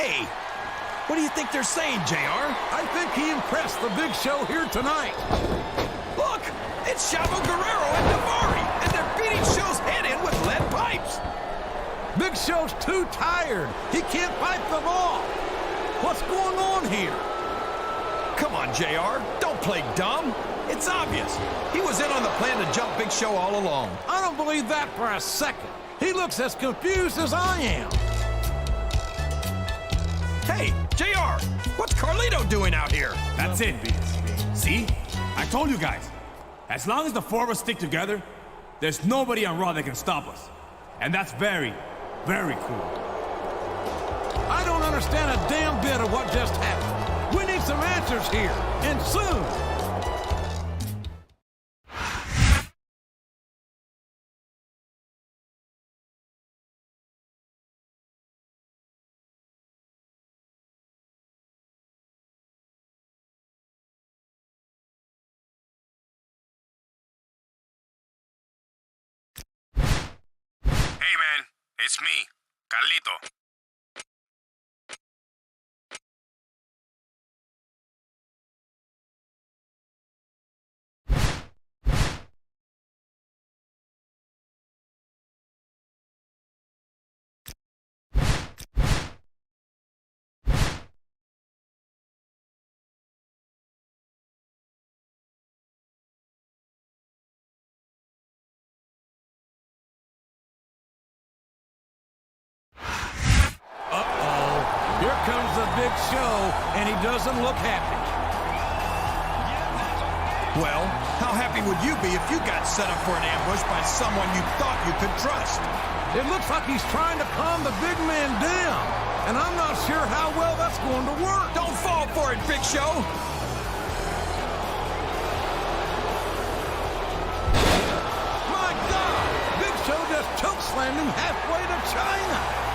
Hey, what do you think they're saying, JR? I think he impressed the Big Show here tonight. Look, it's Chavo Guerrero and Daivari, and they're beating Show's head in with lead pipes. Big Show's too tired. He can't fight them all. What's going on here? Come on, JR, don't play dumb. It's obvious. He was in on the plan to jump Big Show all along. I don't believe that for a second. He looks as confused as I am. Hey, JR, what's Carlito doing out here? That's it, Beats. See? I told you guys. As long as the four of us stick together, there's nobody on Raw that can stop us. And that's very, very cool. I don't understand a damn bit of what just happened. We need some answers here, and soon. Hey, man. It's me, Carlito. Here comes the Big Show, and he doesn't look happy. Well, how happy would you be if you got set up for an ambush by someone you thought you could trust? It looks like he's trying to calm the big man down, and I'm not sure how well that's going to work. Don't fall for it, Big Show! My God! Big Show just chokeslammed him halfway to China.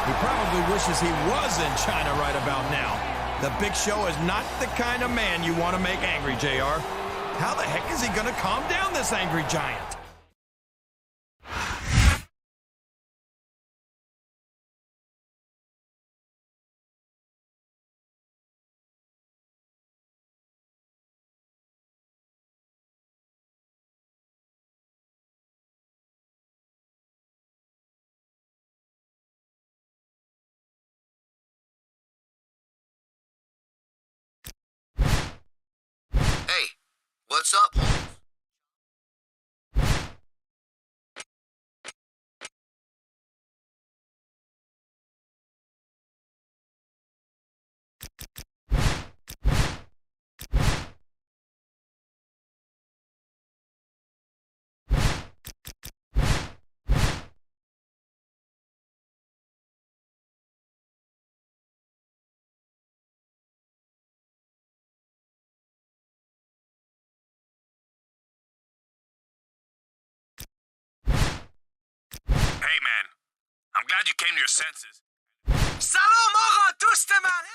He probably wishes he was in China right about now. The Big Show is not the kind of man you want to make angry, JR. How the heck is he going to calm down this angry giant? What's up, Holmes? Hey, man. I'm glad you came to your senses. Salam à tous, man!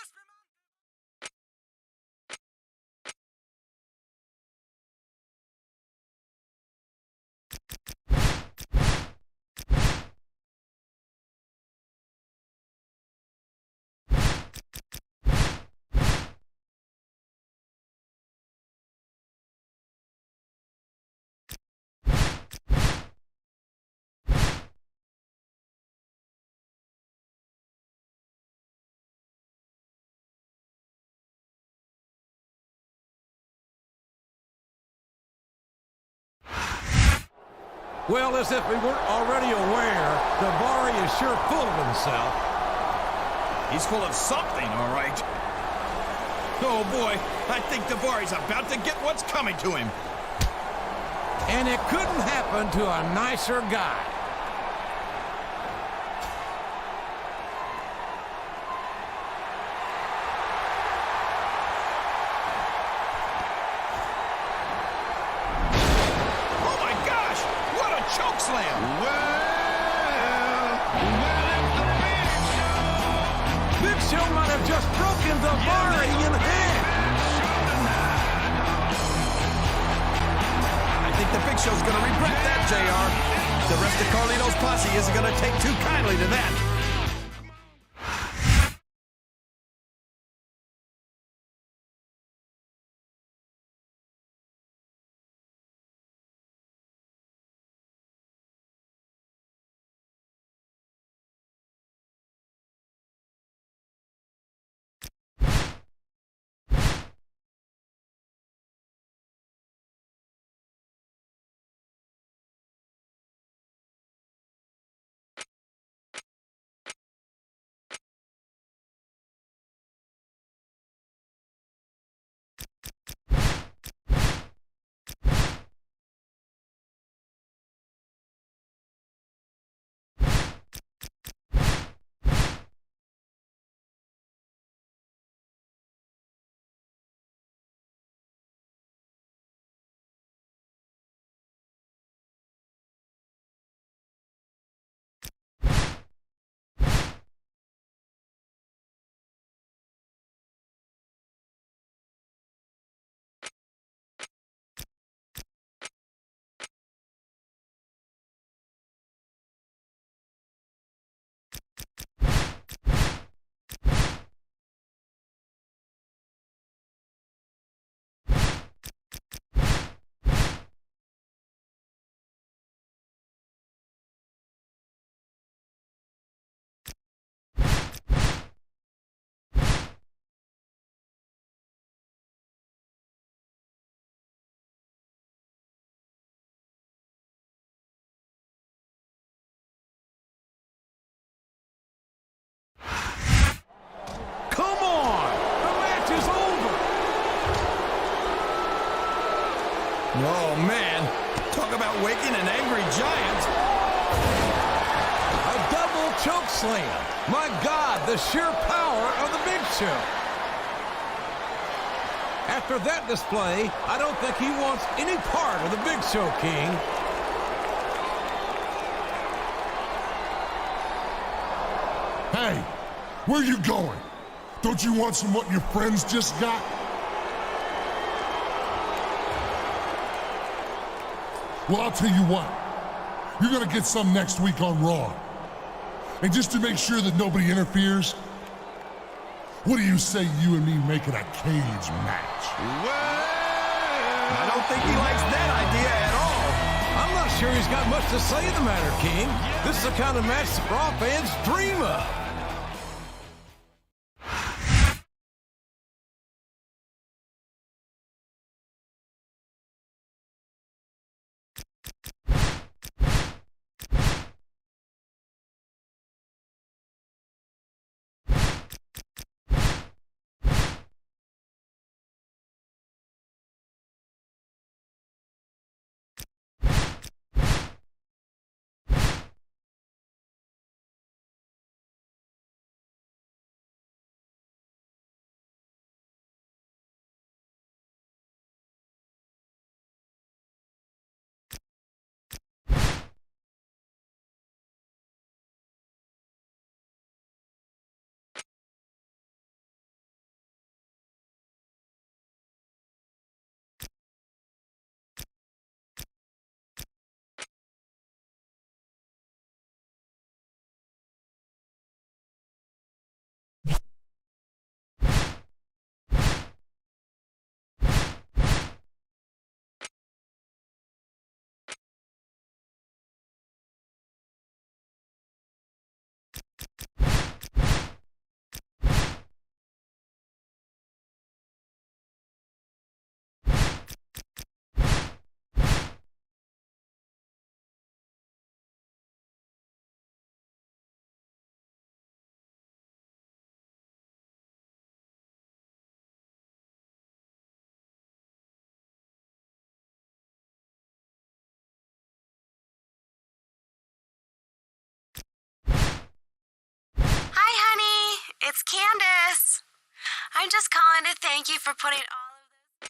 Well, as if we weren't already aware, Daivari is sure full of himself. He's full of something, all right. Oh, boy, I think Daivari's about to get what's coming to him. And it couldn't happen to a nicer guy. Chokeslam! Big Show might have just broken Daivari in half. I think the Big Show's gonna regret that, JR. The rest of Carlito's posse isn't gonna take too kindly to that. Oh, man. Talk about waking an angry giant. A double choke slam. My God, the sheer power of the Big Show. After that display, I don't think he wants any part of the Big Show, King. Hey, where you going? Don't you want some what your friends just got? Well, I'll tell you what. You're gonna get some next week on Raw. And just to make sure that nobody interferes, what do you say you and me make it a cage match? I don't think he likes that idea at all. I'm not sure he's got much to say in the matter, King. This is the kind of match that Raw fans dream of. Hi, honey. It's Candace. I'm just calling to thank you for putting all of this.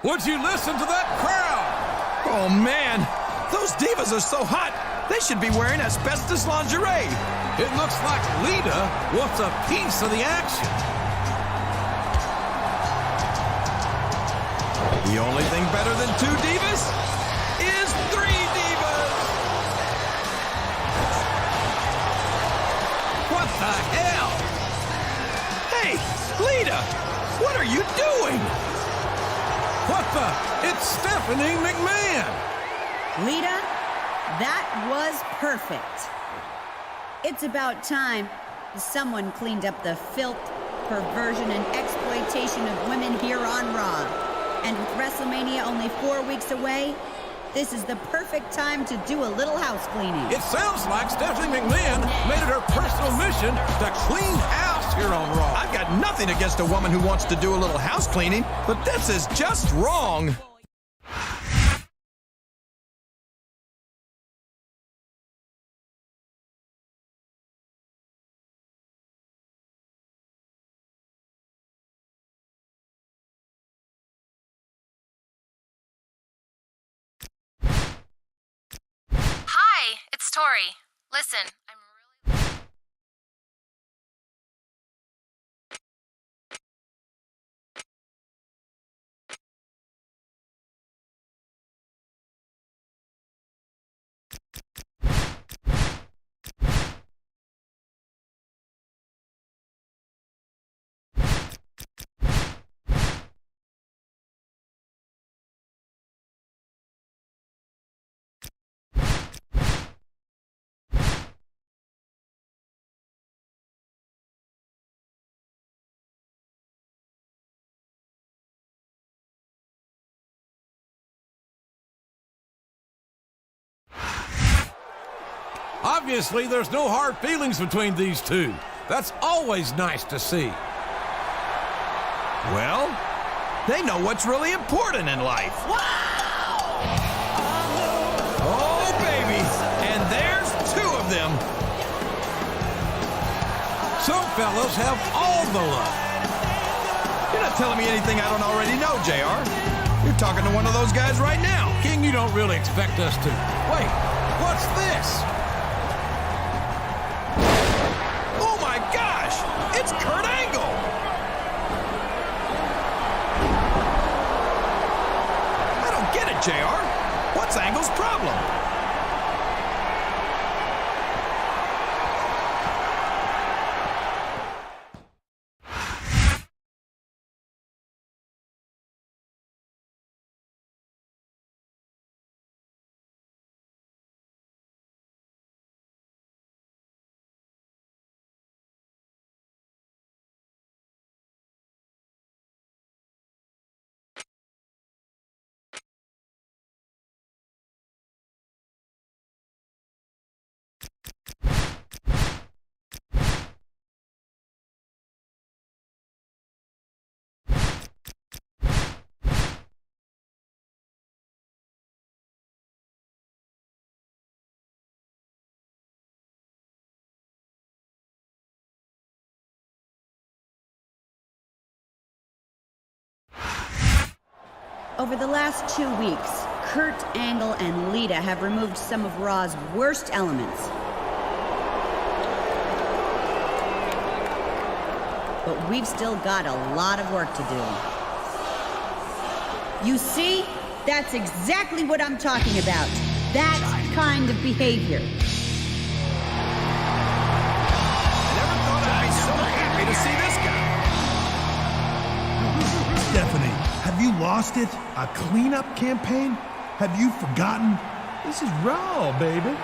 Would you listen to that crowd? Oh, man. Those divas are so hot, they should be wearing asbestos lingerie. It looks like Lita wants a piece of the action. The only thing better than 2 divas is 3 divas. What the hell? Hey, Lita, what are you doing? What the? It's Stephanie McMahon. Lita, that was perfect. It's about time someone cleaned up the filth, perversion, and exploitation of women here on Raw. And with WrestleMania only 4 weeks away, this is the perfect time to do a little house cleaning. It sounds like Stephanie McMahon made it her personal mission to clean house here on Raw. I've got nothing against a woman who wants to do a little house cleaning, but this is just wrong. Hi, it's Tori. Listen, Obviously, there's no hard feelings between these two. That's always nice to see. Well, they know what's really important in life. Oh, baby. And there's two of them. Some fellas have all the luck. You're not telling me anything I don't already know, JR. You're talking to one of those guys right now. King, you don't really expect us to. Wait, what's this? Oh, my gosh. It's Kurt Angle. I don't get it, JR. What's Angle's problem? Over the last 2 weeks, Kurt Angle and Lita have removed some of Raw's worst elements. But we've still got a lot of work to do. You see? That's exactly what I'm talking about. That kind of behavior. I never thought I'd be so happy to see this guy. Stephanie, have you lost it? A cleanup campaign? Have you forgotten? This is Raw, baby.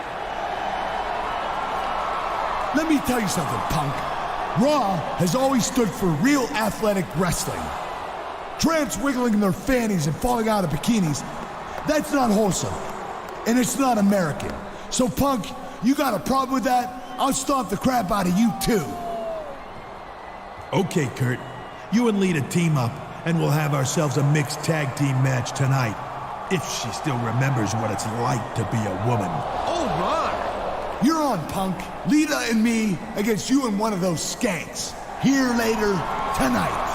Let me tell you something, punk. Raw has always stood for real athletic wrestling. Tramps wiggling their fannies and falling out of bikinis, that's not wholesome. And it's not American. So, punk, you got a problem with that? I'll stomp the crap out of you, too. Okay, Kurt. You and Lita team up, and we'll have ourselves a mixed tag team match tonight. If she still remembers what it's like to be a woman. Oh, my! You're on, punk. Lita and me against you and one of those skanks. Here later tonight.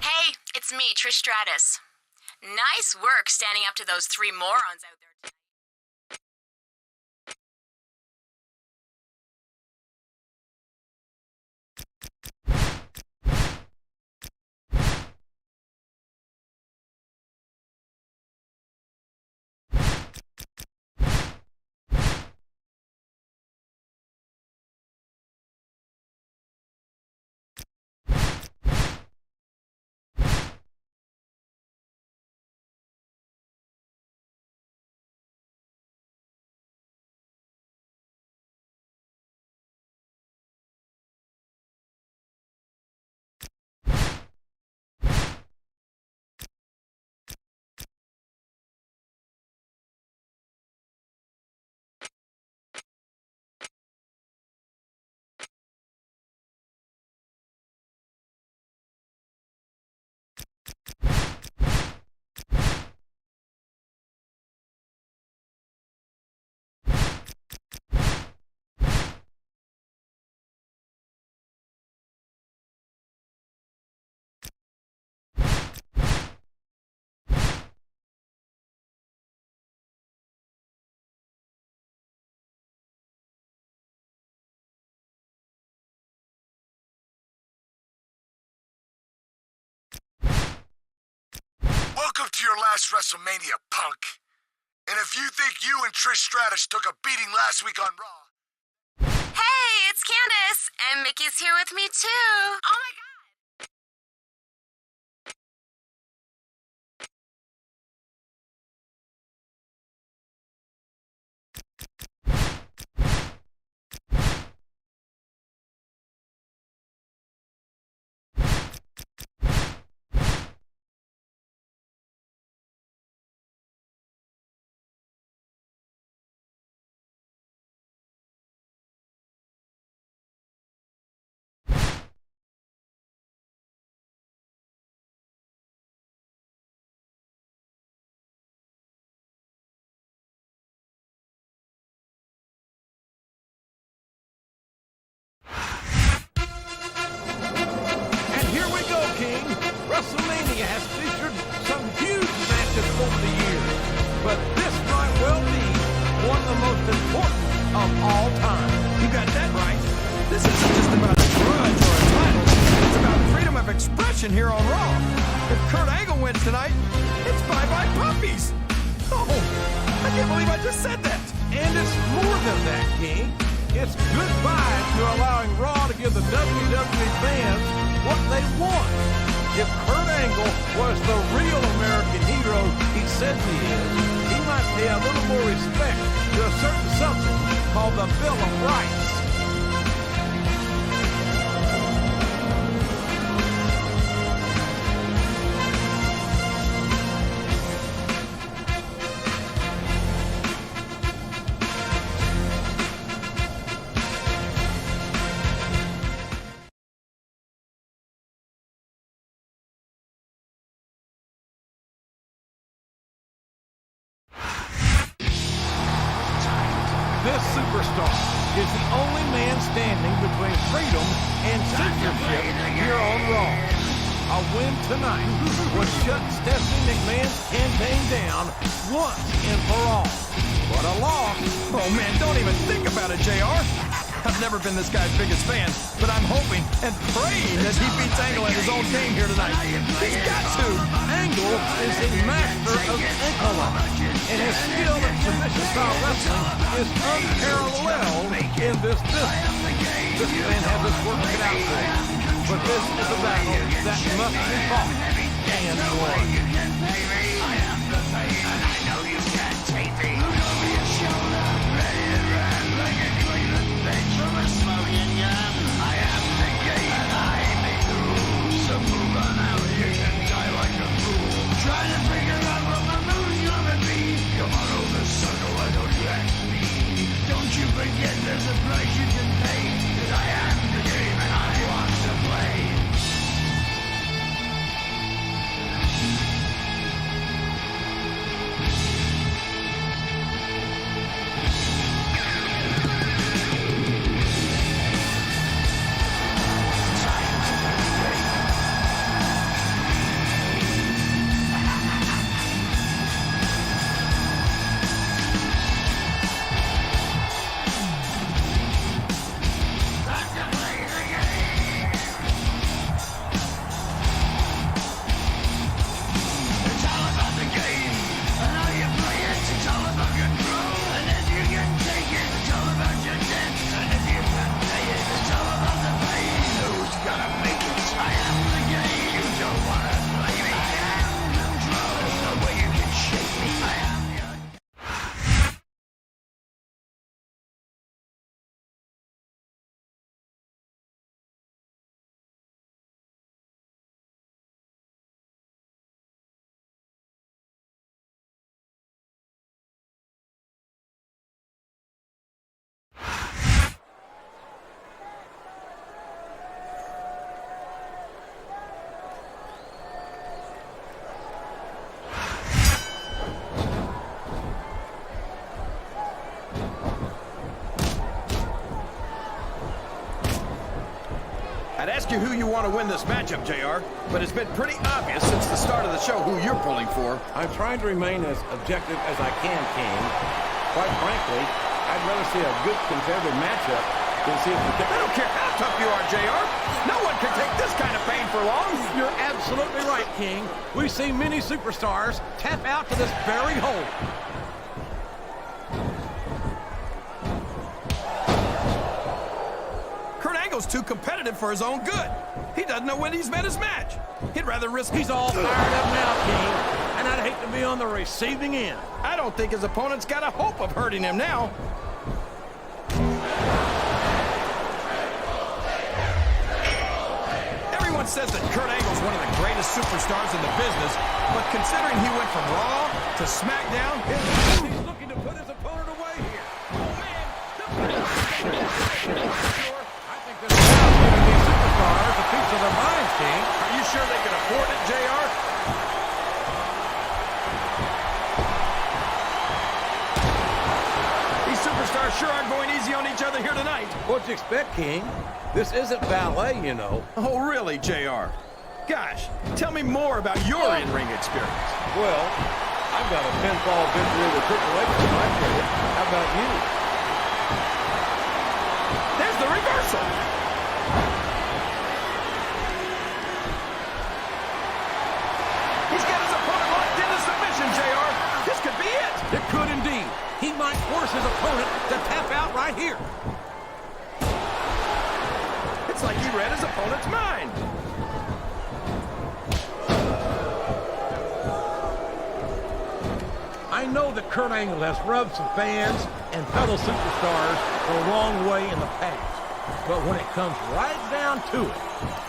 Hey, it's me, Trish Stratus. Nice work standing up to those three morons out there tonight. Welcome to your last WrestleMania, punk. And if you think you and Trish Stratus took a beating last week on Raw... Hey, it's Candace, and Mickey's here with me too. Oh my God! most important of all time. You got that right. This isn't just about a grudge or a title. It's about freedom of expression here on Raw. If Kurt Angle wins tonight, it's bye-bye puppies. Oh, I can't believe I just said that. And it's more than that, King. It's goodbye to allowing Raw to give the WWE fans what they want. If Kurt Angle was the real American hero he says he is, he might pay a little more respect to a certain something called the Bill of Rights. This superstar is the only man standing between freedom and censorship here on Raw. A win tonight would shut Stephanie McMahon's campaign down once and for all. But a loss... Oh, man, don't even think about it, JR. I've never been this guy's biggest fan, but I'm hoping and praying that he beats Angle at his own game here tonight. He's got to. Angle is a master of ankle lock, and his skill at submission-style wrestling is unparalleled in this business. This man has his work cut out for him, but this is a battle that must be fought and won. There's a price you can pay, 'cause I am the game and I want to play. I'd ask you who you want to win this matchup, JR, but it's been pretty obvious since the start of the show who you're pulling for. I'm trying to remain as objective as I can, King. Quite frankly, I'd rather see a good competitive matchup than see if I don't care how tough you are, JR. No one can take this kind of pain for long. You're absolutely right, King. We see many superstars tap out to this very hole. Kurt Angle's too competitive for his own good. He doesn't know when he's met his match. He'd rather risk... He's all fired up now, King, and I'd hate to be on the receiving end. I don't think his opponent's got a hope of hurting him now. Everyone says that Kurt Angle's one of the greatest superstars in the business, but considering he went from Raw to Smackdown... He's looking to put his opponent away here. I think this is giving these superstars a piece of their minds, King. Are you sure they can afford it, JR? These superstars sure aren't going easy on each other here tonight. What'd you expect, King? This isn't ballet, you know. Oh, really, JR? Gosh, tell me more about your in-ring experience. Well, I've got a pinfall victory with Triple H in my credit. How about you? There's the reversal. He's got his opponent locked into submission, JR. This could be it. It could indeed. He might force his opponent to tap out right here. It's like he read his opponent's mind. I know that Kurt Angle has rubbed some fans and fellow superstars the wrong way in the past. But when it comes right down to it,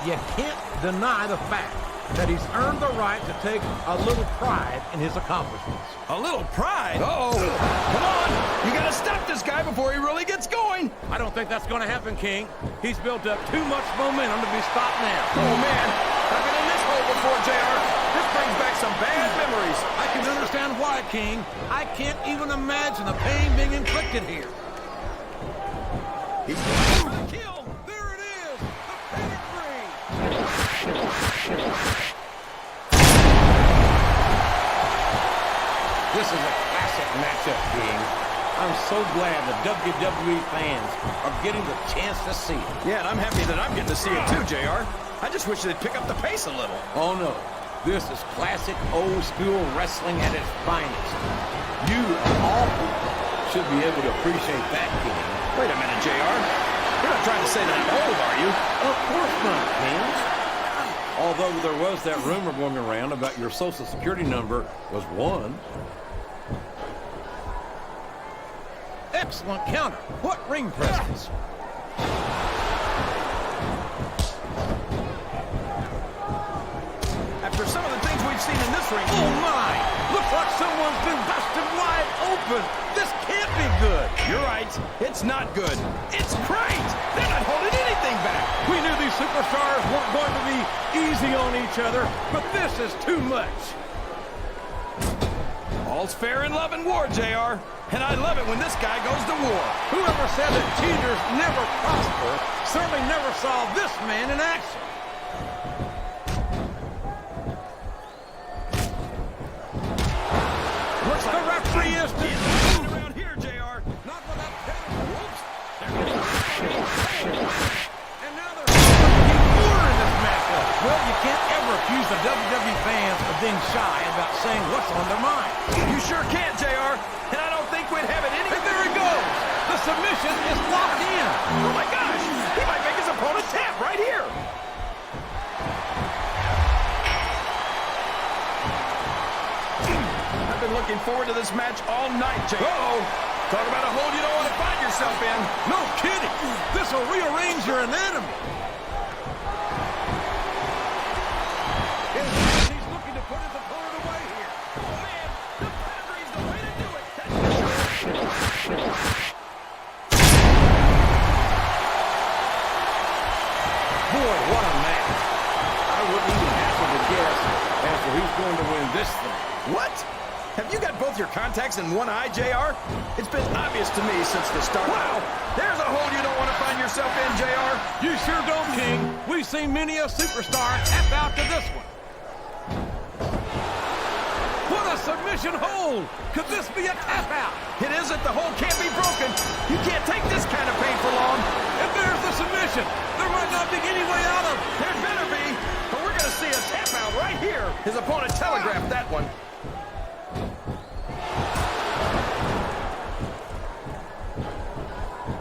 you can't deny the fact that he's earned the right to take a little pride in his accomplishments. A little pride? Uh-oh. Come on. You got to stop this guy before he really gets going. I don't think that's going to happen, King. He's built up too much momentum to be stopped now. Oh, man. I've been in this hole before, JR. This brings back some bad memories. I can understand why, King. I can't even imagine the pain being inflicted here. He's going for the kill. There it is. The pedigree. This is a classic matchup, King. I'm so glad the WWE fans are getting the chance to see it. Yeah, and I'm happy that I'm getting to see it too, JR. I just wish they'd pick up the pace a little. Oh, no. This is classic old-school wrestling at its finest. You, of all people, should be able to appreciate that, King. Wait a minute, JR. You're not trying to say that I'm old, are you? Of course not, King. Although there was that rumor going around about your social security number was 1. Excellent counter. What ring presence. After some of the things we've seen in this ring... Oh, my! Looks like someone's been busted wide open. This can't be good. You're right. It's not good. It's great. They're not holding anything back. We knew these superstars weren't going to be easy on each other, but this is too much. All's fair in love and war, JR. And I love it when this guy goes to war. Whoever said that cheaters never prosper certainly never saw this man in action. Looks like the referee is around here, JR. Not without whoops. And now they're getting more in this matchup. Well, you can't ever accuse the WWE fans of being shy about saying what's on their mind. You sure can't, JR. And I don't think we'd have it any... And there he goes. The submission is locked in. Oh, my gosh. He might make his opponent tap right here. I've been looking forward to this match all night, JR. Uh-oh. Talk about a hole you don't want to find yourself in. No kidding. This will rearrange your anatomy. He's looking to put his opponent away here. Oh, man. The pedigree's the way to do it. Boy, what a match. I wouldn't even hazard to guess as to who's going to win this thing. What? Have you got both your contacts in one eye, JR? It's been obvious to me since the start. Wow! There's a hole you don't want to find yourself in, JR. You sure don't, King. We've seen many a superstar tap out to this one. What a submission hold! Could this be a tap out? It isn't. The hole can't be broken. You can't take this kind of pain for long. If there's the submission, there might not be any way out of it. There better be. But we're going to see a tap out right here. His opponent telegraphed that one.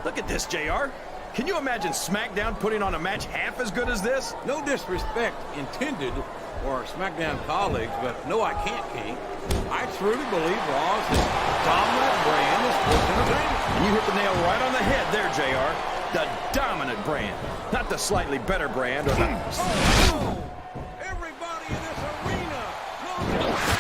Look at this, JR. Can you imagine Smackdown putting on a match half as good as this? No disrespect intended for our Smackdown colleagues, but no, I can't, King. I truly believe Raw's dominant brand is sports entertainment. And you hit the nail right on the head there, JR. The dominant brand, not the slightly better brand or the... Oh, everybody in this arena knows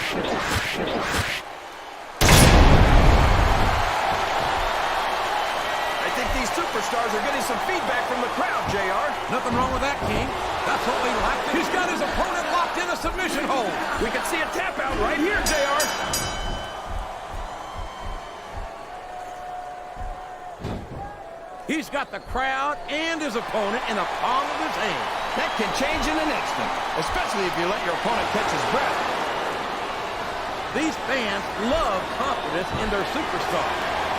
These superstars are getting some feedback from the crowd, JR. Nothing wrong with that, King. That's what we like. He's got his opponent locked in a submission hold. We can see a tap out right here, JR. He's got the crowd and his opponent in the palm of his hand. That can change in an instant, especially if you let your opponent catch his breath. These fans love confidence in their superstar.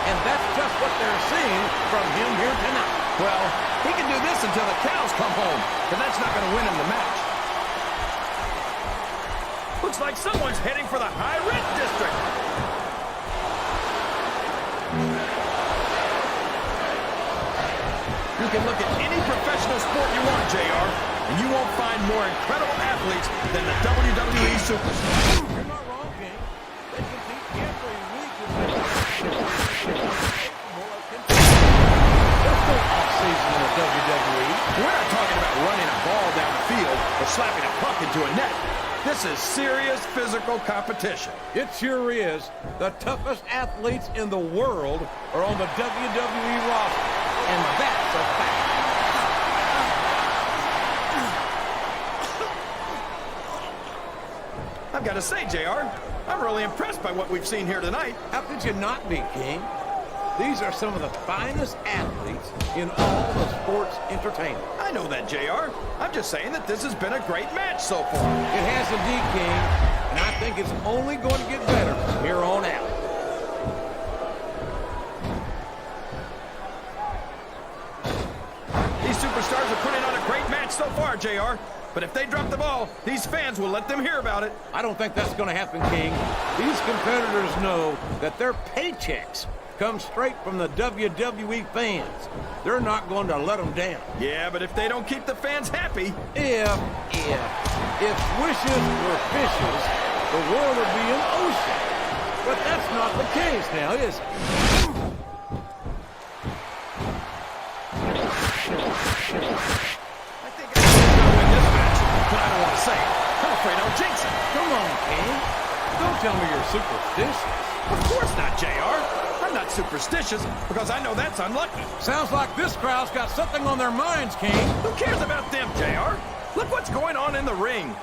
And that's just what they're seeing from him here tonight. Well, he can do this until the cows come home, but that's not going to win him the match. Looks like someone's heading for the high rent district. You can look at any professional sport you want, JR, and you won't find more incredible athletes than the WWE Superstars. You're not wrong, King. They compete every week in the There's no off-season in the WWE. We're not talking about running a ball down the field or slapping a puck into a net. This is serious physical competition. It sure is. The toughest athletes in the world are on the WWE roster, and that's a fact. I've got to say, JR, I'm really impressed by what we've seen here tonight. How could you not be, King? These are some of the finest athletes in all of sports entertainment. I know that, JR. I'm just saying that this has been a great match so far. It has indeed, King, and I think it's only going to get better from here on out. These superstars are putting on a great match so far, JR. But if they drop the ball, these fans will let them hear about it. I don't think that's going to happen, King. These competitors know that their paychecks come straight from the WWE fans. They're not going to let them down. Yeah, but if they don't keep the fans happy... If wishes were fishes, the world would be an ocean. But that's not the case now, is it? I think I'm going to win this match, but I don't want to say it. I'm afraid I'll jinx it. Come on, King. Don't tell me you're superstitious. Of course not, JR. I'm not superstitious because I know that's unlucky. Sounds like this crowd's got something on their minds, King. Who cares about them, JR? Look what's going on in the ring.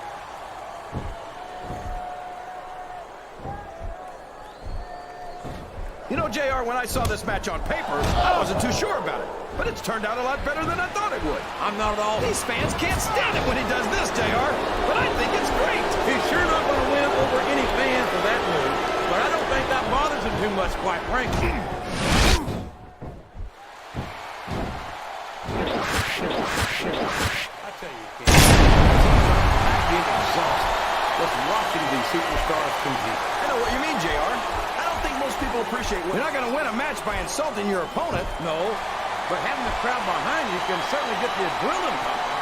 You know, JR, when I saw this match on paper, I wasn't too sure about it. But it's turned out a lot better than I thought it would. I'm not at all. These fans can't stand it when he does this, JR. But I think it's great. He's sure not going to win over any fan for that move. But I don't think that bothers him too much, quite frankly. I tell you, King, I get exhausted just watching these superstars compete. I know what you mean, JR. I don't think most people appreciate what... You're not going to win a match by insulting your opponent. No, but having the crowd behind you can certainly get the adrenaline pumping.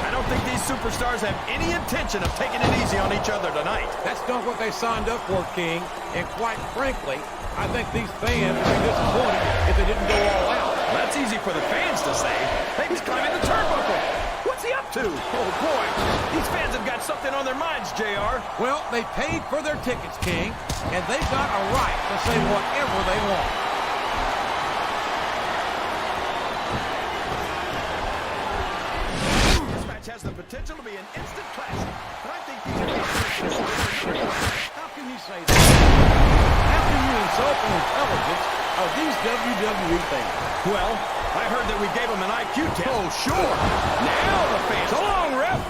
I don't think these superstars have any intention of taking it easy on each other tonight. That's not what they signed up for, King. And quite frankly, I think these fans would be disappointed if they didn't go all out. That's easy for the fans to say. Hey, he's climbing the turnbuckle. What's he up to? Oh, boy. These fans have got something on their minds, JR. Well, they paid for their tickets, King, and they've got a right to say whatever they want. This match has the potential to be an instant classic, but I think these fans... How can you say that? How can you insult the intelligence of these WWE fans? Well, I heard that we gave them an IQ test. Oh, sure. Now the fans... So long, ref.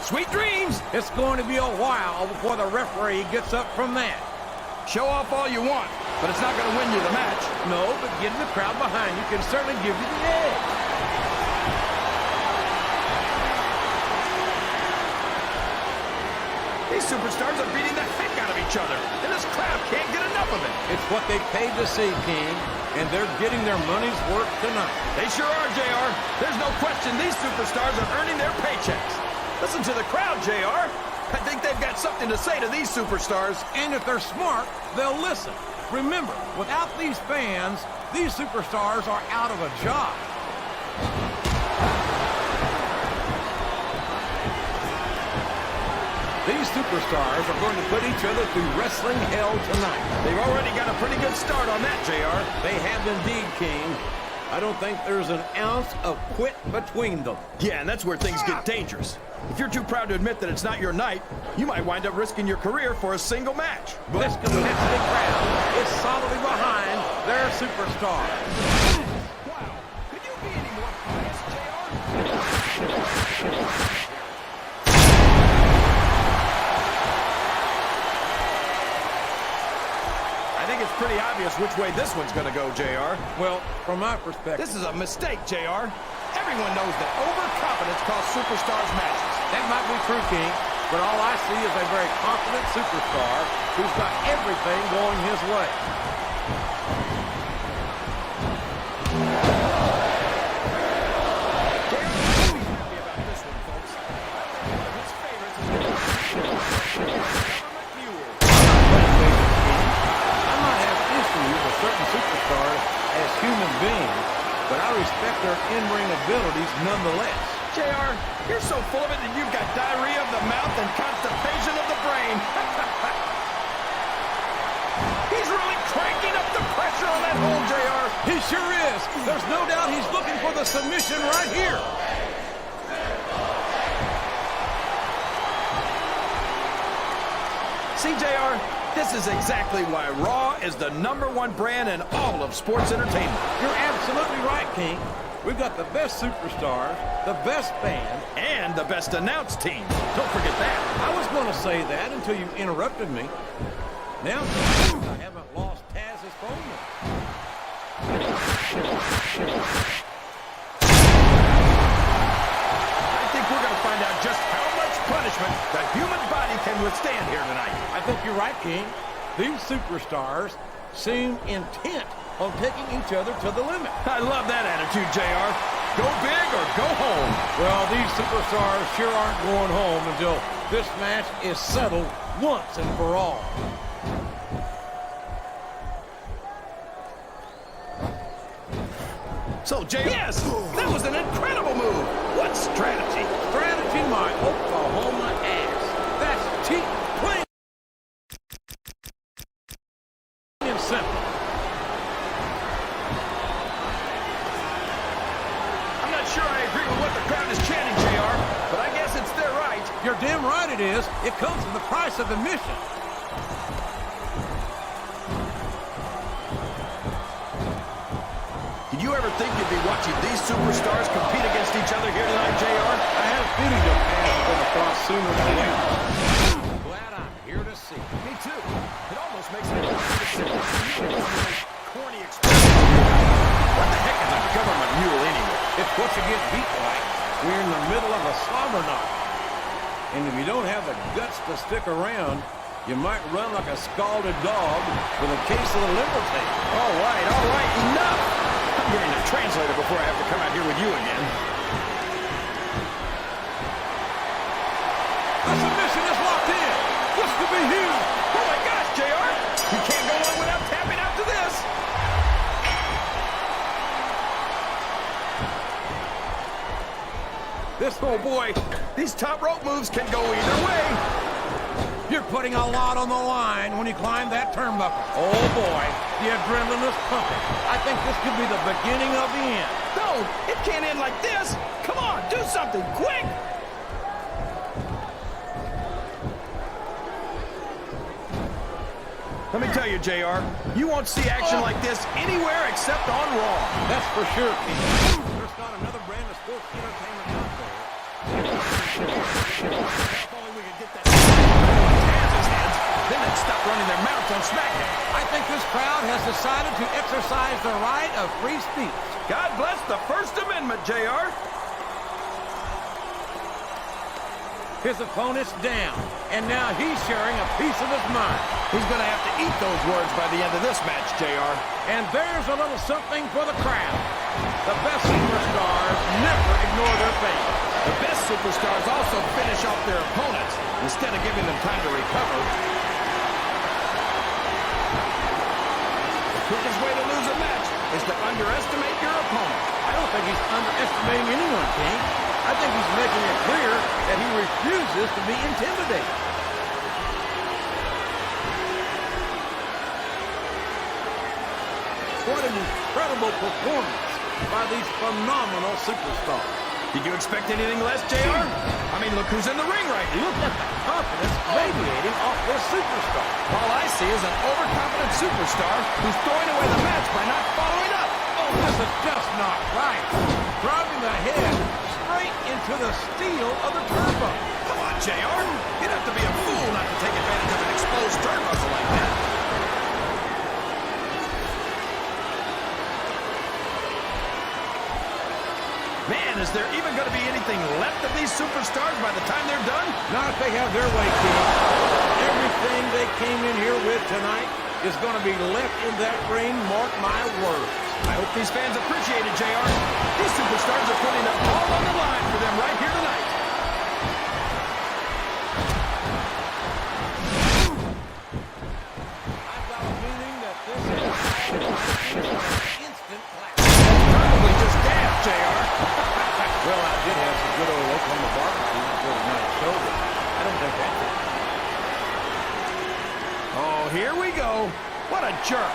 Sweet dreams. It's going to be a while before the referee gets up from that. Show off all you want, but it's not going to win you the match. No, but getting the crowd behind you can certainly give you the edge. These superstars are beating the heck out of each other, and this crowd can't get enough of it. It's what they paid to see, King, and they're getting their money's worth tonight. They sure are, JR. There's no question these superstars are earning their paychecks. Listen to the crowd, JR. I think they've got something to say to these superstars. And if they're smart, they'll listen. Remember, without these fans, these superstars are out of a job. These superstars are going to put each other through wrestling hell tonight. They've already got a pretty good start on that, JR. They have indeed, King. I don't think there's an ounce of quit between them. Yeah, and that's where things get dangerous. If you're too proud to admit that it's not your night, you might wind up risking your career for a single match. This competitive crowd is solidly behind their superstar. Wow, could you be any more biased, JR? pretty obvious which way this one's going to go, JR. Well, from my perspective, This is a mistake, JR. Everyone knows that overconfidence costs superstars matches. that might be true, King, but all I see is a very confident superstar who's got everything going his way. Human beings, but I respect their in-ring abilities nonetheless. JR, you're so full of it that you've got diarrhea of the mouth and constipation of the brain. He's really cranking up the pressure on that hole, JR. He sure is. There's no doubt he's looking for the submission right here. See, JR, this is exactly why Raw is the #1 brand in all of sports entertainment. You're absolutely right, King. We've got the best superstars, the best band, And the best announced team. Don't forget that. I was going to say that until you interrupted me. Now, I haven't lost Taz's phone number. I think we're going to find out just how much punishment the human body can withstand here tonight. I think you're right, King. These superstars seem intent on taking each other to the limit. I love that attitude, JR. Go big or go home. Well, these superstars sure aren't going home until this match is settled once and for all. So, JR, yes, that was an incredible move. What strategy? Strategy, my Oklahoma ass. That's cheap, plain and simple. I'm not sure I agree with what the crowd is chanting, JR, but I guess it's their right. You're damn right it is. It comes at the price of admission. Did you ever think you'd be watching these superstars compete against each other here tonight, JR? I had a feeling your path was going to cross sooner than later. Glad I'm here to see. Me too. It almost makes me want to sit corny expression. What the heck is a government mule anyway? It's what you get beat like. We're in the middle of a slobber knot. And if you don't have the guts to stick around, you might run like a scalded dog with a case of the liver tape. All right, enough! I'm getting a translator before I have to come out here with you again. The submission is locked in. This could be huge. Oh my gosh, JR! You can't go on without tapping out to this. Oh boy, these top rope moves can go either way. You're putting a lot on the line when you climb that turnbuckle. Oh boy, the adrenaline is pumping. I think this could be the beginning of the end. No, it can't end like this. Come on, do something quick. Let me tell you, JR, you won't see action like this anywhere except on Raw. That's for sure, Keith. There's not another brand of sports entertainment out there. If only we could get that Taz's heads, then they'd stop running their mouths on Smackdown. I think this crowd has decided to exercise the right of free speech. God bless the First Amendment, JR. His opponent's down, and now he's sharing a piece of his mind. He's going to have to eat those words by the end of this match, JR. And there's a little something for the crowd. The best superstars never ignore their fate. The best superstars also finish off their opponents instead of giving them time to recover. The quickest way to lose a match is to underestimate your opponent. I don't think he's underestimating anyone, King. I think he's making it clear that he refuses to be intimidated. What an incredible performance by these phenomenal superstars. Did you expect anything less, JR? I mean, look who's in the ring right now. Look at the confidence radiating off this superstar. All I see is an overconfident superstar who's throwing away the match by not following up. Oh, this is just not right. Driving the head straight into the steel of the turbo. Come on, JR. You'd have to be a fool not to take advantage of an exposed turnbuckle like that. Is there even going to be anything left of these superstars by the time they're done? Not if they have their way, King. Everything they came in here with tonight is going to be left in that ring, mark my words. I hope these fans appreciate it, JR. These superstars are putting it all on the line for them right here tonight. I've got a feeling that this is instant class. Probably just gas, JR. Well, I did have some good old Oklahoma barbecue before tonight's show, but I don't think that's it. Oh, here we go. What a jerk.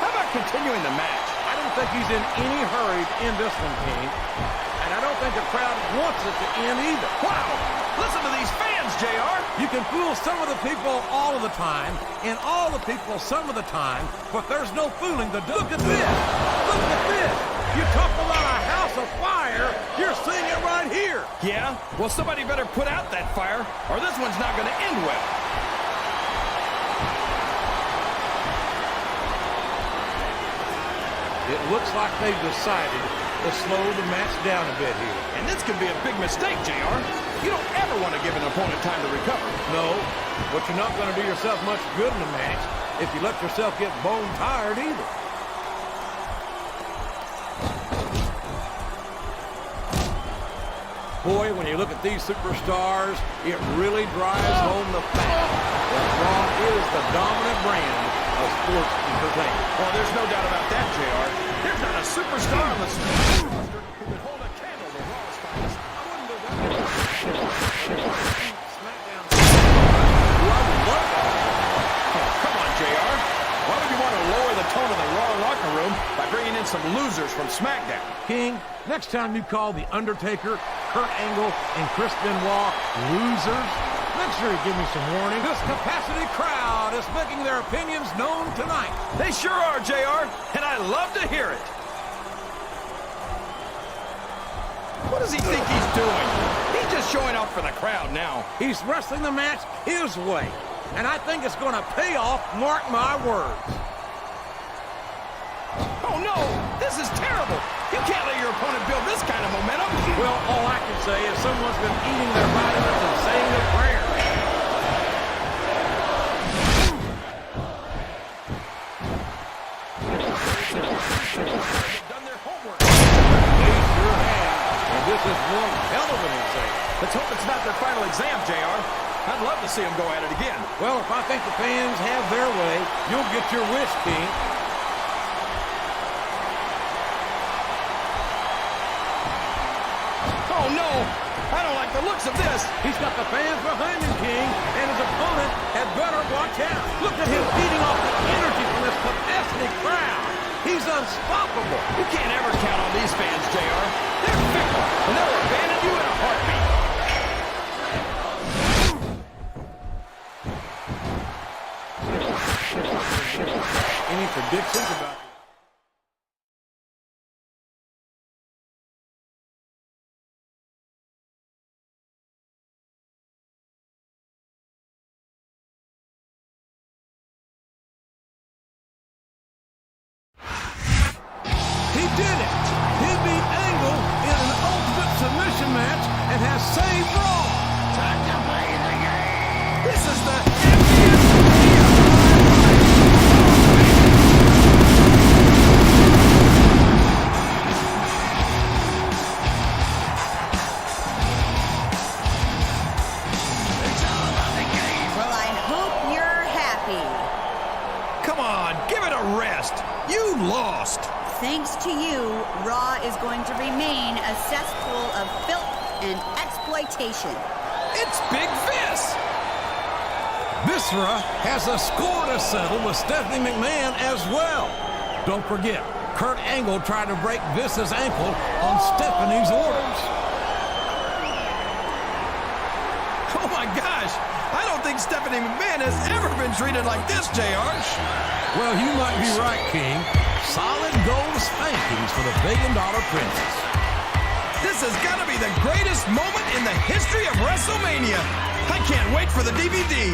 How about continuing the match? I don't think he's in any hurry to end this one, King. And I don't think the crowd wants it to end either. Wow. Listen to these fans, JR. You can fool some of the people all of the time, and all the people some of the time, but there's no fooling the... Look at this! Look at this! You talk about a house of fire, you're seeing it right here! Yeah? Well, somebody better put out that fire, or this one's not going to end well. It looks like they've decided to slow the match down a bit here. And this could be a big mistake, JR. You don't ever want to give an opponent time to recover. No, but you're not going to do yourself much good in a match if you let yourself get bone tired either. Boy, when you look at these superstars, it really drives home the fact that Raw is the dominant brand of sports entertainment. Well, there's no doubt about that, JR. There's not a superstar on the roster who would hold a candle to Raw's finest. I wouldn't go that far. Smackdown. Oh, come on, JR. Why would you want to lower the tone of the Raw locker room by bringing in some losers from Smackdown? King, next time you call The Undertaker, Kurt Angle, and Chris Benoit losers, make sure you give me some warning. This capacity crowd is making their opinions known tonight. They sure are, JR, and I love to hear it. What does he think he's doing? He's just showing off for the crowd now. He's wrestling the match his way, and I think it's going to pay off, mark my words. Oh, no! This is terrible! You can't let your opponent build this kind of momentum. Well, all I can say is someone's been eating their vitamins and saying their prayers. They've done their homework. They sure have, and this is one hell of an exam. Let's hope it's not their final exam, JR. I'd love to see them go at it again. Well, if I think the fans have their way, you'll get your wish, King. Oh, no! I don't like the looks of this. He's got the fans behind him, King, and his opponent had better watch out. Look at him feeding off the energy from this capacity crowd. He's unstoppable. You can't ever count on these fans, JR. They're fickle, and they'll abandon you in a heartbeat. Any predictions about... He did it! He beat Angle in an ultimate submission match and has saved Raw. Time to play the game! This is the It's all about the game! Well, I hope you're happy. Come on, give it a rest. You lost. Thanks to you, Raw is going to remain a cesspool of filth and exploitation. It's Big Vis. Viscera has a score to settle with Stephanie McMahon as well. Don't forget, Kurt Angle tried to break Vis's ankle on Stephanie's orders. Oh my gosh, I don't think Stephanie McMahon has ever been treated like this, JR. Well, you might be right, King. Solid gold spankings for the billion-dollar princess. This has got to be the greatest moment in the history of WrestleMania. I can't wait for the DVD.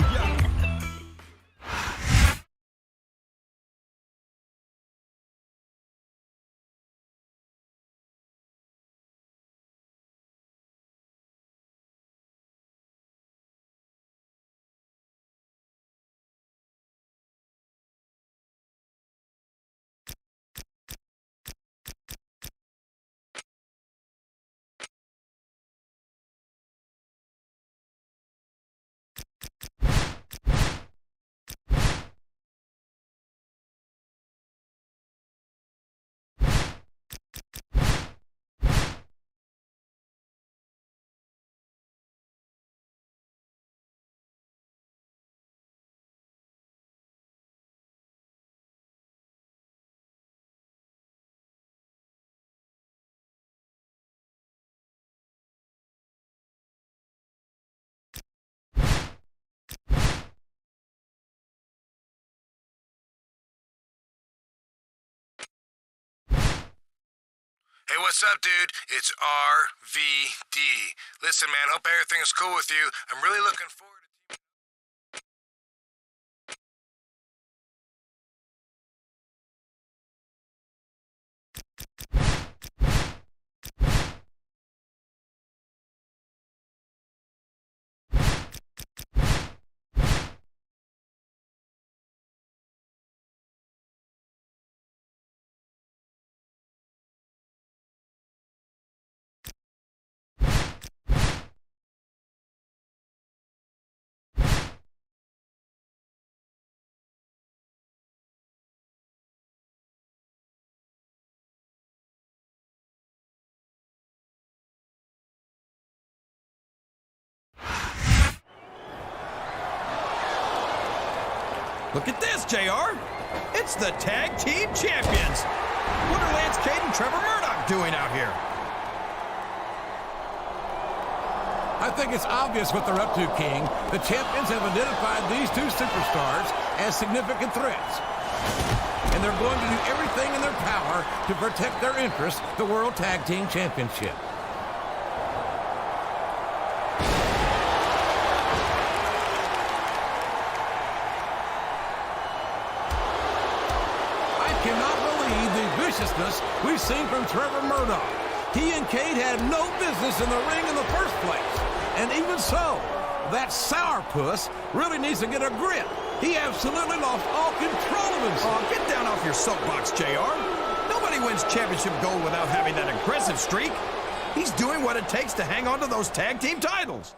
Hey, what's up, dude? It's RVD. Listen, man, hope everything's cool with you. I'm really looking forward to... Look at this, JR. It's the Tag Team Champions. What are Lance Cade and Trevor Murdoch doing out here? I think it's obvious what they're up to, King. The champions have identified these two superstars as significant threats. And they're going to do everything in their power to protect their interests, the World Tag Team Championship. We've seen from Trevor Murdoch. He and Cade had no business in the ring in the first place. And even so, that sourpuss really needs to get a grip. He absolutely lost all control of himself. Oh, get down off your soapbox, JR. Nobody wins championship gold without having that aggressive streak. He's doing what it takes to hang on to those tag team titles.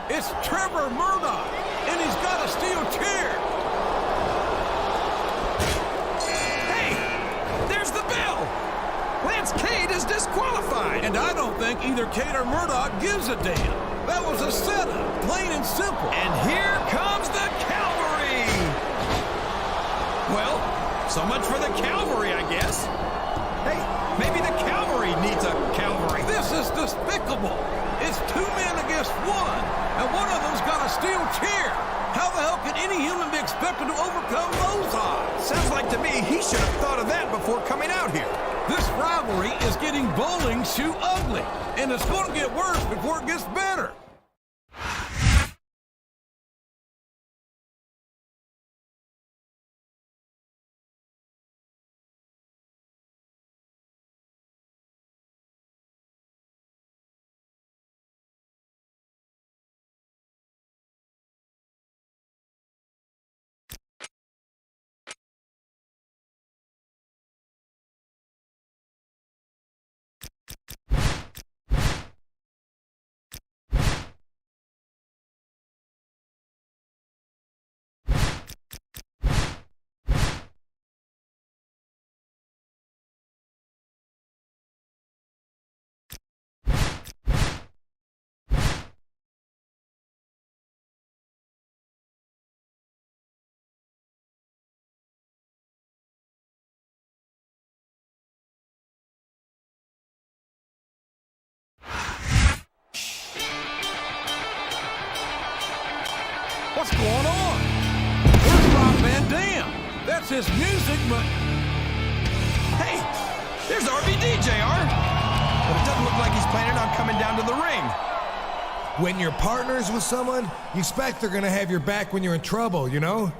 It's Trevor Murdoch, and he's got a steel chair. Hey, there's the bell. Lance Cade is disqualified. And I don't think either Cade or Murdoch gives a damn. That was a setup, plain and simple. And here comes the cavalry. Well, so much for the cavalry, I guess. Hey, maybe the cavalry needs a cavalry. This is despicable. It's two men against one, and one of them's got a steel chair. How the hell can any human be expected to overcome those odds? Sounds like to me he should have thought of that before coming out here. This rivalry is getting bowling shoe ugly, and it's going to get worse before it gets better. What's going on? Where's Rob Van Dam? That's his music, but... Hey, there's RVD, JR. But it doesn't look like he's planning on coming down to the ring. When you're partners with someone, you expect they're gonna have your back when you're in trouble, you know?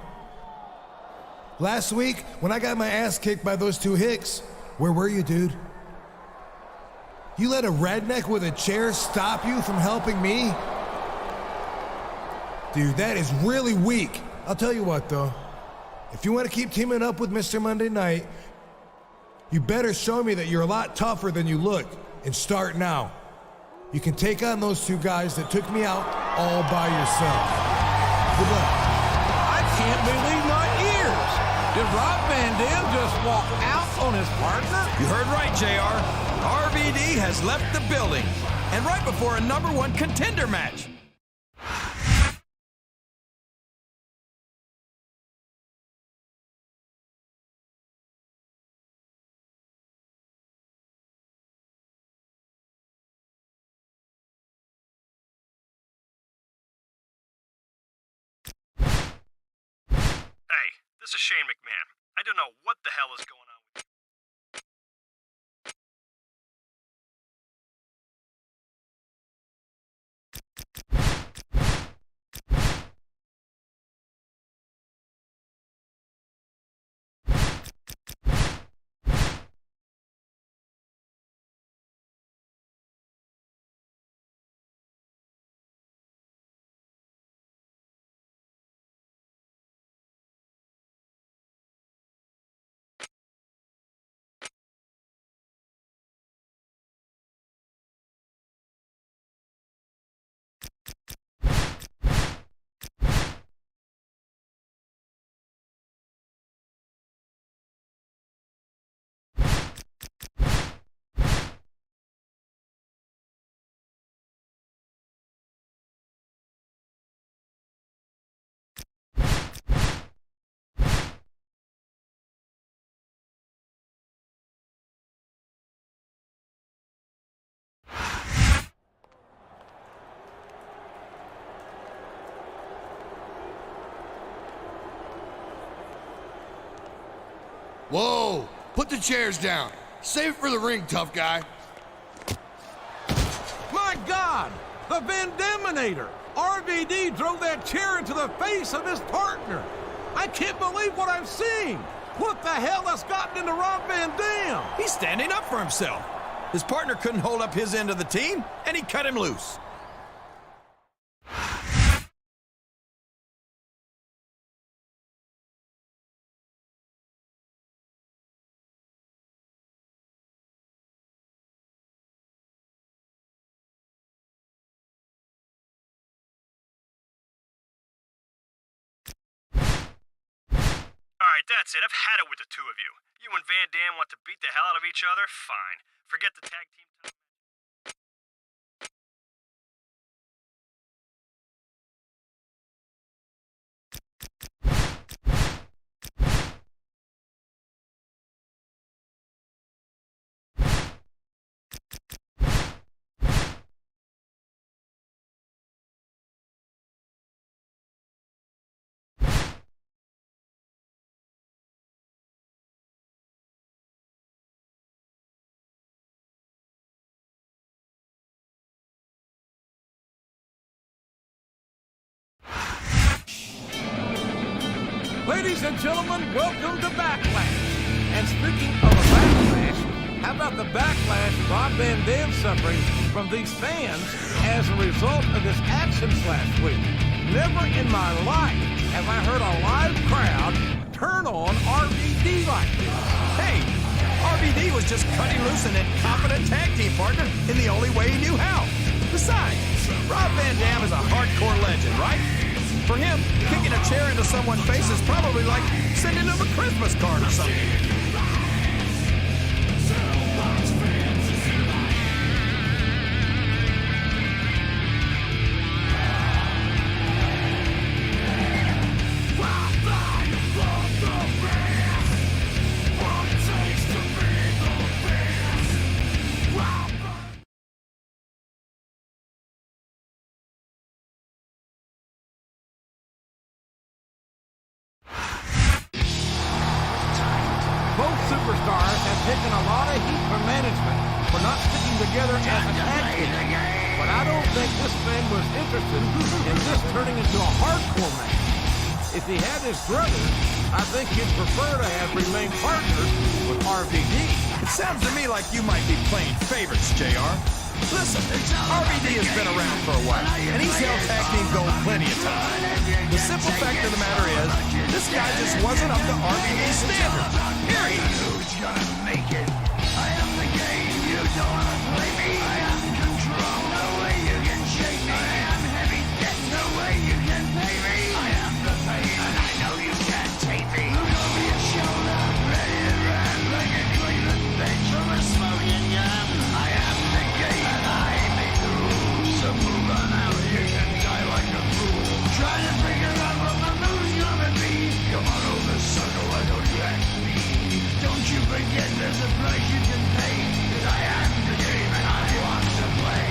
Last week, when I got my ass kicked by those two hicks, where were you, dude? You let a redneck with a chair stop you from helping me? Dude, that is really weak. I'll tell you what, though. If you want to keep teaming up with Mr. Monday Night, you better show me that you're a lot tougher than you look, and start now. You can take on those two guys that took me out all by yourself. Good luck. I can't believe my ears. Did Rob Van Dam just walk out on his partner? You heard right, JR. RVD has left the building, and right before a #1 contender match. Hey, this is Shane McMahon. I don't know what the hell is going on with you. Whoa! Put the chairs down. Save it for the ring, tough guy. My God! The Van Daminator! RVD drove that chair into the face of his partner. I can't believe what I'm seeing. What the hell has gotten into Rob Van Dam? He's standing up for himself. His partner couldn't hold up his end of the team, and he cut him loose. Alright, that's it. I've had it with the two of you. You and Van Dam want to beat the hell out of each other? Fine. Forget the tag team title. Ladies and gentlemen, welcome to Backlash. And speaking of a backlash, how about the backlash Rob Van Dam suffering from these fans as a result of his actions last week? Never in my life have I heard a live crowd turn on RVD like this. Hey, RVD was just cutting loose an incompetent tag team partner in the only way he knew how. Besides, Rob Van Dam is a hardcore legend, right? For him, kicking a chair into someone's face is probably like sending them a Christmas card or something. Both superstars have taken a lot of heat from management for not sticking together as a tag team. But I don't think this fan was interested in this turning into a hardcore match. If he had his brother, I think he'd prefer to have remained partners with RVD. It sounds to me like you might be playing favorites, JR. Listen, RVD has been around for a while, and he's held tag team gold plenty of times. The simple fact of the matter is, this guy just wasn't up to RVD's standard. Period. Who's gonna make it? I am the game. You don't wanna play me. I am control. No way you can shake me. I am heavy debt. No way you can pay me. I am the pain, and I know you can't take me. Look over your shoulder, ready to run like a Cleveland bench from a smoking gun. I am the game, and I make the rules. So move on out. You can die like a fool. Try to figure out what my move's gonna be. Come on over, sucker. Why don't you ask me? Don't you forget there's a price you can pay. 'Cause I am the game, and I want to play.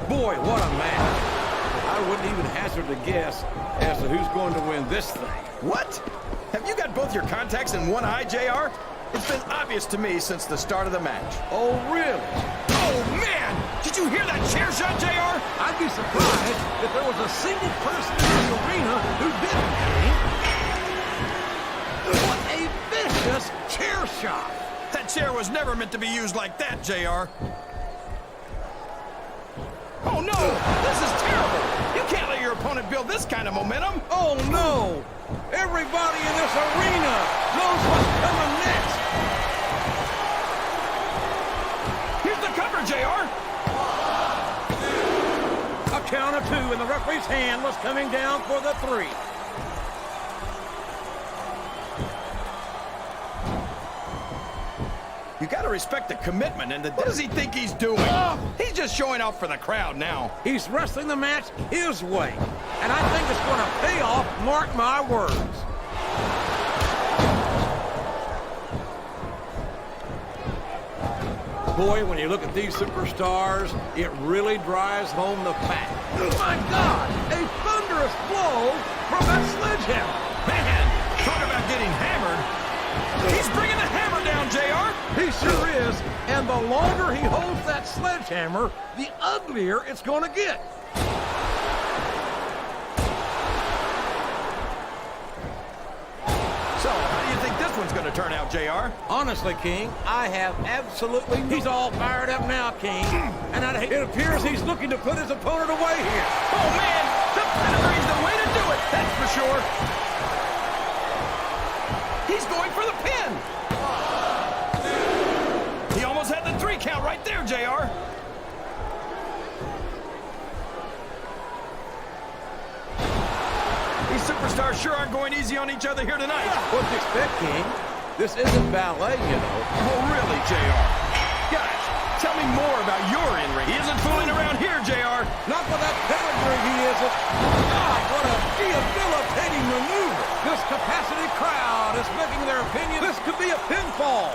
Boy, what a match. I wouldn't even hazard a guess as to who's going to win this thing. What? Have you got both your contacts in one eye, JR? It's been obvious to me since the start of the match. Oh, really? Oh, man! Did you hear that chair shot, JR? I'd be surprised if there was a single person in this arena who didn't, King. What a vicious chair shot! That chair was never meant to be used like that, JR. Oh, no! This is terrible! You can't let your opponent build this kind of momentum! Oh, no! Everybody in this arena knows what's coming next! Here's the cover, JR! A count of 2, and the referee's hand was coming down for the 3. You gotta respect the commitment and what does he think he's doing? He's just showing off for the crowd now. He's wrestling the match his way, and I think it's going to pay off, mark my words. Boy, when you look at these superstars, it really drives home the fact. Oh my God! A thunderous blow from that sledgehammer! Man, talk about getting hammered. He's bringing the hammer down, JR! He sure is, and the longer he holds that sledgehammer, the uglier it's going to get. So, how do you think this one's going to turn out, JR? Honestly, King, I have absolutely... He's all fired up now, King, and it appears he's looking to put his opponent away here. Oh, man! The pedigree's the way to do it, that's for sure! He's going for the pin! He almost had the 3 count right there, JR. These superstars sure aren't going easy on each other here tonight. What do you expect, King? This isn't ballet, you know. Oh, really, JR? Guys, tell me more about your in-ring. He isn't fooling around here, JR. Not with that pedigree, he isn't. God, what a debilitating maneuver. This capacity crowd is making their opinion. This could be a pinfall.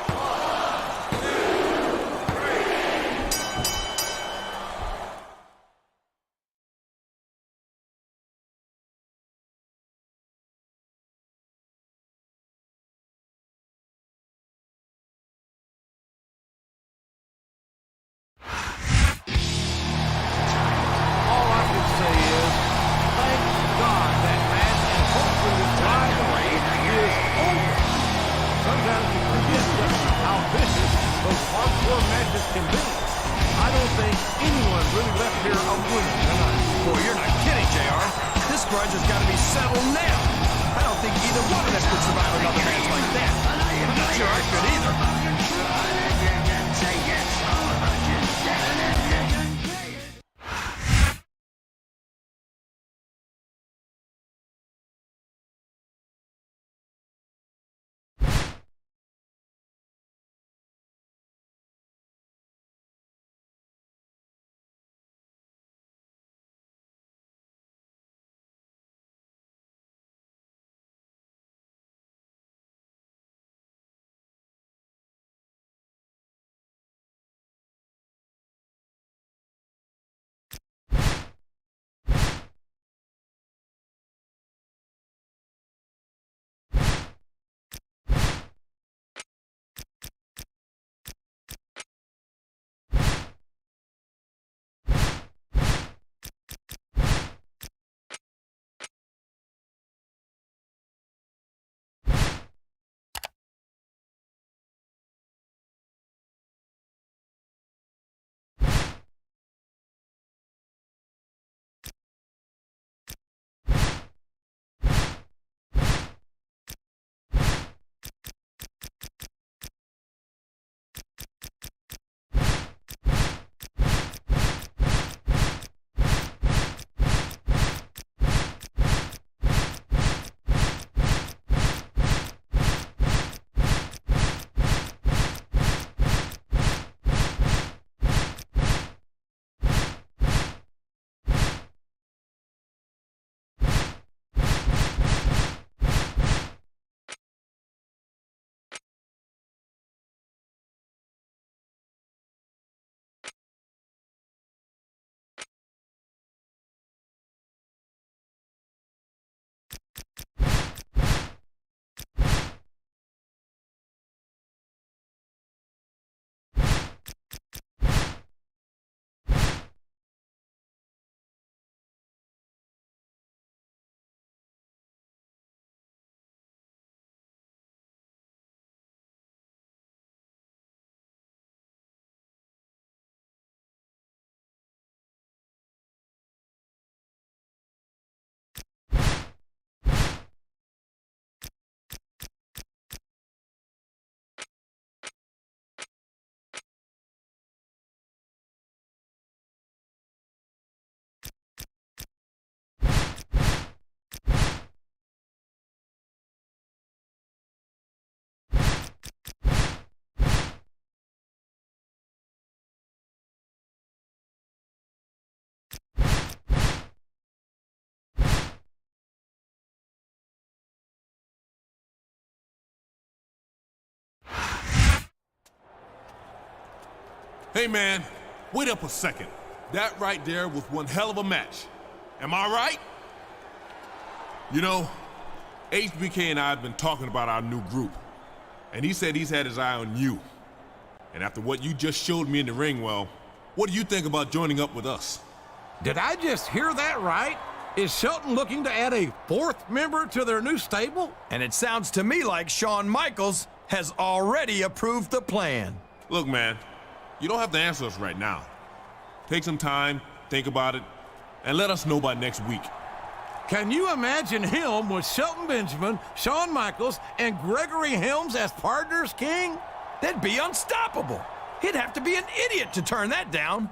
All I can say is, thank God that match, and hopefully this rivalry is over. Sometimes you forget just how vicious those hardcore matches can be. I don't think anyone really left here a winner tonight. Boy, you're not kidding, JR. This grudge has got to be settled now. I don't think either one of them could survive another match like that. I'm not sure I could either. Hey, man, wait up a second. That right there was one hell of a match. Am I right? You know, HBK and I have been talking about our new group, and he said he's had his eye on you. And after what you just showed me in the ring, well, what do you think about joining up with us? Did I just hear that right? Is Shelton looking to add a fourth member to their new stable? And it sounds to me like Shawn Michaels has already approved the plan. Look, man, you don't have to answer us right now. Take some time, think about it, and let us know by next week. Can you imagine him with Shelton Benjamin, Shawn Michaels, and Gregory Helms as partners, King? They'd be unstoppable. He'd have to be an idiot to turn that down.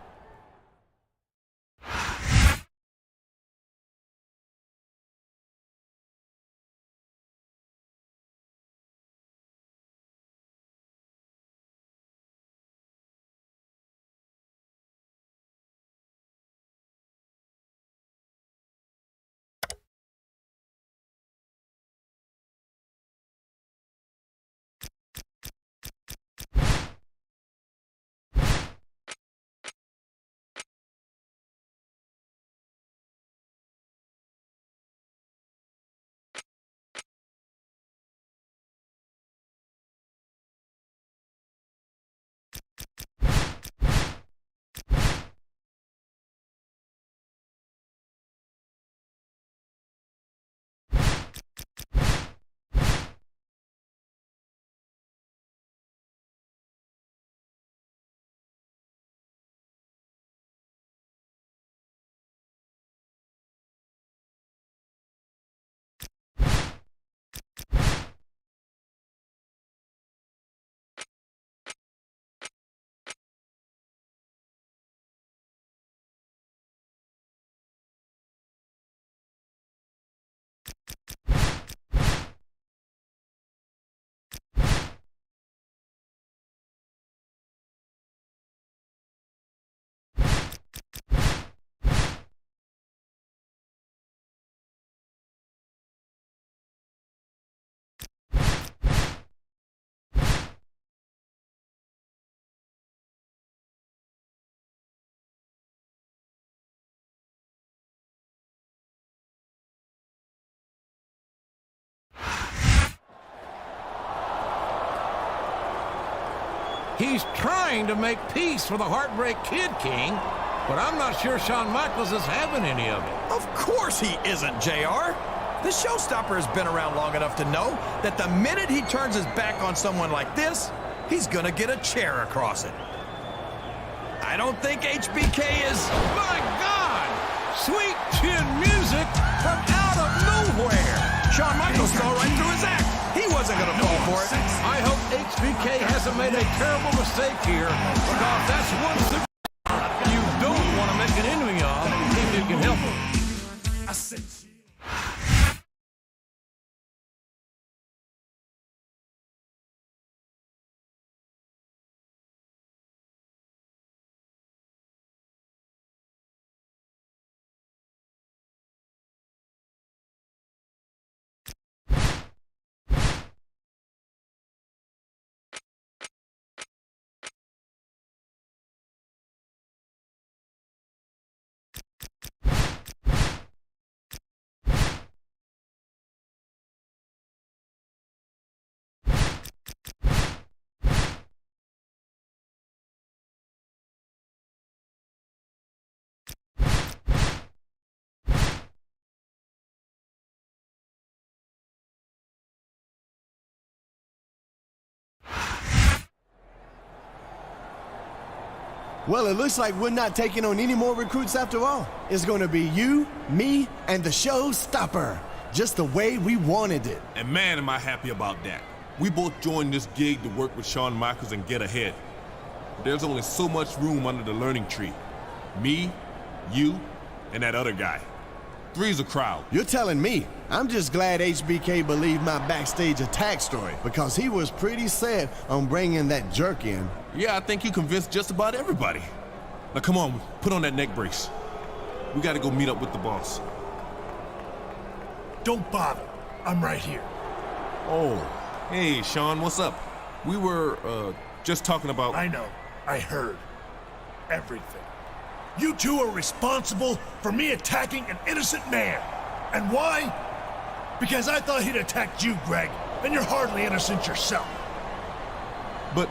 He's trying to make peace for the Heartbreak Kid, King, but I'm not sure Shawn Michaels is having any of it. Of course he isn't, JR. The showstopper has been around long enough to know that the minute he turns his back on someone like this, he's gonna get a chair across it. I don't think HBK is... My God! Sweet chin music from out of nowhere! Shawn Michaels fell right through his act. He wasn't gonna fall for it. I hope HBK hasn't made a terrible mistake here, because that's one you don't want to make an enemy of if you can help it. I said, Well, it looks like we're not taking on any more recruits after all. It's gonna be you, me, and the showstopper. Just the way we wanted it. And man, am I happy about that. We both joined this gig to work with Shawn Michaels and get ahead. But there's only so much room under the learning tree. Me, you, and that other guy. Three's a crowd. You're telling me. I'm just glad HBK believed my backstage attack story, because he was pretty set on bringing that jerk in. Yeah, I think you convinced just about everybody. Now come on, put on that neck brace. We gotta go meet up with the boss. Don't bother. I'm right here. Oh, hey, Shawn, what's up? We were, just talking about... I know. I heard. Everything. You two are responsible for me attacking an innocent man. And why? Because I thought he'd attacked you, Greg, and you're hardly innocent yourself. But...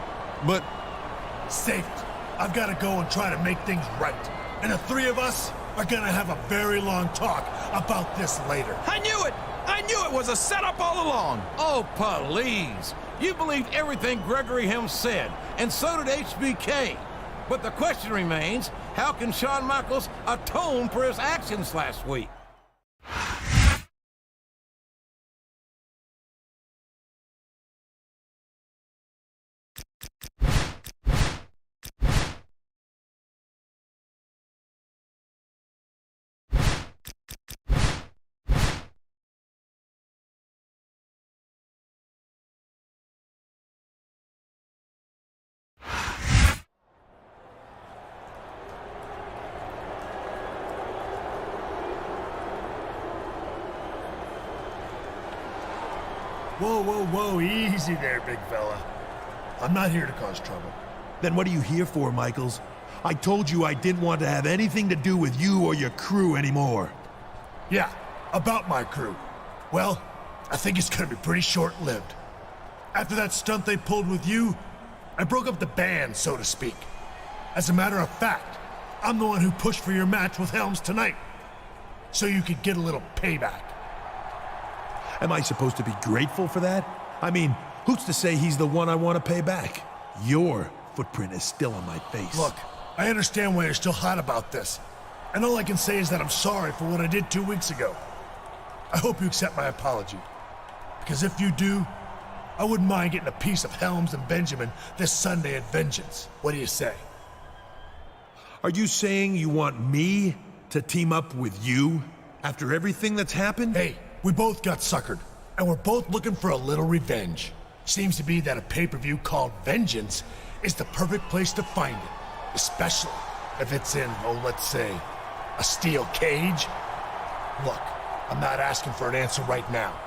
Save it. I've got to go and try to make things right. And the three of us are gonna have a very long talk about this later. I knew it! I knew it was a setup all along! Oh, please. You believed everything Gregory Helm said, and so did HBK. But the question remains, how can Shawn Michaels atone for his actions last week? Whoa, easy there, big fella. I'm not here to cause trouble. Then what are you here for, Michaels? I told you I didn't want to have anything to do with you or your crew anymore. Yeah, about my crew. Well, I think it's gonna be pretty short-lived. After that stunt they pulled with you, I broke up the band, so to speak. As a matter of fact, I'm the one who pushed for your match with Helms tonight, so you could get a little payback. Am I supposed to be grateful for that? I mean, who's to say he's the one I want to pay back? Your footprint is still on my face. Look, I understand why you're still hot about this, and all I can say is that I'm sorry for what I did 2 weeks ago. I hope you accept my apology, because if you do, I wouldn't mind getting a piece of Helms and Benjamin this Sunday at Vengeance. What do you say? Are you saying you want me to team up with you after everything that's happened? Hey, we both got suckered, and we're both looking for a little revenge. Seems to be that a pay-per-view called Vengeance is the perfect place to find it, especially if it's in, let's say, a steel cage. Look, I'm not asking for an answer right now.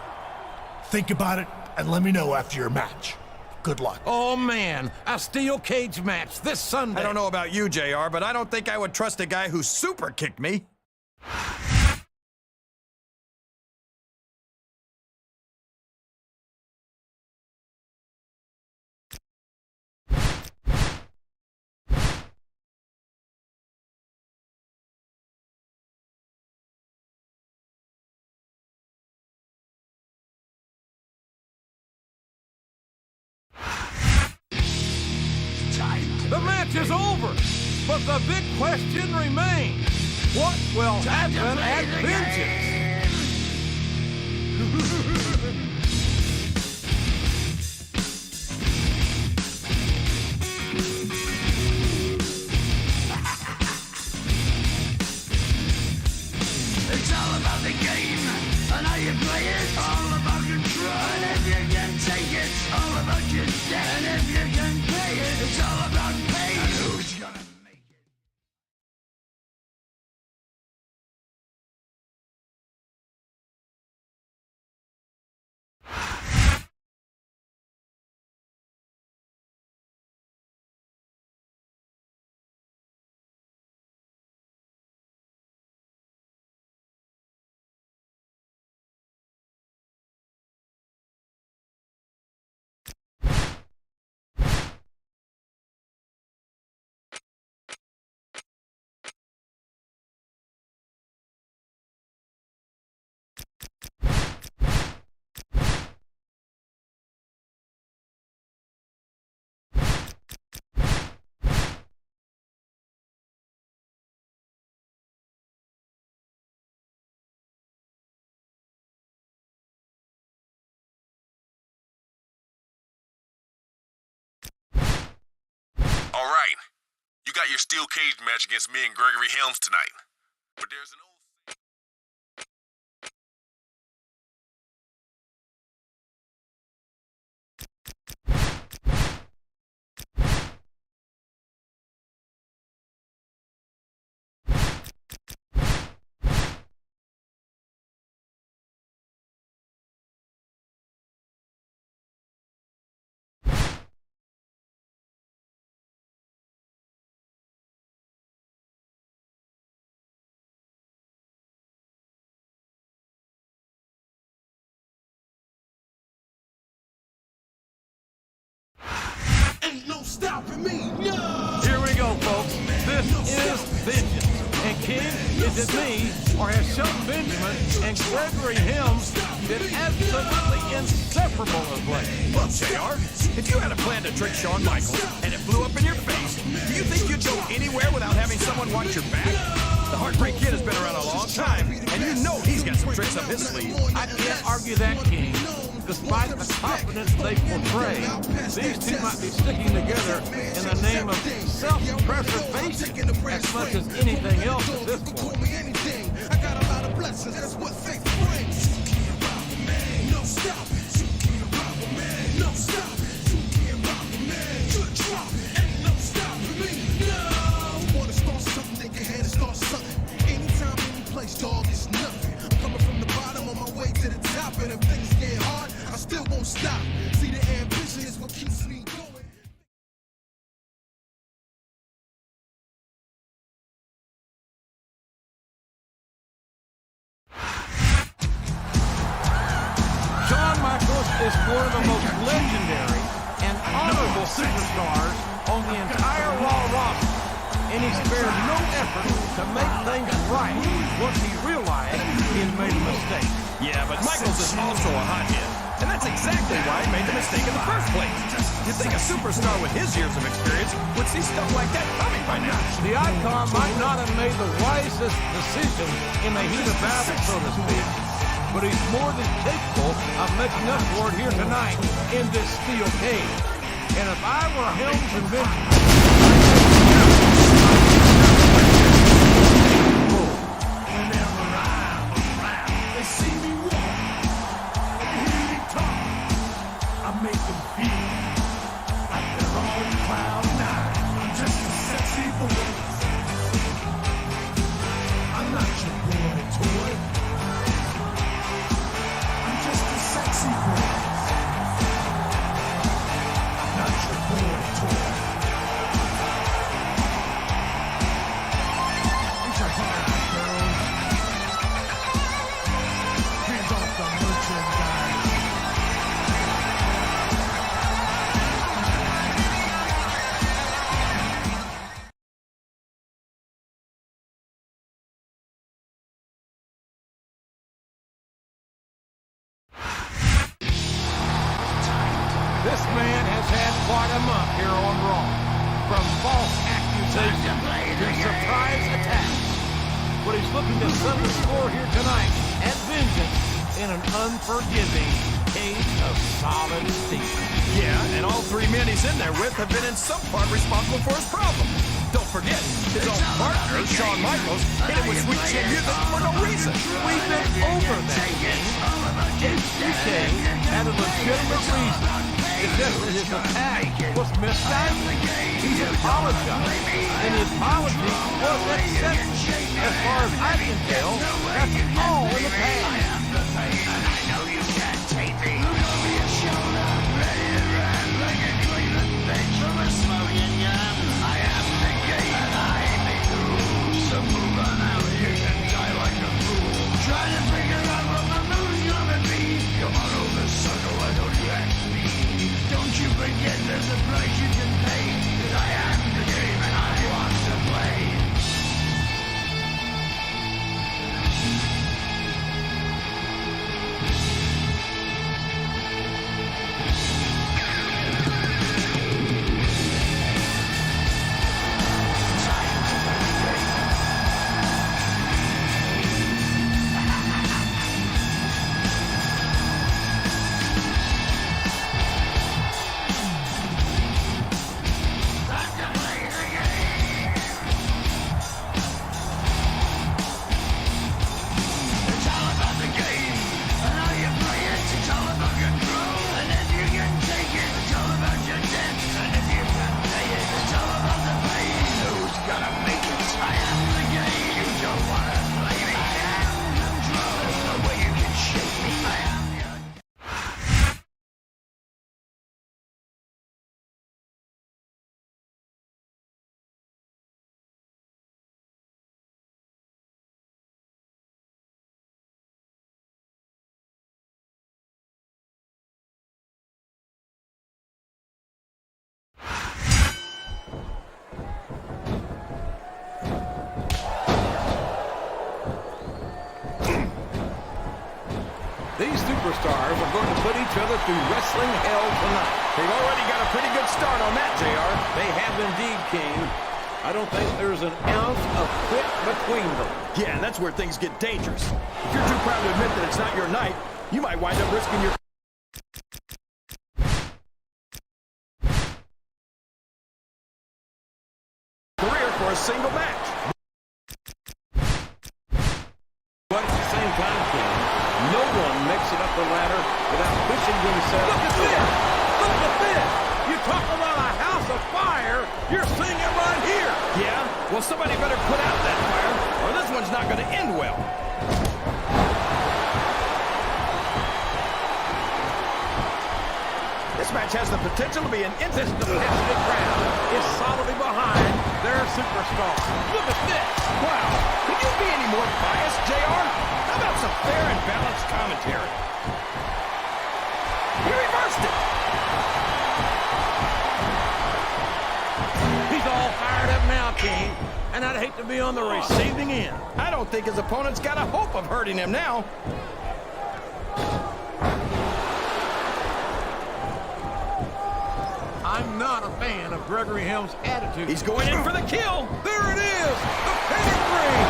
Think about it and let me know after your match. Good luck. Oh, man, a steel cage match this Sunday. I don't know about you, JR, but I don't think I would trust a guy who super kicked me. The match is over, but the big question remains. What will happen at Vengeance? It's all about the game and how you play it. All about control. And if you can take it, all about your debt. And if you can pay it, it's all about pain. And who's gonna make it? All right, you got your steel cage match against me and Gregory Helms tonight. But there's an old... Ain't no stopping me, no! Here we go, folks. This is Vengeance. And King, is it me, or has Shelton Benjamin and Gregory Helms been absolutely inseparable of late? Look, JR, if you had a plan to trick Shawn Michaels and it blew up in your face, do you think you'd go anywhere without having someone watch your back? The Heartbreak Kid has been around a long time, and you know he's got some tricks up his sleeve. I can't argue that, King. Despite the confidence they portray, these two might be sticking together in the name of self-preservation as much as anything else at this point. I got a lot of blessings, that's what faith brings. No stop, no stop, good drop, ain't no stopping me. No, wanna start something, think ahead and start something. Anytime, any place, dog, it's nothing. I'm coming from the bottom on my way to the top, and if things get hard, I still won't stop. See, the ambition is what keeps me going. Shawn Michaels is one of the most legendary and honorable superstars on the entire Raw roster, and he spared no effort to make things right once he realized he had made a mistake. Yeah, but Michaels is also a hothead, and that's exactly why he made the mistake in the first place. You'd think a superstar with his years of experience would see stuff like that coming by now. The icon might not have made the wisest decision in the heat of battle, so to speak, but he's more than capable of making up for it here tonight in this steel cage. And if I were Helms and Whenever I'm around, they see me walk, they hear me talk. I make them feel like they're on cloud nine. I'm just a sexy boy. I'm not your boy toy. I'm just a sexy boy. I'm not your boy toy. It's a hard girl. Hands off the merchandise. This man has had quite a month here on Raw. from false accusations to surprise attacks. But he's looking to settle the score here tonight at Vengeance in an unforgiving cage of solid steel. Yeah, and all three men he's in there with have been in some part responsible for his problem. Don't forget, his own partner, Shawn Michaels, hit him with sweet chin music for no reason. We've been over that game. HBK had a legitimate reason. It's just that his attack was misguided. He's apologized, and his apology was accepted. As far as I can tell, that's all in the past. I know you can't take me. Over your shoulder, ready to run like a Cleveland bench from a smoking gun. I am the game and I make the rules. So move on out, you can die like a fool. Try to figure out what the move's gonna be. Come on over, sucker, why don't you ask me? Don't you forget there's a price you can pay. 'Cause I am the game and I want to play. These superstars are going to put each other through wrestling hell tonight. They've already got a pretty good start on that, JR. They have indeed, King. I don't think there's an ounce of quit between them. Yeah, and that's where things get dangerous. If you're too proud to admit that it's not your night, you might wind up risking your career for a single match. But at the same time, King, no one makes it up the ladder without pushing themselves. Look at this! Look at this! You talk about a house of fire, you're seeing it right here! Yeah? Well, somebody better put out that fire, or this one's not going to end well. This match has the potential to be an This instant. competitive crowd is solidly behind their superstar. Look at this! Wow, could you be any more biased, JR? How about some fair and balanced commentary? He reversed it. He's all fired up now, King, and I'd hate to be on the receiving end. I don't think his opponent's got a hope of hurting him now. I'm not a fan of Gregory Helm's attitude. He's going in for the kill. There it is! The pedigree!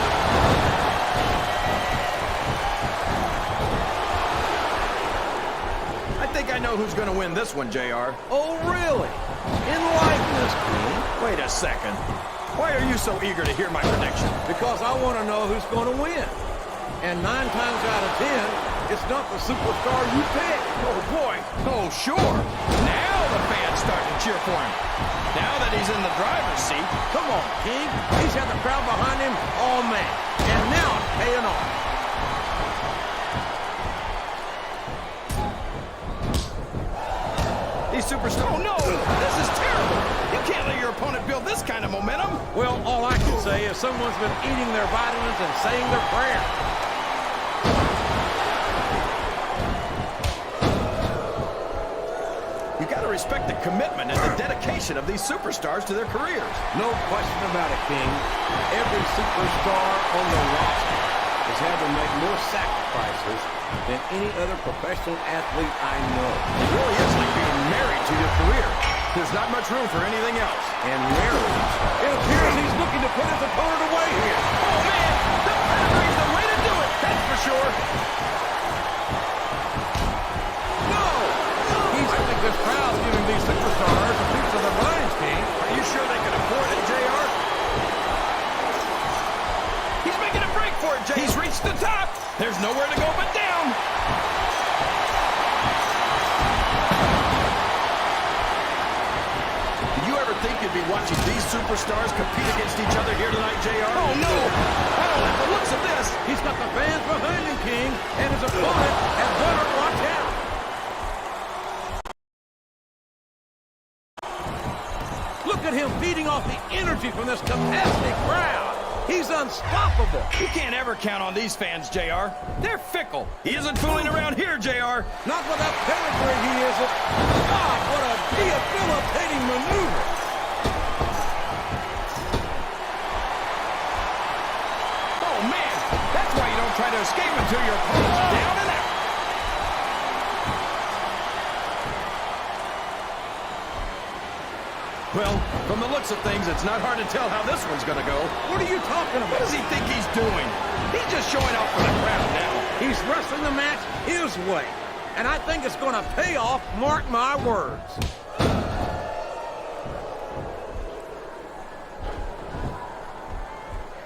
I think I know who's going to win this one, JR. Oh, really? Enlighten us, King. Wait a second. Why are you so eager to hear my prediction? Because I want to know who's going to win. And 9 times out of 10, it's not the superstar you pick. Oh, boy. Oh, sure. Now the fans starting to cheer for him. Now that he's in the driver's seat. Come on, King. He's had the crowd behind him all match. And now it's paying off. These superstars. Oh, no. This is terrible. You can't let your opponent build this kind of momentum. Well, all I can say is someone's been eating their vitamins and saying their prayers. You got to respect the commitment and the dedication of these superstars to their careers. No question about it, King. Every superstar on the roster has had to make more sacrifices than any other professional athlete I know. It really is like being married to your career. There's not much room for anything else. And rarely, it appears he's looking to put his opponent away here. Oh, man! The pedigree's the way to do it, that's for sure. No! I think this crowd's giving these superstars a piece of their minds, King. Are you sure they can afford it, JR? He's making a break for it, JR. He's reached the top. There's nowhere to go but down. Think you'd be watching these superstars compete against each other here tonight, JR? Oh, no! I don't like the looks of this! He's got the fans behind him, King, and his opponent has better watch out. Look at him feeding off the energy from this capacity crowd. He's unstoppable. You can't ever count on these fans, JR. They're fickle. He isn't fooling around here, JR. Not with that pedigree, he isn't. God, what a debilitating maneuver. Try to escape until your opponent's down and out. Well, from the looks of things, it's not hard to tell how this one's going to go. What are you talking about? What does he think he's doing? He's just showing off for the crowd now. He's wrestling the match his way, and I think it's going to pay off, mark my words.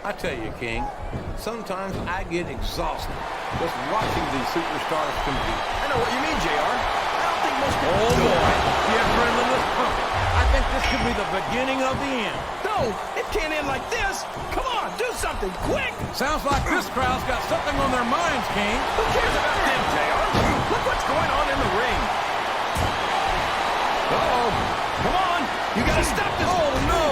I tell you, King, sometimes I get exhausted just watching these superstars compete. I know what you mean, JR. I don't think most people Oh, boy. The adrenaline is pumping. I think this could be the beginning of the end. No, it can't end like this. Come on, do something quick. Sounds like this crowd's got something on their minds, King. Who cares about them, JR? Look what's going on in the ring. Uh-oh. Come on. You got to stop this. Oh, no.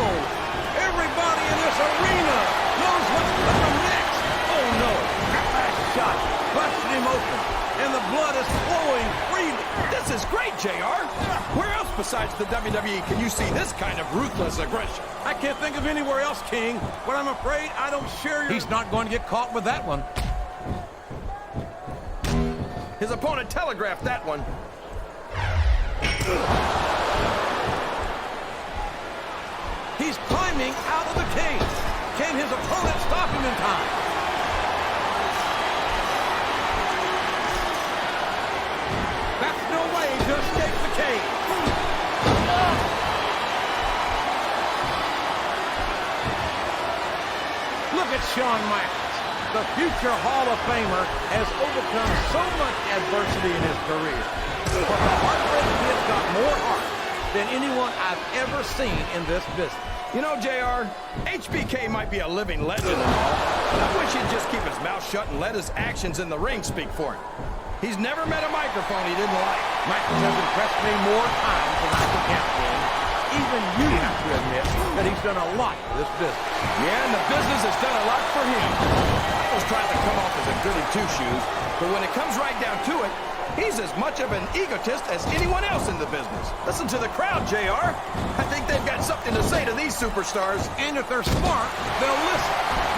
Everybody in this arena knows what's coming next. Oh, no. That shot busted him open, and the blood is flowing freely. This is great, JR. Where else besides the WWE can you see this kind of ruthless aggression? I can't think of anywhere else, King, but I'm afraid I don't share your... He's not going to get caught with that one. His opponent telegraphed that one. He's climbing out of the cage. Can his opponent stop him in time? That's no way to escape the cage. Look at Shawn Michaels. The future Hall of Famer has overcome so much adversity in his career. But the Heartbreak Kid's got more heart than anyone I've ever seen in this business. You know, JR, HBK might be a living legend and all, but I wish he'd just keep his mouth shut and let his actions in the ring speak for him. He's never met a microphone he didn't like. Michaels has impressed me more times than I can count, King. Even you have to admit that he's done a lot for this business. Yeah, and the business has done a lot for him. Michaels tries to come off as a goody two-shoes, but when it comes right down to it, he's as much of an egotist as anyone else in the business. Listen to the crowd, JR. I think they've got something to say to these superstars. And if they're smart, they'll listen.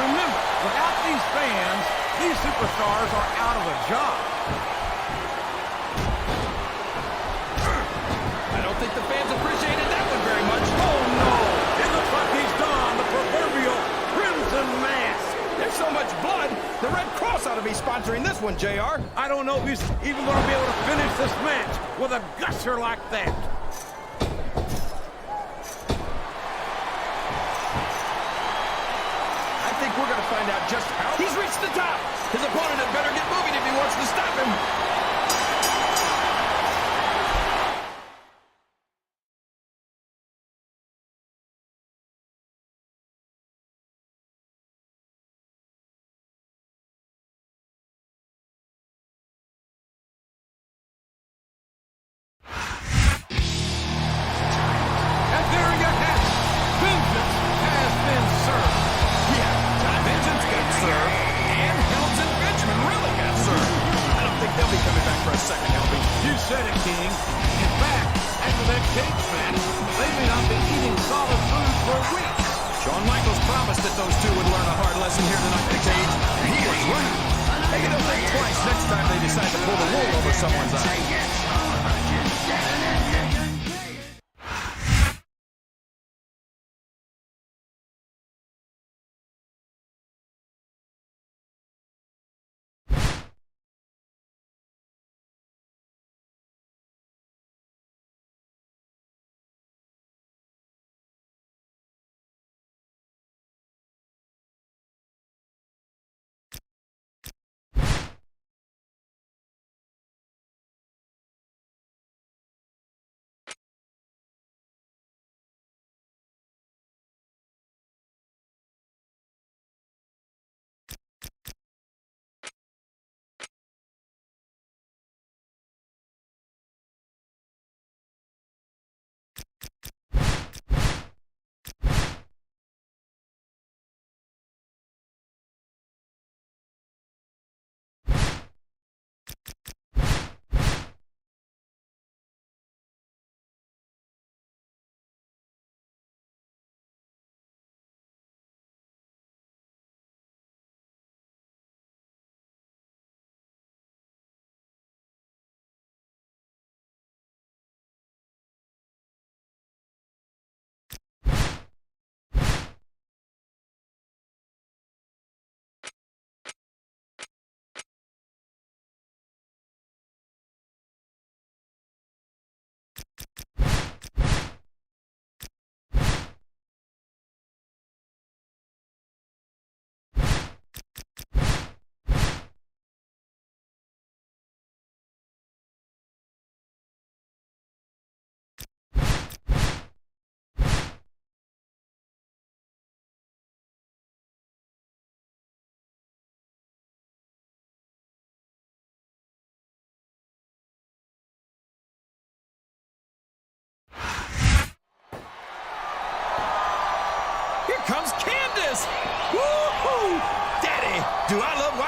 Remember, without these fans, these superstars are out of a job. I don't think the fans appreciated that one very much. Oh, no. It looks like he's donned the proverbial crimson mask. There's so much blood, the Red Cross ought to be sponsoring this one, JR. I don't know if he's even going to be able to finish this match with a gusher like that. I think we're going to find out just how he's reached the top. His opponent had better get moving if he wants to stop him. Shawn Michaels promised that those two would learn a hard lesson here tonight in the cage, and he is right. Maybe they'll think twice next time they decide to pull the wool over someone's eyes.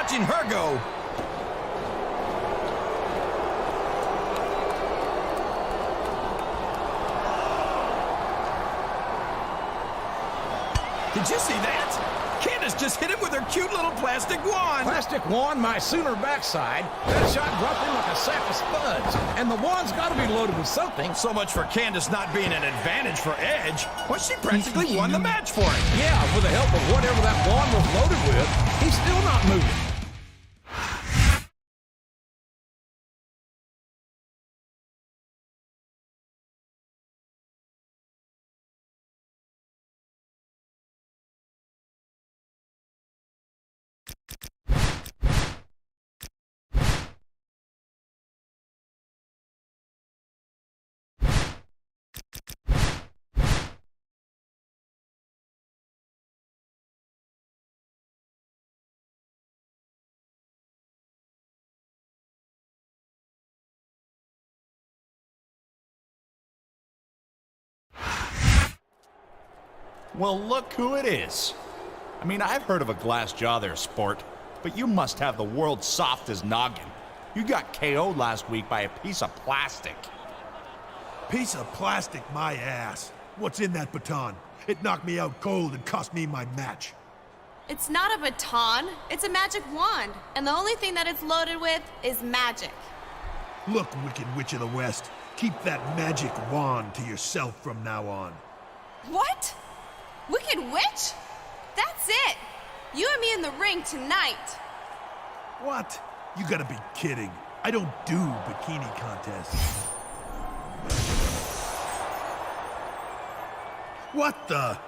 watching her go. Did you see that? Candace just hit him with her cute little plastic wand. Plastic wand, my sooner backside. That shot dropped in like a sack of spuds. And the wand's got to be loaded with something. So much for Candace not being an advantage for Edge. Well, she practically won the match for him. Yeah, with the help of whatever that wand was loaded with, he's still not moving. Well, look who it is. I mean, I've heard of a glass jaw there, sport, but you must have the world's softest noggin. You got KO'd last week by a piece of plastic. Piece of plastic, my ass. What's in that baton? It knocked me out cold and cost me my match. It's not a baton, it's a magic wand. And the only thing that it's loaded with is magic. Look, Wicked Witch of the West, keep that magic wand to yourself from now on. What? Wicked Witch? That's it! You and me in the ring tonight. What? You gotta be kidding. I don't do bikini contests. What the?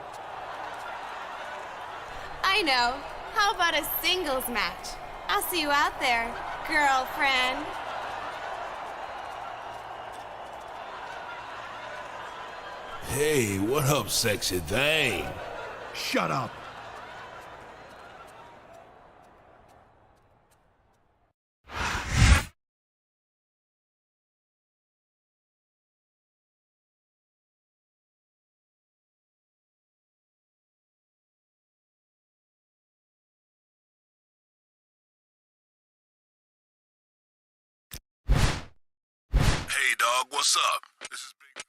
I know. How about a singles match? I'll see you out there, girlfriend. Hey, what up, sexy thing? Shut up. Hey, dog, what's up? This is Big.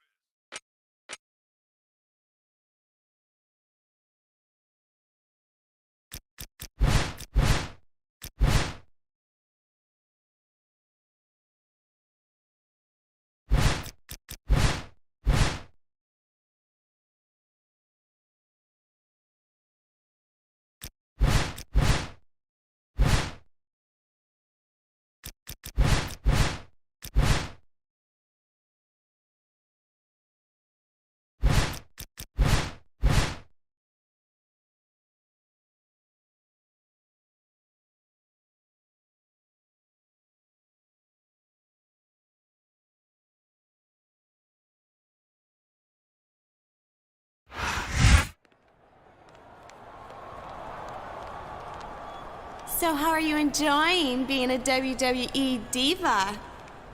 So how are you enjoying being a WWE diva?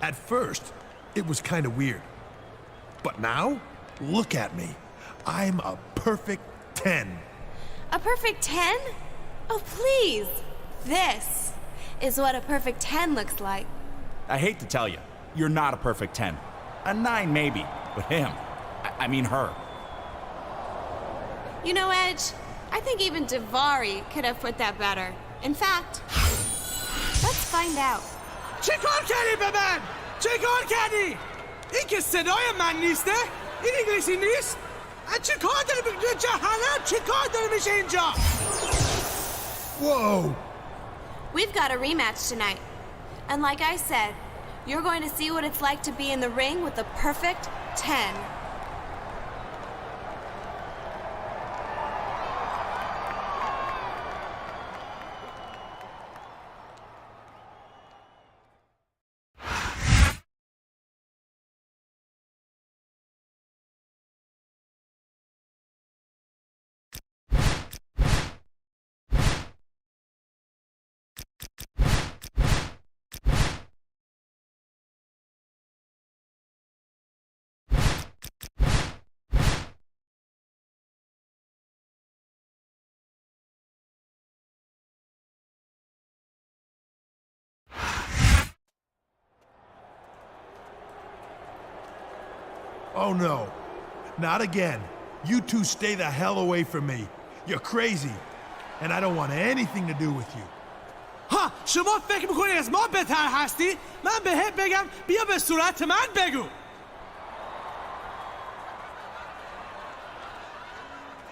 At first, it was kind of weird. But now, look at me. I'm a perfect 10. A perfect 10? Oh, please. This is what a perfect 10 looks like. I hate to tell you, you're not a perfect 10. A 9 maybe, but him. I mean her. You know, Edge, I think even Davari could have put that better. In fact, let's find out. چیکار کردی به من؟ چیکار کردی؟ این که صدای من نیسته؟ این انگلیسی نیست؟ چیکار داری به جهنم؟ چیکار داری میشه اینجا؟ Whoa! We've got a rematch tonight. And like I said, you're going to see what it's like to be in the ring with the perfect 10. Oh no, not again. You two stay the hell away from me. You're crazy, and I don't want anything to do with you. ها شما فکر میکنی از ما بهتر هستی؟ من بهت بگم بیا به صورت من بگو.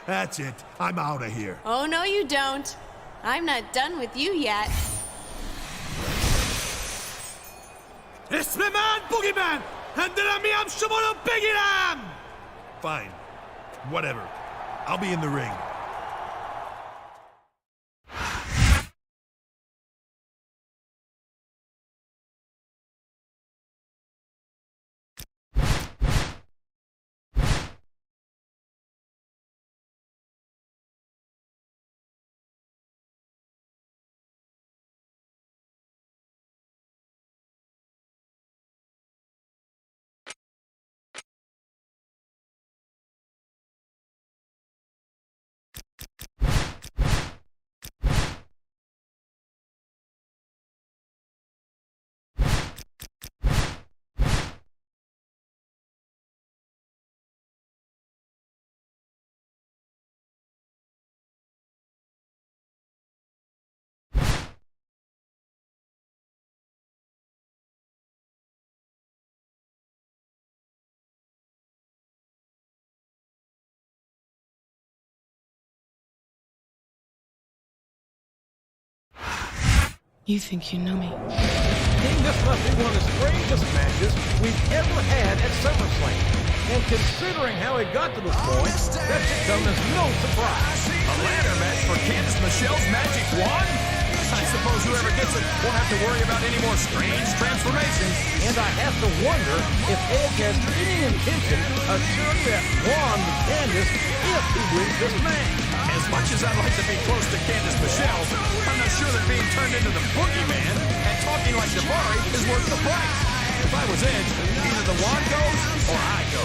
That's it. I'm out of here. Oh, no, you don't. I'm not done with you yet. اسم من بوگیمن. هندرم میام شما رو بگیرم. Fine. Whatever. I'll be in the ring. You think you know me? King, this must be one of the strangest matches we've ever had at SummerSlam. And considering how it got to this point, that should come as no surprise. A ladder match for Candice Michelle's magic wand? I suppose whoever gets it won't have to worry about any more strange transformations. And I have to wonder if Edge has any intention of sharing that wand with Candice if he wins this match. As much as I'd like to be close to Candice Michelle, I'm not sure that being turned into the boogeyman and talking like Jabari is worth the price. If I was Edge, either the wand goes or I go.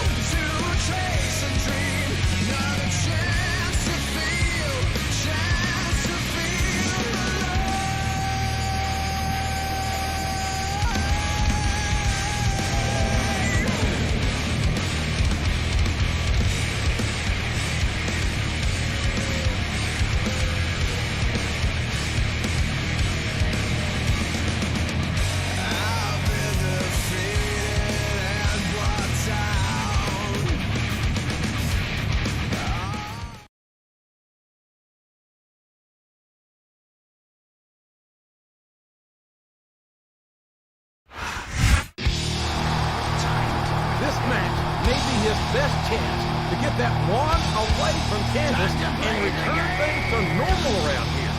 This match may be his best chance to get that wand away from Candice and return things to normal around here.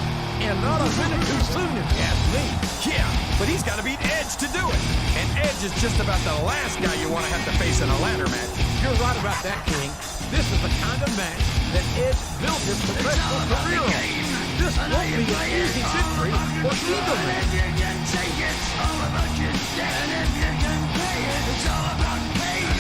And not a minute too soon, if you ask me. Yeah, but he's got to beat Edge to do it. And Edge is just about the last guy you want to have to face in a ladder match. You're right about that, King. This is the kind of match that Edge built his professional career on. This won't be an easy victory for either man.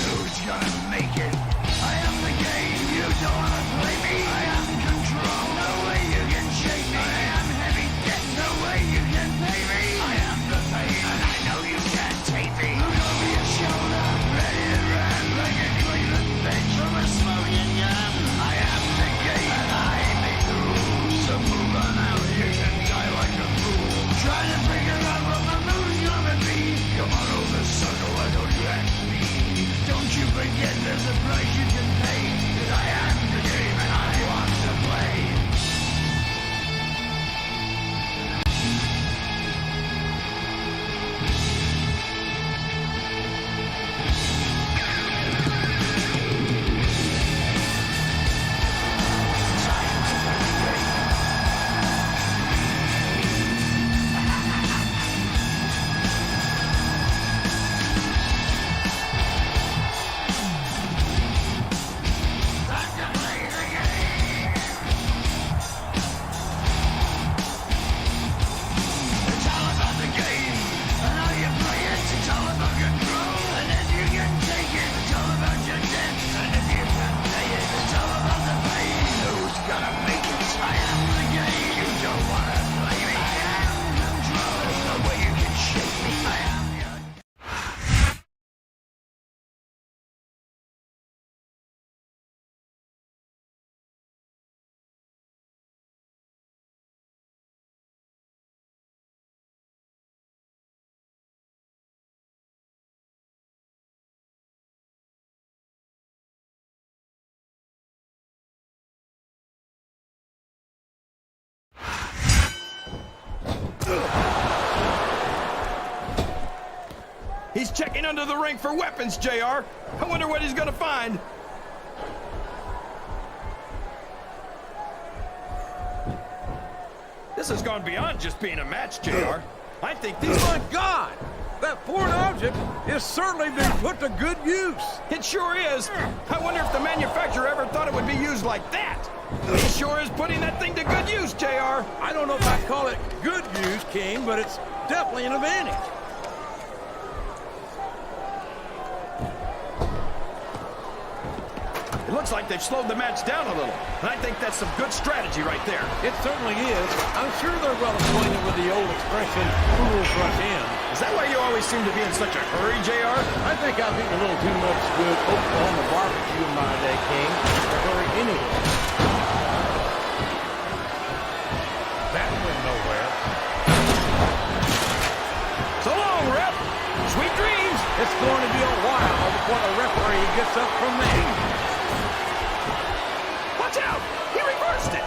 Who's gonna make it? I am the game, you don't wanna play me. I am control, no way you can shake me. I am heavy debt, no way you can pay me. I am the pain, and I know you can't take me. Look over your shoulder, ready to run like a Cleveland bench from a smoking gun. I am the game, and I make the rules. So move on out, you can die like a fool. Try to figure out what the move's gonna be. Come on over, sucker. checking under the ring for weapons, JR. I wonder what he's gonna find. This has gone beyond just being a match, JR. I think these... My God! That foreign object is certainly being put to good use. It sure is. I wonder if the manufacturer ever thought it would be used like that. He sure is putting that thing to good use, JR. I don't know if I'd call it good use, King, but it's definitely an advantage. It looks like they've slowed the match down a little, and I think that's some good strategy right there. It certainly is. I'm sure they're well acquainted with the old expression, fools rush in. Is that why you always seem to be in such a hurry, JR? I think I've eaten a little too much good Oklahoma barbecue in my day, King, to hurry anywhere. That went nowhere. So long, ref. Sweet dreams. It's going to be a while before the referee gets up from there. Watch out! He reversed it!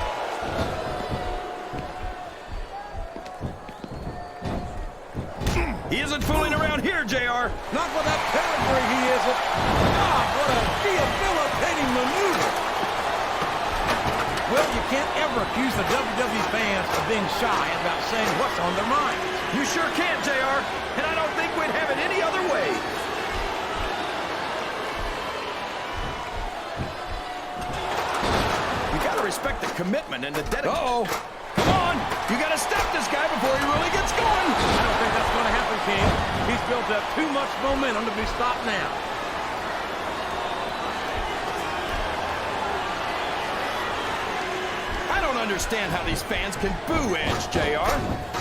He isn't fooling around here, JR. Not with that pedigree, he isn't. God, what a debilitating maneuver. Well, you can't ever accuse the WWE fans of being shy about saying what's on their mind. You sure can't, JR. And I don't think we'd have it any other way. You gotta respect the commitment and the dedication. Uh-oh. Come on! You gotta stop this guy before he really gets going! I don't think that's gonna happen, King. He's built up too much momentum to be stopped now. I don't understand how these fans can boo Edge, JR.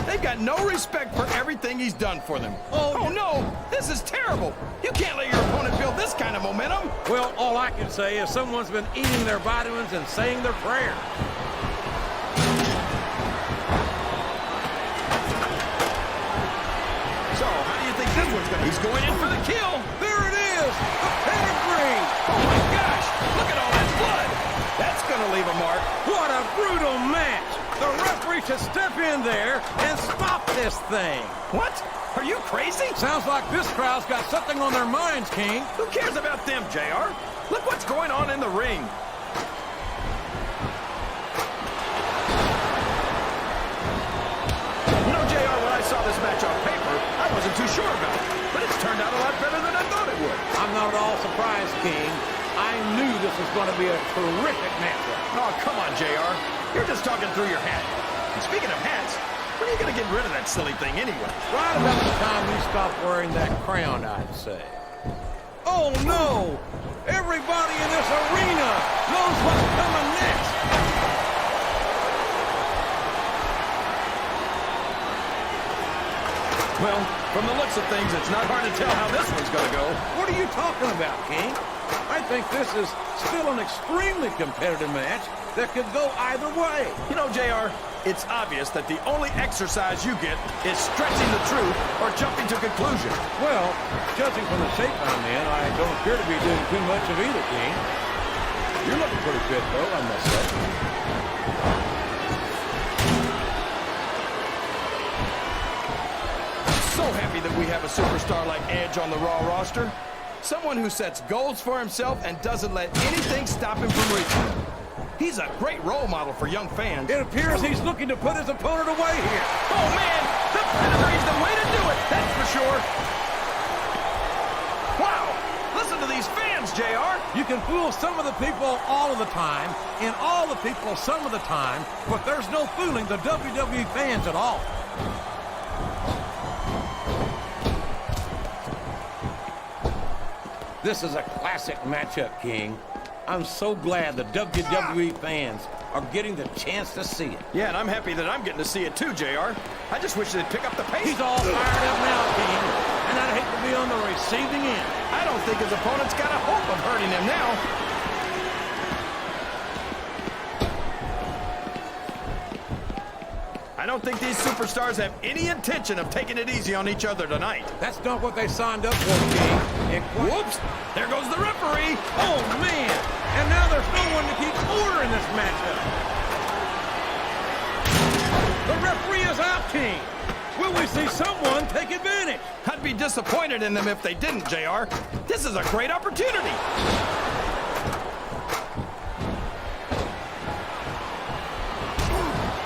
They've got no respect for everything he's done for them. Oh no! This is terrible! You can't let your opponent build this kind of momentum! Well, all I can say is someone's been eating their vitamins and saying their prayers. So, how do you think this one's gonna... He's going in for the kill! There it is! The pedigree! Oh my gosh! Look at all that blood! That's gonna leave a mark. What a brutal match! The referee should step in there and stop this thing. What? Are you crazy? Sounds like this crowd's got something on their minds, King. Who cares about them, JR? Look what's going on in the ring. You know, JR, when I saw this match on paper, I wasn't too sure about it. But it's turned out a lot better than I thought it would. I'm not at all surprised, King. I knew this was going to be a terrific matchup. Oh, come on, JR. You're just talking through your hat. And speaking of hats, when are you going to get rid of that silly thing anyway? Right about the time you stop wearing that crown, I'd say. Oh, no! Everybody in this arena knows what's coming next. Well, from the looks of things, it's not hard to tell how this one's going to go. What are you talking about, King? I think this is still an extremely competitive match that could go either way. You know, JR, it's obvious that the only exercise you get is stretching the truth or jumping to conclusions. Well, judging from the shape I'm in, I don't appear to be doing too much of either, King. You're looking pretty fit, though, I must say. So happy that we have a superstar like Edge on the Raw roster. Someone who sets goals for himself and doesn't let anything stop him from reaching them. He's a great role model for young fans. It appears he's looking to put his opponent away here. Oh, man! The pedigree's the way to do it, that's for sure. Wow! Listen to these fans, JR. You can fool some of the people all of the time, and all the people some of the time, but there's no fooling the WWE fans at all. This is a classic matchup, King. I'm so glad the WWE fans are getting the chance to see it. Yeah, and I'm happy that I'm getting to see it too, JR. I just wish they'd pick up the pace. He's all fired up now, King, and I'd hate to be on the receiving end. I don't think his opponent's got a hope of hurting him now. I don't think these superstars have any intention of taking it easy on each other tonight. That's not what they signed up for, King. Whoops! There goes the referee! Oh, man! And now there's no one to keep order in this matchup. The referee is out, King. Will we see someone take advantage? I'd be disappointed in them if they didn't, JR. This is a great opportunity.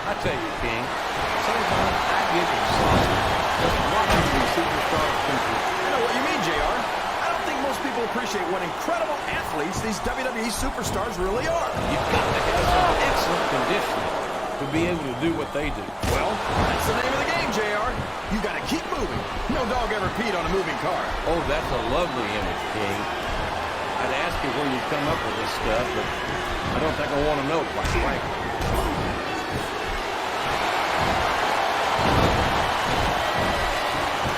I tell you, King, sometimes I get exhausted just watching these superstars compete. I know what you mean, JR. I don't think most people appreciate what incredible athletes these WWE superstars really are. You've got to have some excellent conditioning to be able to do what they do. Well, that's the name of the game, JR. You got to keep moving. No dog ever peed on a moving car. Oh, that's a lovely image, King. I'd ask you where you come up with this stuff, but I don't think I want to know, quite frankly.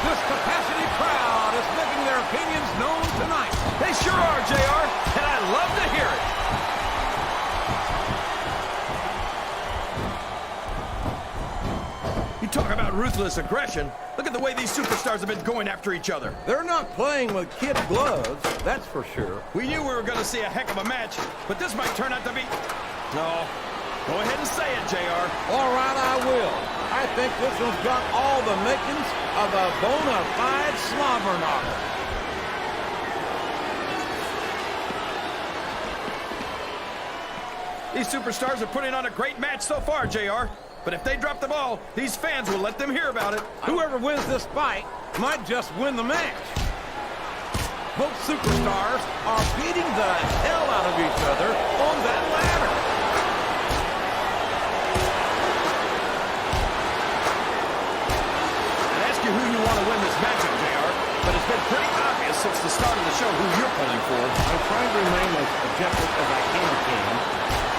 This capacity crowd is making their opinions known tonight. They sure are, JR, and I love to hear it. You talk about ruthless aggression. Look at the way these superstars have been going after each other. They're not playing with kid gloves, that's for sure. We knew we were going to see a heck of a match, but this might turn out to be... No. Go ahead and say it, JR. All right, I will. I think this one's got all the makings of a bona fide slobber knocker. These superstars are putting on a great match so far, JR. But if they drop the ball, these fans will let them hear about it. Whoever wins this fight might just win the match. Both superstars are beating the hell out of each other on that ladder. I'd ask you who you want to win this matchup, JR, but it's been pretty obvious since the start of the show who you're pulling for. I'm trying to remain as objective as I can.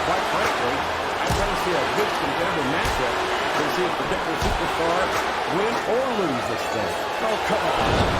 Quite frankly, I'd rather see a good competitive matchup than see a particular superstar win or lose this thing. Oh, come on.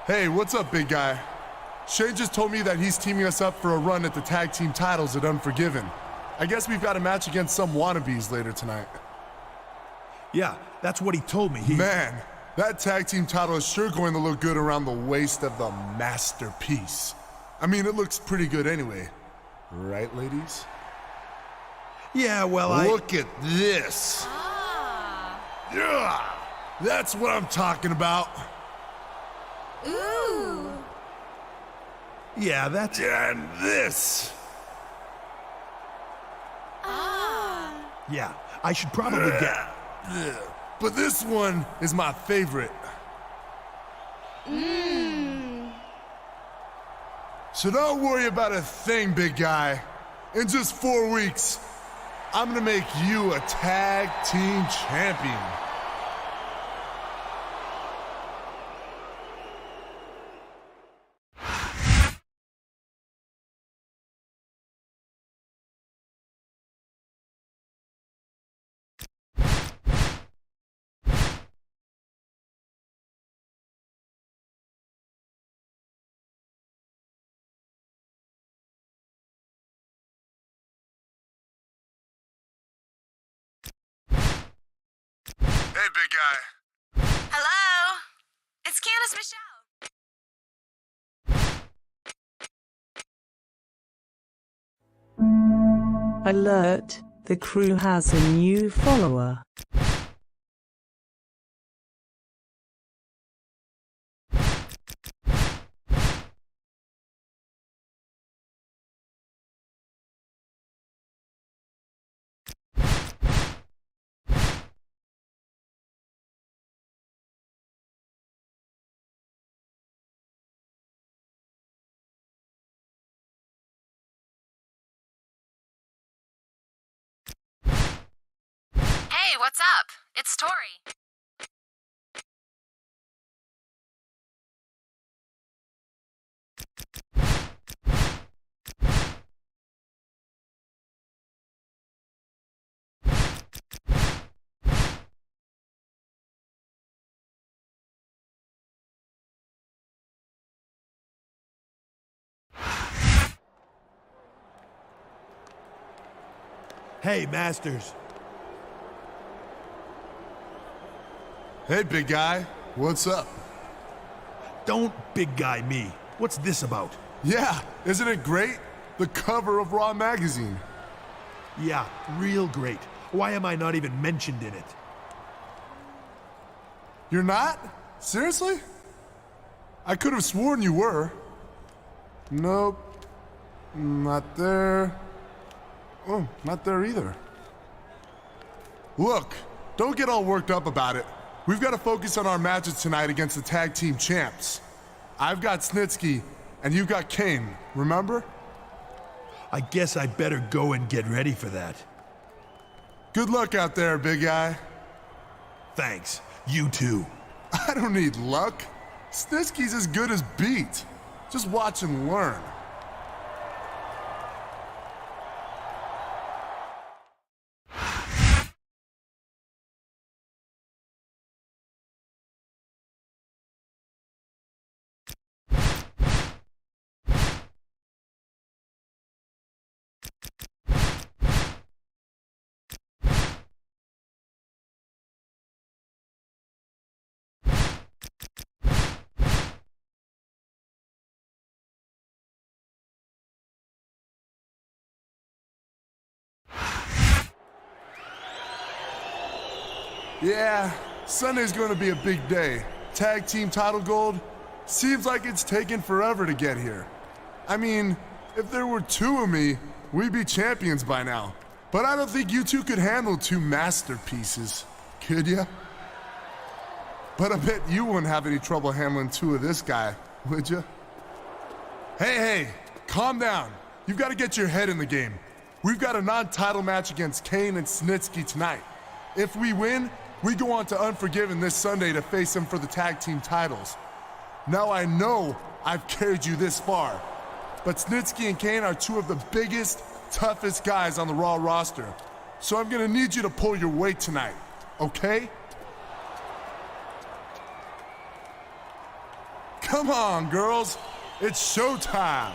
Hey, what's up, big guy? Shane just told me that he's teaming us up for a run at the tag team titles at Unforgiven. I guess we've got a match against some wannabes later tonight. Yeah, that's what he told me. Man, that tag team title is sure going to look good around the waist of the masterpiece. I mean, it looks pretty good anyway. Right, ladies? Yeah, well, Look at this. Yeah, that's what I'm talking about. Ooh. Yeah, that's... And this. Yeah, I should probably get... But this one is my favorite. So don't worry about a thing, big guy. In just 4 weeks, I'm gonna make you a tag team champion. Hey, big guy. Hello? It's Candace Michelle. Alert, the crew has a new follower. Hey, what's up? It's Tori. Hey, Masters. Hey, big guy. What's up? Don't big guy me. What's this about? Yeah, isn't it great? The cover of Raw magazine. Yeah, real great. Why am I not even mentioned in it? You're not? Seriously? I could have sworn you were. Nope. Not there. Oh, not there either. Look, don't get all worked up about it. We've got to focus on our matches tonight against the tag team champs. I've got Snitsky, and you've got Kane, remember? I guess I better go and get ready for that. Good luck out there, big guy. Thanks. You too. I don't need luck. Snitsky's as good as beat. Just watch and learn. Yeah, Sunday's going to be a big day. Tag team title gold. Seems like it's taken forever to get here. I mean, if there were two of me, we'd be champions by now. But I don't think you two could handle two masterpieces, could ya? But I bet you wouldn't have any trouble handling two of this guy, would ya? Hey, calm down. You've got to get your head in the game. We've got a non-title match against Kane and Snitsky tonight. If we win, we go on to Unforgiven this Sunday to face them for the tag team titles. Now I know I've carried you this far, but Snitsky and Kane are two of the biggest, toughest guys on the Raw roster. So I'm gonna need you to pull your weight tonight, okay? Come on, girls. It's showtime.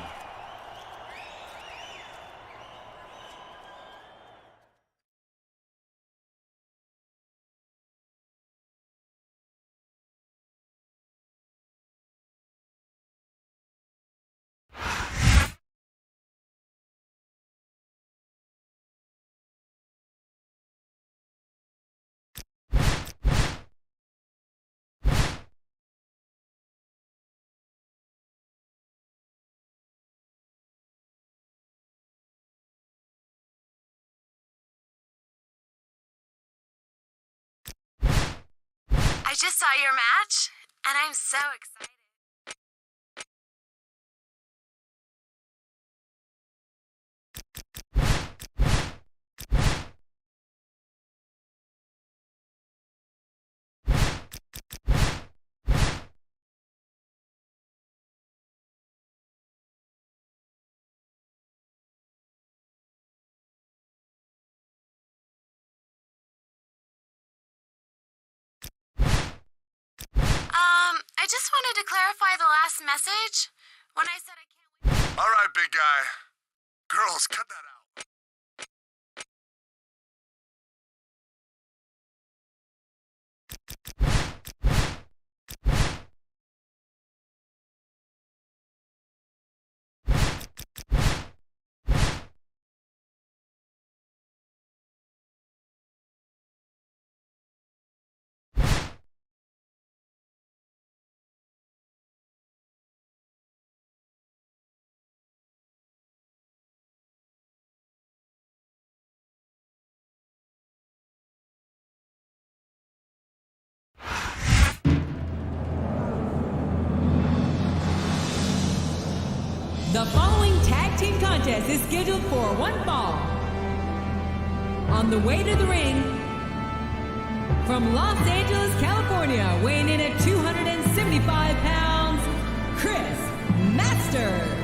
I just saw your match, and I'm so excited. I just wanted to clarify the last message. When I said I can't wait. All right, big guy. Girls, cut that out. The following tag team contest is scheduled for one fall. On the way to the ring, from Los Angeles, California, weighing in at 275 pounds, Chris Masters.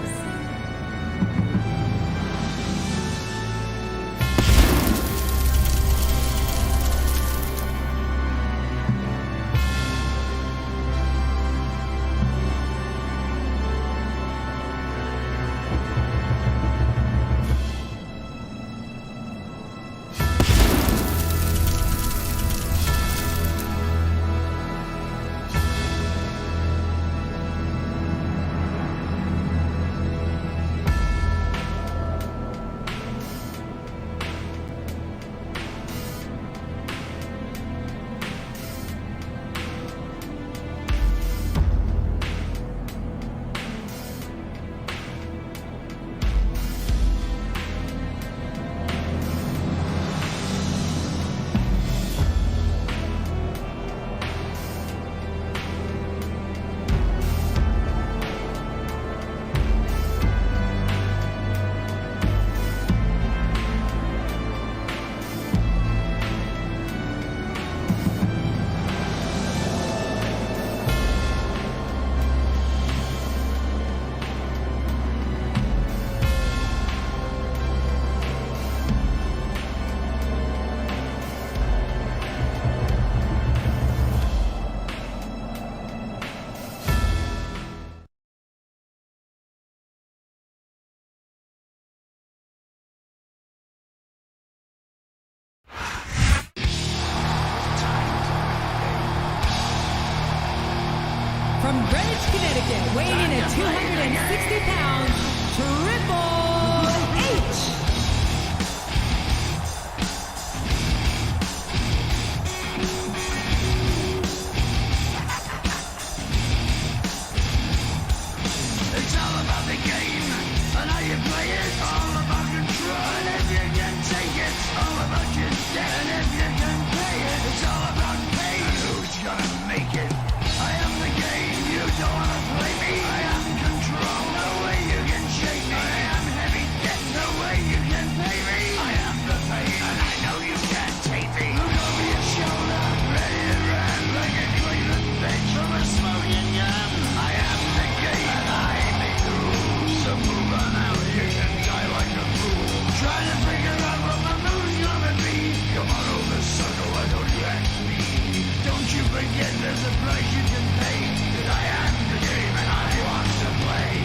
From Greenwich, Connecticut, weighing in at 260 pounds, Triple H. It's all about the game and how you play it. All about control and if you can take it. All about your debt and if you can pay it. It's all about pain. Who's gonna make it? I am the game. You don't wanna play me. I am control. No way you can shake me. I am heavy debt. No way you can pay me. I am the pain and I know you can't take me. Look over your shoulder, ready to run like a Cleveland bitch from a smoking gun. I am the game and I make the rules. So move on out. You can die like a fool. Trying to figure out what my move's gonna be. Come on over, sucker. Why don't you ask me? Don't you forget there's a price you can pay. That I am the game and I want to play.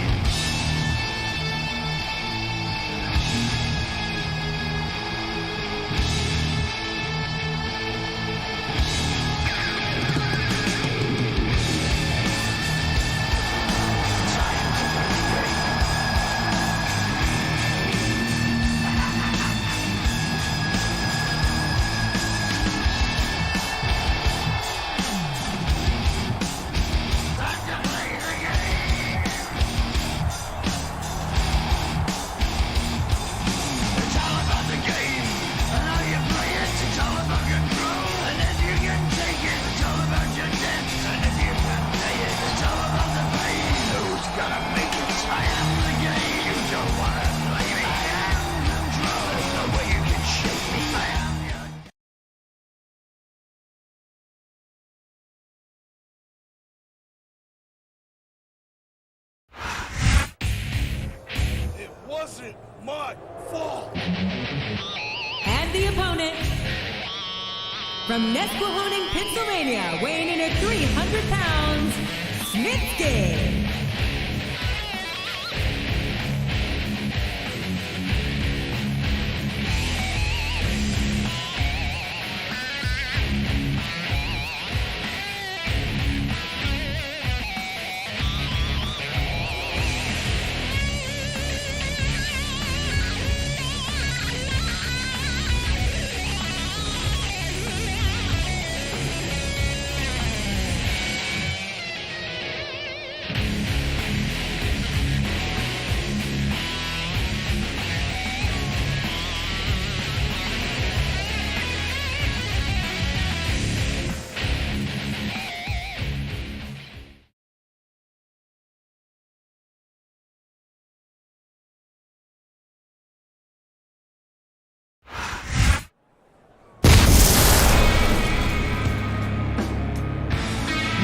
It's all about the game and how you play it. It's all about control and if you can take it. It's all about your debt and if you can pay it. It's all about the pain. Who's gonna make it? I am the game. You don't wanna play me. I am control. There's no way you can shake me. I am your... It wasn't my fault. And the opponent, from Nesquehoning, Pennsylvania, weighing in at 300 pounds, Snitsky.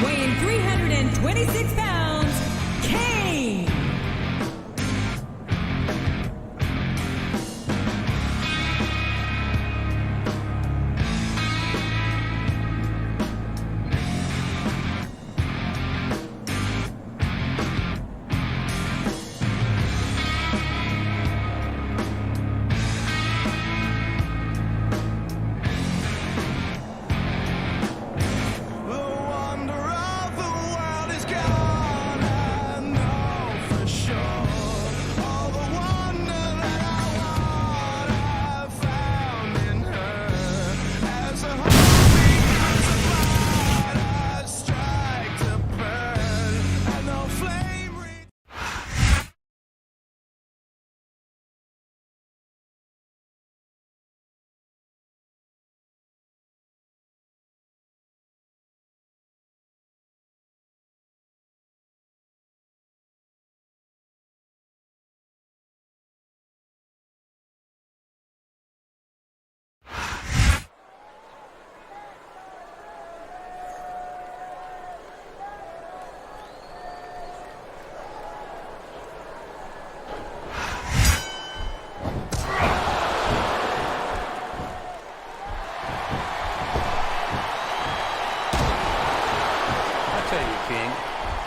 weighing 326 pounds, Kane.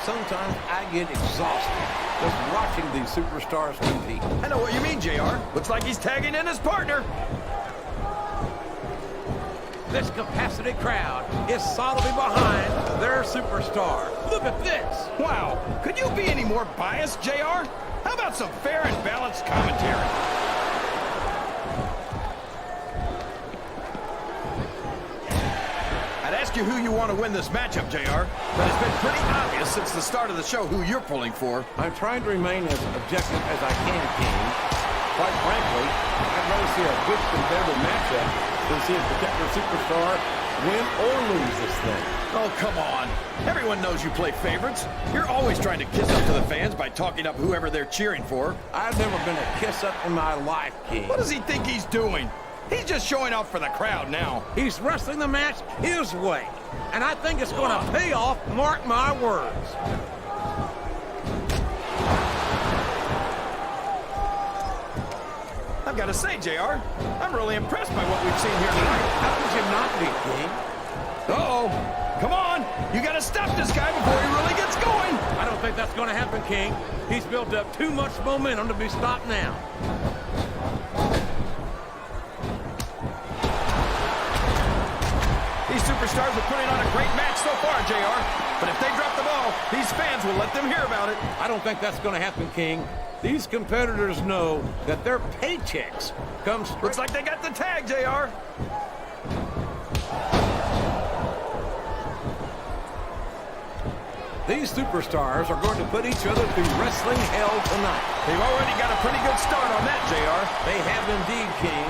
Sometimes I get exhausted just watching these superstars compete. I know what you mean, JR. Looks like he's tagging in his partner. This capacity crowd is solidly behind their superstar. Look at this. Wow. Could you be any more biased, JR? How about some fair and balanced commentary? Ask you who you want to win this matchup, JR, but it's been pretty obvious since the start of the show who you're pulling for. I'm trying to remain as objective as I can, King. Quite frankly, I'd rather see a good competitive matchup than see a particular superstar win or lose this thing. Oh, come on. Everyone knows you play favorites. You're always trying to kiss up to the fans by talking up whoever they're cheering for. I've never been a kiss-up in my life, King. What does he think he's doing? He's just showing off for the crowd now. He's wrestling the match his way, and I think it's going to pay off, mark my words. I've got to say, JR, I'm really impressed by what we've seen here tonight. How could you not be, King? Uh-oh. Come on. You got to stop this guy before he really gets going. I don't think that's going to happen, King. He's built up too much momentum to be stopped now. These superstars are putting on a great match so far, JR. But if they drop the ball, these fans will let them hear about it. I don't think that's going to happen, King. These competitors know that their paychecks come straight. Looks like they got the tag, JR. These superstars are going to put each other through wrestling hell tonight. They've already got a pretty good start on that, JR. They have indeed, King.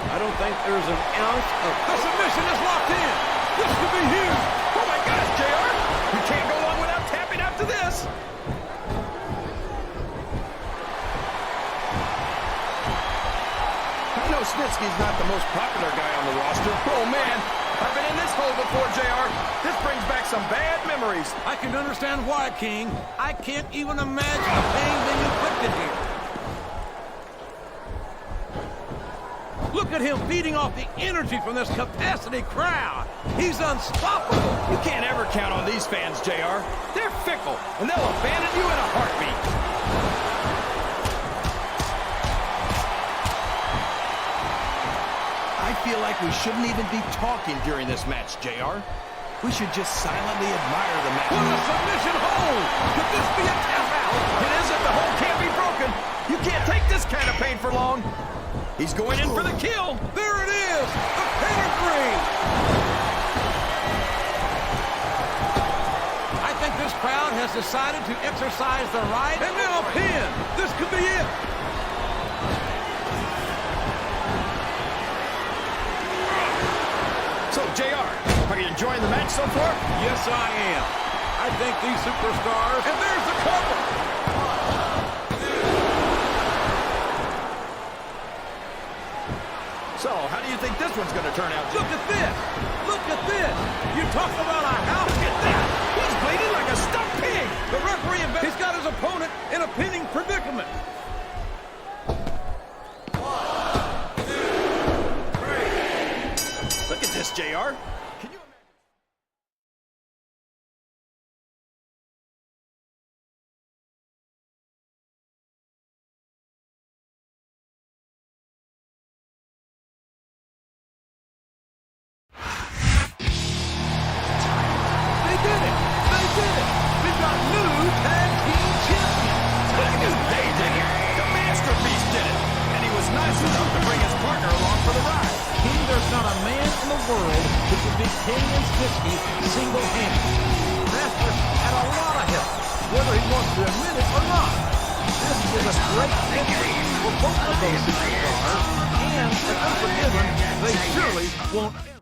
I don't think there's an ounce of... The submission is locked in. This could be huge. Oh, my gosh, JR. You can't go long without tapping after this. I know Snitsky's not the most popular guy on the roster. Oh, man. I've been in this hole before, JR. This brings back some bad memories. I can understand why, King. I can't even imagine the pain being inflicted here. Look at him feeding off the energy from this capacity crowd. He's unstoppable. You can't ever count on these fans, JR. They're fickle, and they'll abandon you in a heartbeat. I feel like we shouldn't even be talking during this match, JR. We should just silently admire the match. What a submission hold! Could this be a tap out? It is if the hold can't be broken. You can't take this kind of pain for long. He's going in for the kill. There it is! The pedigree! I think this crowd has decided to exercise the right. And now a pin! This could be it! So, JR, are you enjoying the match so far? Yes, I am. I think these superstars... And there's the cover! So, how do you think this one's going to turn out? Look at this! Look at this! You talk about a house! Look at that! He's Canadians 50 single-handedly. Masters had a lot of help, whether he wants to admit it or not. This is a great victory for both of those superstars, and if they're forgiven, they surely won't ever.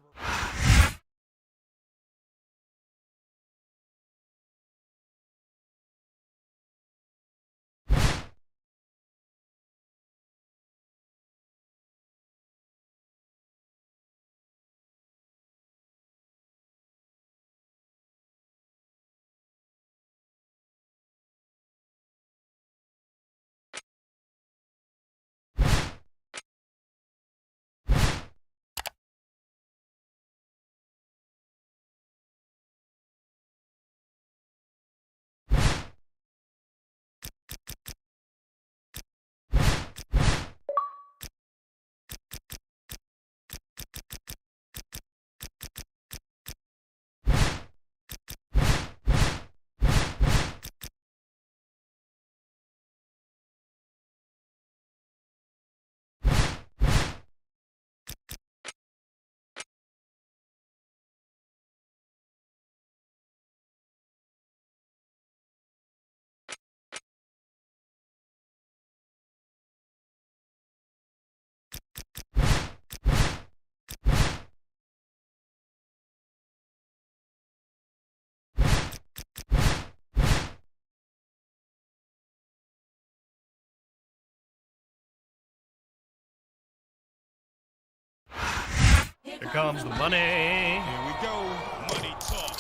Here comes the money. Here we go. Money talk.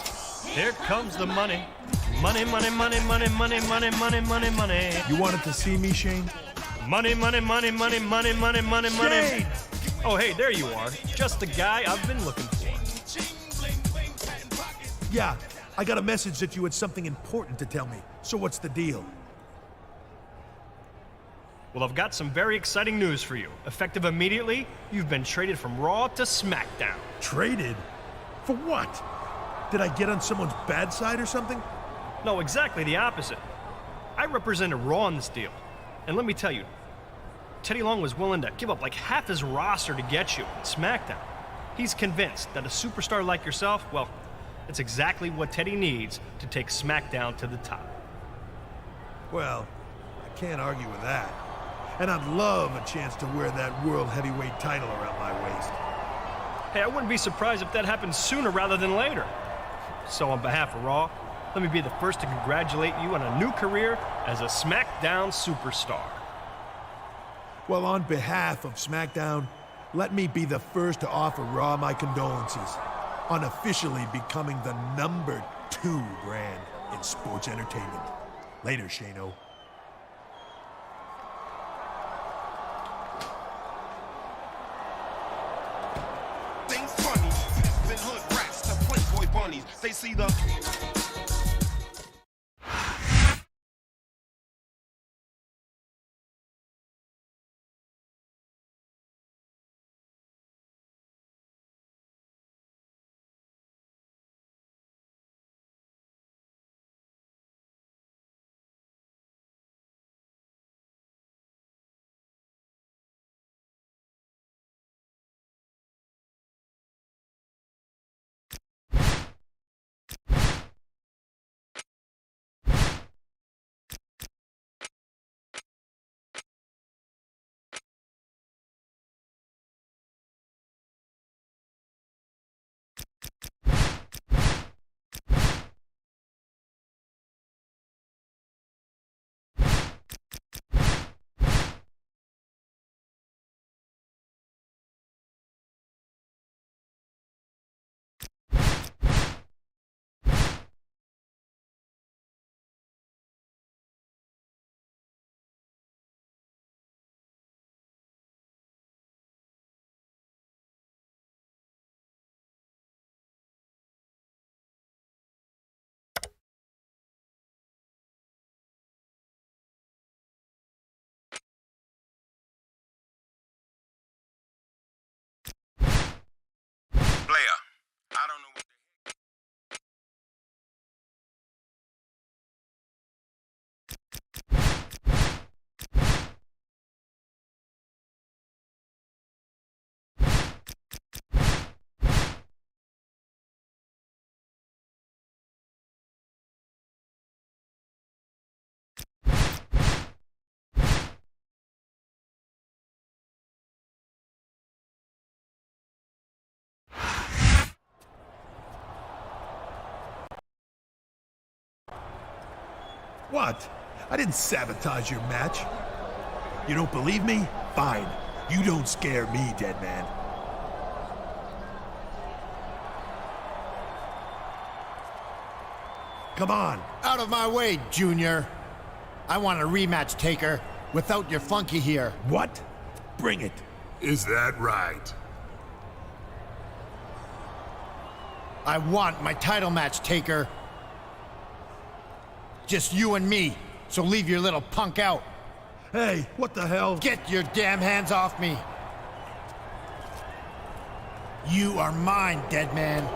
Here comes the money. Money, money, money, money, money, money, money, money, money. You wanted to see me, Shane? Money, money, money, money, money, money, money, money. Shane! Oh, hey, there you are. Just the guy I've been looking for. Yeah, I got a message that you had something important to tell me. So what's the deal? Well, I've got some very exciting news for you. Effective immediately, you've been traded from Raw to Smackdown. Traded? For what? Did I get on someone's bad side or something? No, exactly the opposite. I represented Raw in this deal. And let me tell you, Teddy Long was willing to give up like half his roster to get you in SmackDown. He's convinced that a superstar like yourself, well, it's exactly what Teddy needs to take SmackDown to the top. Well, I can't argue with that. And I'd love a chance to wear that World Heavyweight title around my waist. Hey, I wouldn't be surprised if that happened sooner rather than later. So on behalf of Raw, let me be the first to congratulate you on a new career as a SmackDown superstar. Well, on behalf of SmackDown, let me be the first to offer Raw my condolences on officially becoming the #2 brand in sports entertainment. Later, Shano. Things funny, been hood rats to Playboy bunnies. They see the What? I didn't sabotage your match. You don't believe me? Fine. You don't scare me, dead man. Come on. Out of my way, Junior. I want a rematch, Taker, without your funky here. What? Bring it. Is that right? I want my title match, Taker. Just you and me, so leave your little punk out. Hey, what the hell? Get your damn hands off me. You are mine, dead man.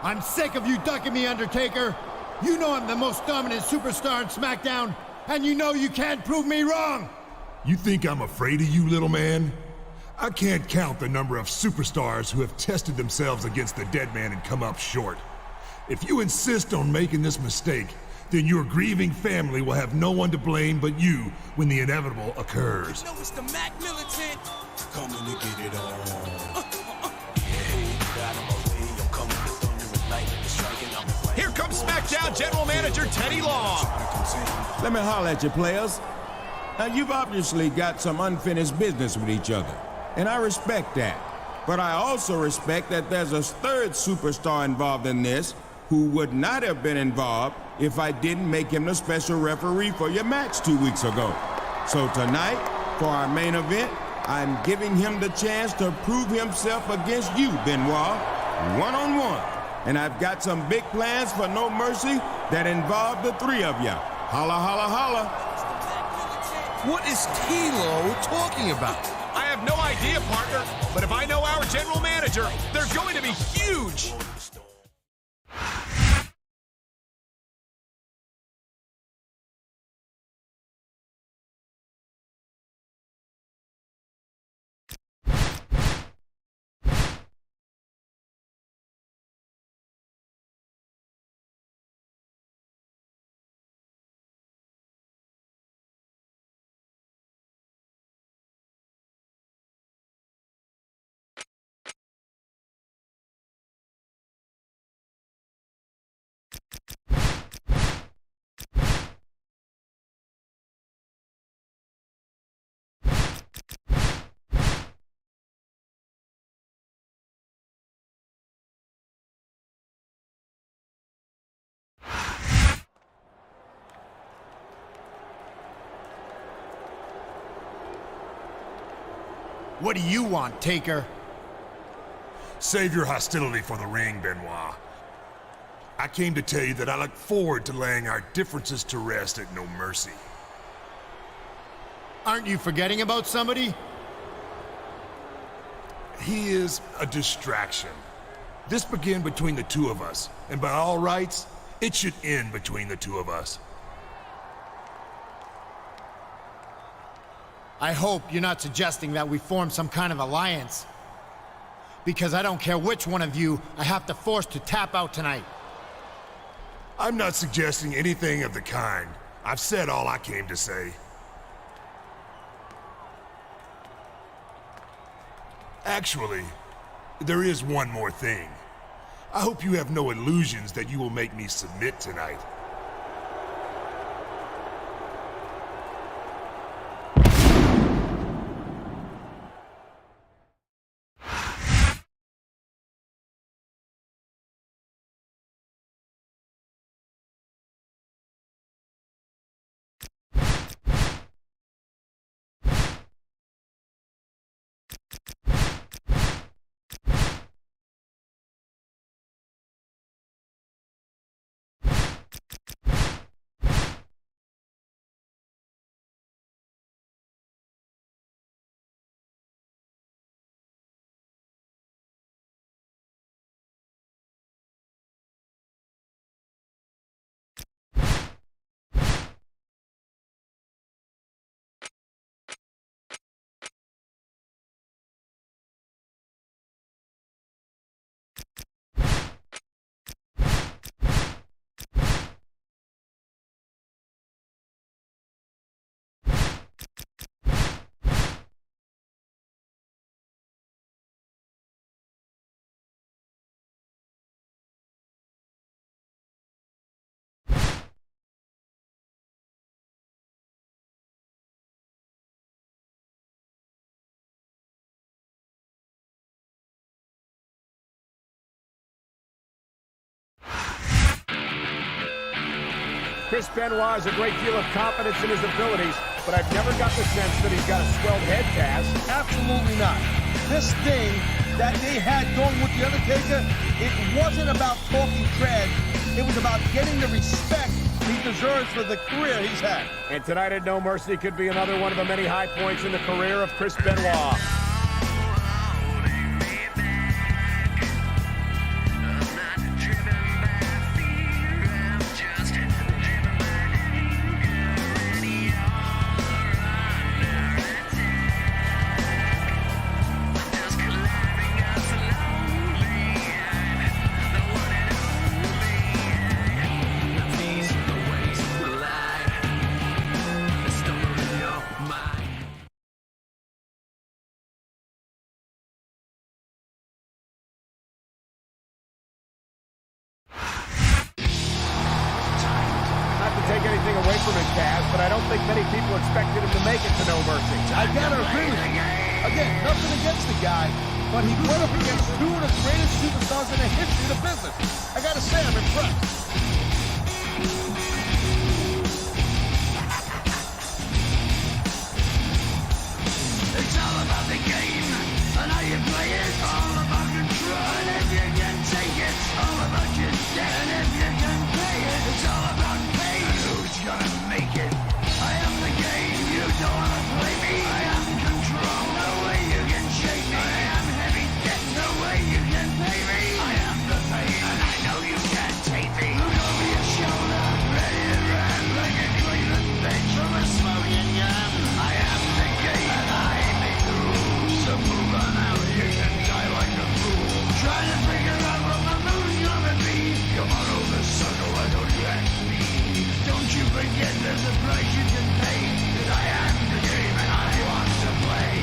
I'm sick of you ducking me, Undertaker. You know I'm the most dominant superstar in SmackDown, and you know you can't prove me wrong. You think I'm afraid of you, little man? I can't count the number of superstars who have tested themselves against the dead man and come up short. If you insist on making this mistake, then your grieving family will have no one to blame but you when the inevitable occurs. No, it's the Mac Militant. Coming to get it on. Here comes SmackDown General Manager Teddy Long. Let me holler at you, players. Now, you've obviously got some unfinished business with each other, and I respect that. But I also respect that there's a third superstar involved in this who would not have been involved if I didn't make him the special referee for your match 2 weeks ago. So tonight, for our main event, I'm giving him the chance to prove himself against you, Benoit, one-on-one. And I've got some big plans for No Mercy that involve the three of you. Holla, holla, holla. What is T-Lo talking about? I have no idea, partner, but if I know our general manager, they're going to be huge. What do you want, Taker? Save your hostility for the ring, Benoit. I came to tell you that I look forward to laying our differences to rest at No Mercy. Aren't you forgetting about somebody? He is a distraction. This began between the two of us, and by all rights, it should end between the two of us. I hope you're not suggesting that we form some kind of alliance. Because I don't care which one of you I have to force to tap out tonight. I'm not suggesting anything of the kind. I've said all I came to say. Actually, there is one more thing. I hope you have no illusions that you will make me submit tonight. Chris Benoit has a great deal of confidence in his abilities, but I've never got the sense that he's got a swelled head, Taz. Absolutely not. This thing that they had going with The Undertaker, it wasn't about talking cred. It was about getting the respect he deserves for the career he's had. And tonight at No Mercy could be another one of the many high points in the career of Chris Benoit. Anything away from his Taz, but I don't think many people expected him to make it to No Mercy. I gotta agree with you. Again, nothing against the guy, but he went up against two of the greatest superstars in the history of the business. I gotta say, I'm impressed. It's all about the game, and how you play it. All about control, and if you can take it. All about your debt, and if you can pay it. It's all about pain. Who's gonna make it? I am the game, you don't wanna play me. I am control, no way you can shake me. I am heavy debt, no way you can pay me. I am the pain, and I know you can't take me. Look over your shoulder, ready to run like a Cleveland bench from a smoking gun. I am the game, and I make the rules. So move on out, you can die like a fool. Trying to figure out what my move's gonna be. Come on over, sucker, why don't you ask me? Don't you forget there's a price you can pay. That I am the game and I want to play.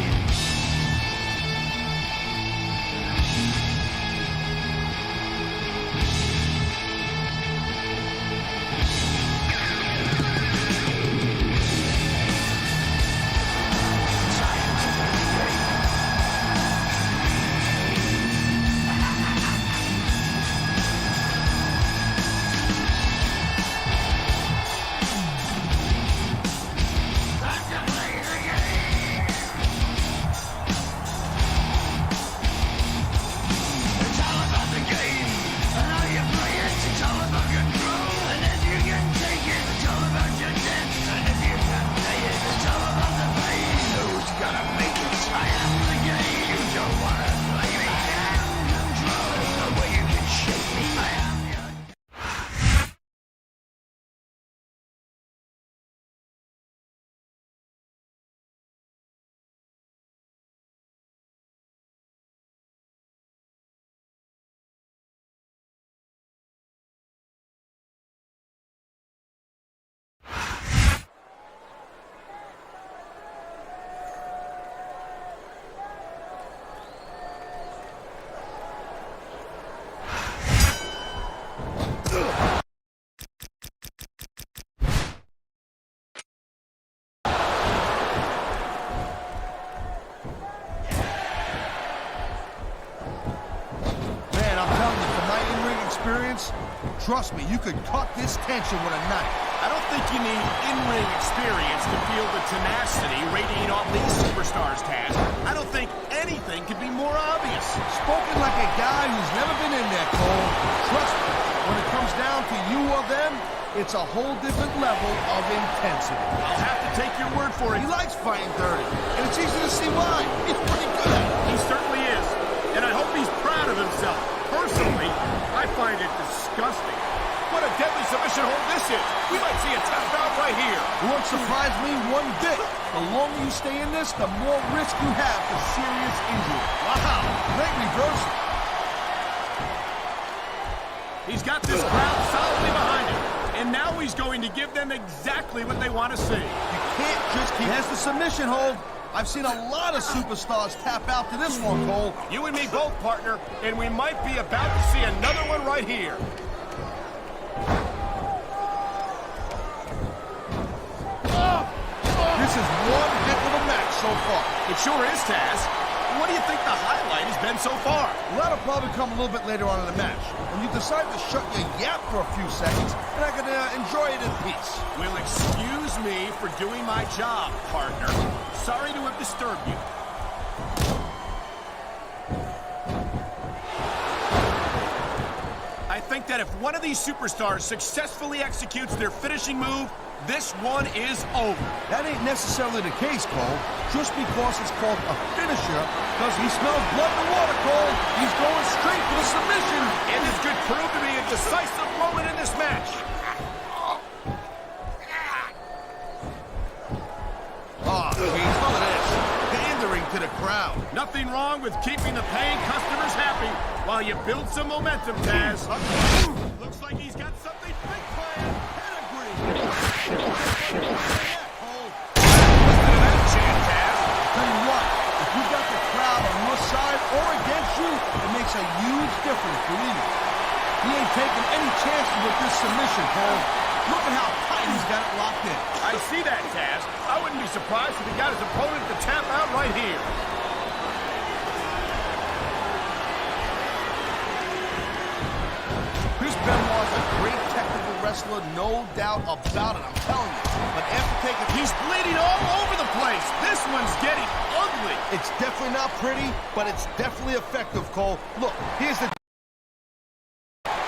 Trust me, you could cut this tension with a knife. I don't think you need in-ring experience to feel the tenacity radiating off these superstars, Taz. I don't think anything could be more obvious. Spoken like a guy who's never been in there, Cole. Trust me, when it comes down to you or them, it's a whole different level of intensity. I'll have to take your word for it. He likes fighting dirty, and it's easy to see why. He's pretty good at it. He certainly is, and I hope he's proud of himself. Personally, I find it disgusting. What a deadly submission hold this is. We might see a tap out right here. It won't surprise me one bit. The longer you stay in this, the more risk you have for serious injury. Wow, great reversal. He's got this crowd solidly behind him, and now he's going to give them exactly what they want to see. You can't just keep... Has the submission hold. I've seen a lot of superstars tap out to this one, Cole. You and me both, partner, and we might be about to see another one right here. This is one heck of a match so far. It sure is, Taz. What do you think the highlight has been so far? Well, that'll probably come a little bit later on in the match, when you decide to shut your yap for a few seconds, and I can enjoy it in peace. Will excuse me for doing my job, partner. Sorry to have disturbed you. I think that if one of these superstars successfully executes their finishing move, this one is over. That ain't necessarily the case, Cole. Just because it's called a finisher, does he smell blood in the water, Cole? He's going straight for the submission. And this could prove to be a decisive moment in this match. Oh, geez, look at this. Pandering to the crowd. Nothing wrong with keeping the paying customers happy while you build some momentum, Taz. Looks like he's got something big planned. Listen to that chant, Taz. Tell you what, if you got the crowd on your side or against you, it makes a huge difference, believe me. He ain't taking any chances with this submission, Cole. Look at how tight he's got it locked in. I see that, Taz. I wouldn't be surprised if he got his opponent to tap out right here. Chris Benoit's a great technical wrestler, no doubt about it, I'm telling you. But after taking... He's bleeding all over the place. This one's getting ugly. It's definitely not pretty, but it's definitely effective, Cole. Look, here's the...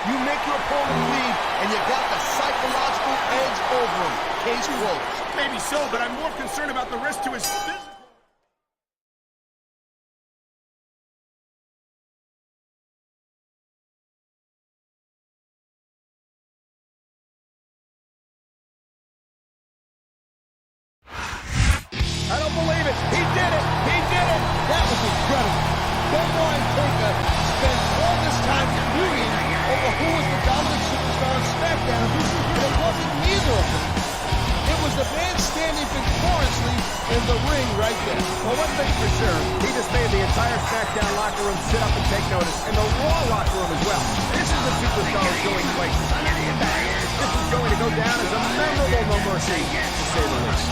You make your opponent bleed, and you got the psychological edge over him. Case closed. Maybe so, but I'm more concerned about the risk to his physical... I don't believe it. He did it. He did it. That was incredible. Benoit and Taker spent all this time feuding over who was the dominant superstar on Smackdown, but it wasn't neither of them. It was the man standing victoriously in the ring right there. Well, one thing's for sure, he just made the entire Smackdown locker room sit up and take notice, and the Raw locker room as well. This is a superstar going places. This is going to go down as a memorable No Mercy, to say the least.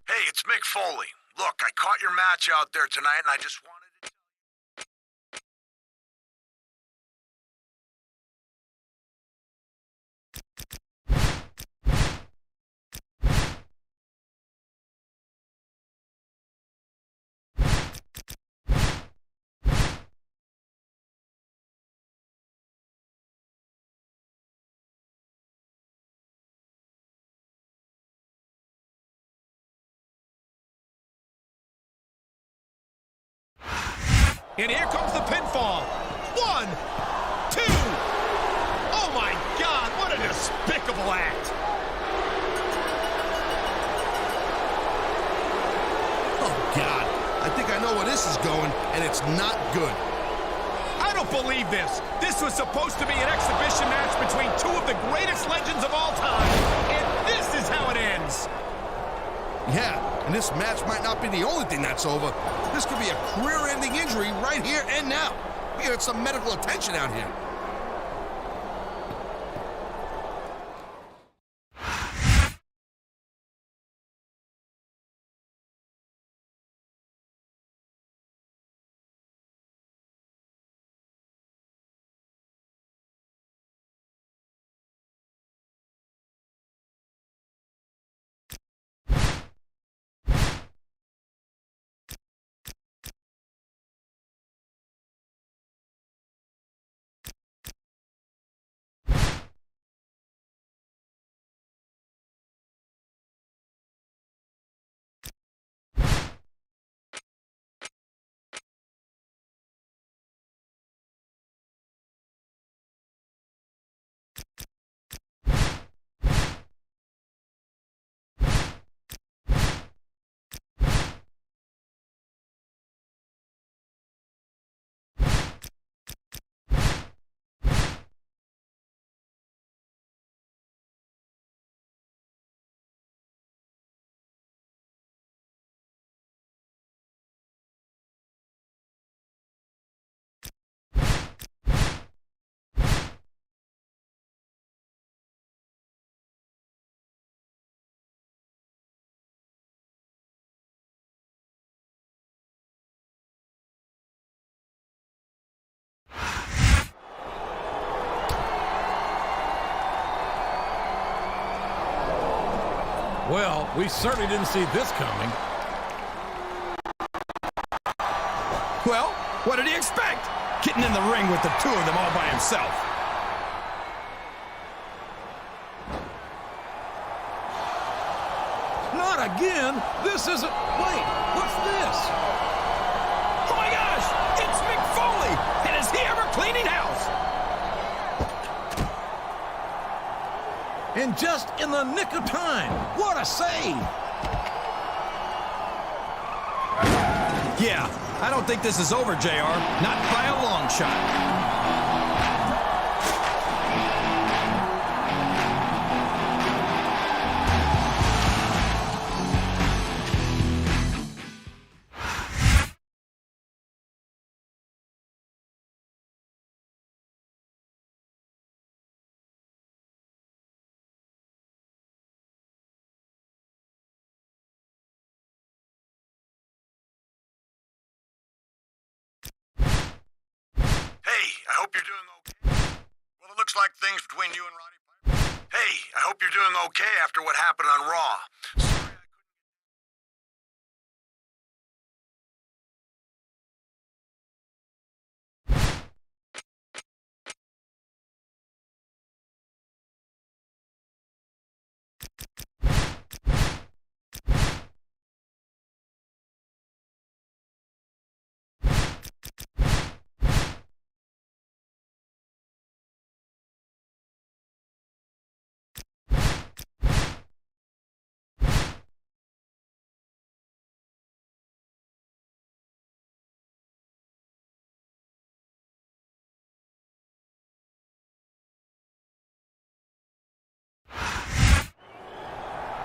Hey, it's Mick Foley. Look, I caught your match out there tonight, and I just wanted... And here comes the pinfall. 1, 2. Oh my God, what a despicable act. Oh God, I think I know where this is going, and it's not good. I don't believe this. This was supposed to be an exhibition match between two of the greatest legends of all time, and this is how it ends. Yeah, and this match might not be the only thing that's over. This could be a career-ending injury right here and now. We got some medical attention out here. Well, we certainly didn't see this coming. Well, what did he expect? Getting in the ring with the two of them all by himself. Not again. This isn't... Wait, what's this? Oh my gosh! It's Mick Foley! And is he ever cleaning house? And just in the nick of time. What a save! Yeah, I don't think this is over, JR. Not by a long shot. I hope you're doing okay. Well, it looks like things between you and Roddy Piper. Hey, I hope you're doing okay after what happened on Raw. Sorry I couldn't...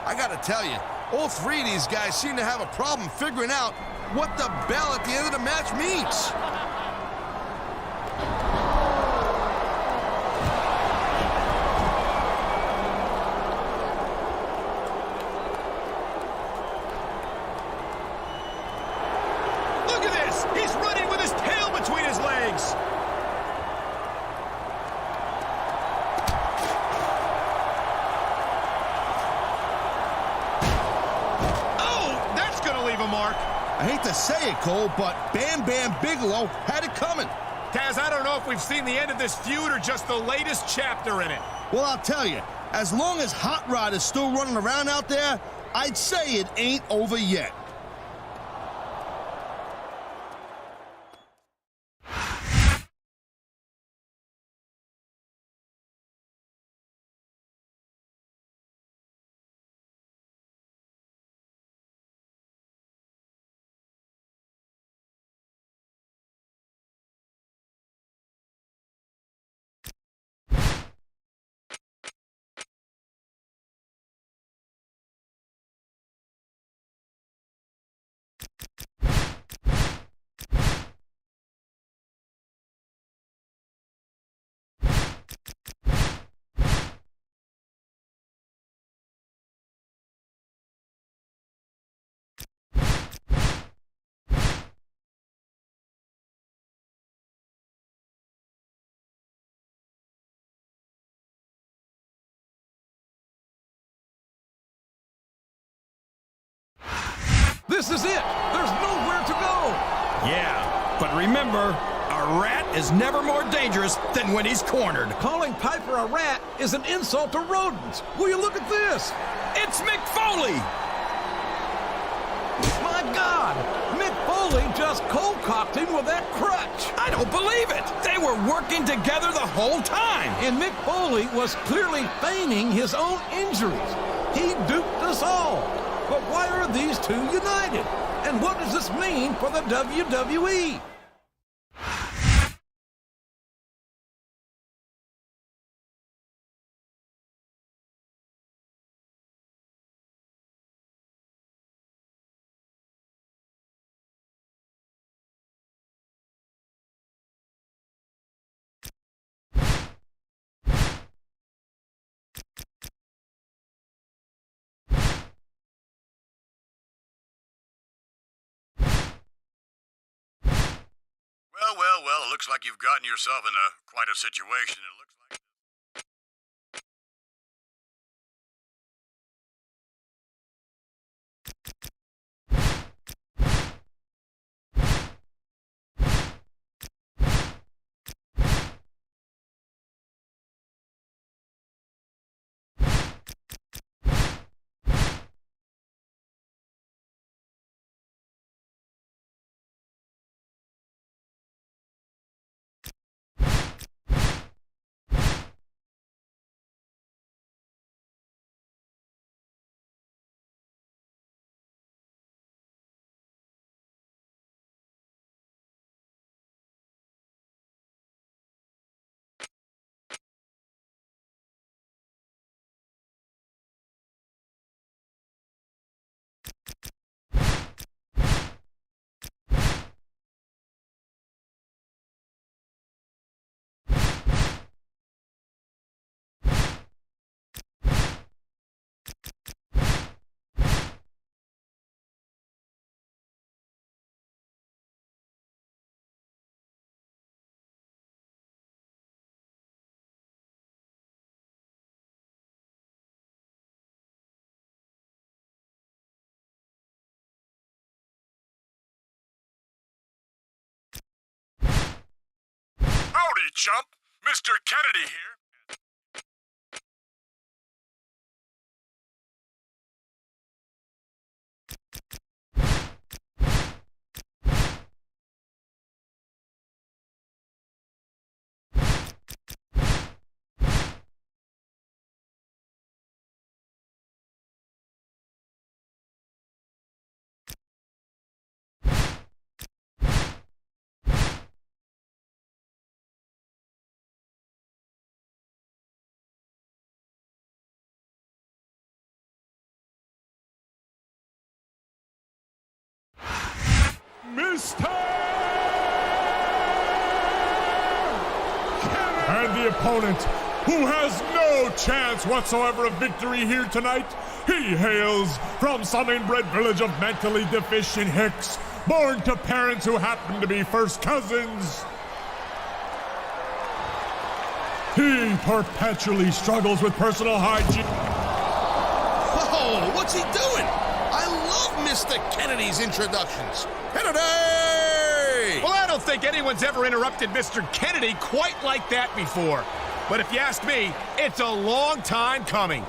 I gotta tell you, all three of these guys seem to have a problem figuring out what the bell at the end of the match means. Look at this! He's running with his tail between his legs! Mark. I hate to say it, Cole, but Bam Bam Bigelow had it coming. Taz, I don't know if we've seen the end of this feud or just the latest chapter in it. Well, I'll tell you, as long as Hot Rod is still running around out there, I'd say it ain't over yet. This is it. There's nowhere to go. Yeah, but remember, a rat is never more dangerous than when he's cornered. Calling Piper a rat is an insult to rodents. Will you look at this? It's Mick Foley! My God! Mick Foley just cold-cocked him with that crutch. I don't believe it! They were working together the whole time! And Mick Foley was clearly feigning his own injuries. He duped us all. But why are these two united? And what does this mean for the WWE? Well, it looks like you've gotten yourself in quite a situation. It looks like... Howdy, chump. Mr. Kennedy here. Mr. And the opponent, who has no chance whatsoever of victory here tonight, he hails from some inbred village of mentally deficient hicks, born to parents who happen to be first cousins. He perpetually struggles with personal hygiene. Oh, what's he doing? I love Mr. Kennedy's introductions. Kennedy! Well, I don't think anyone's ever interrupted Mr. Kennedy quite like that before. But if you ask me, it's a long time coming.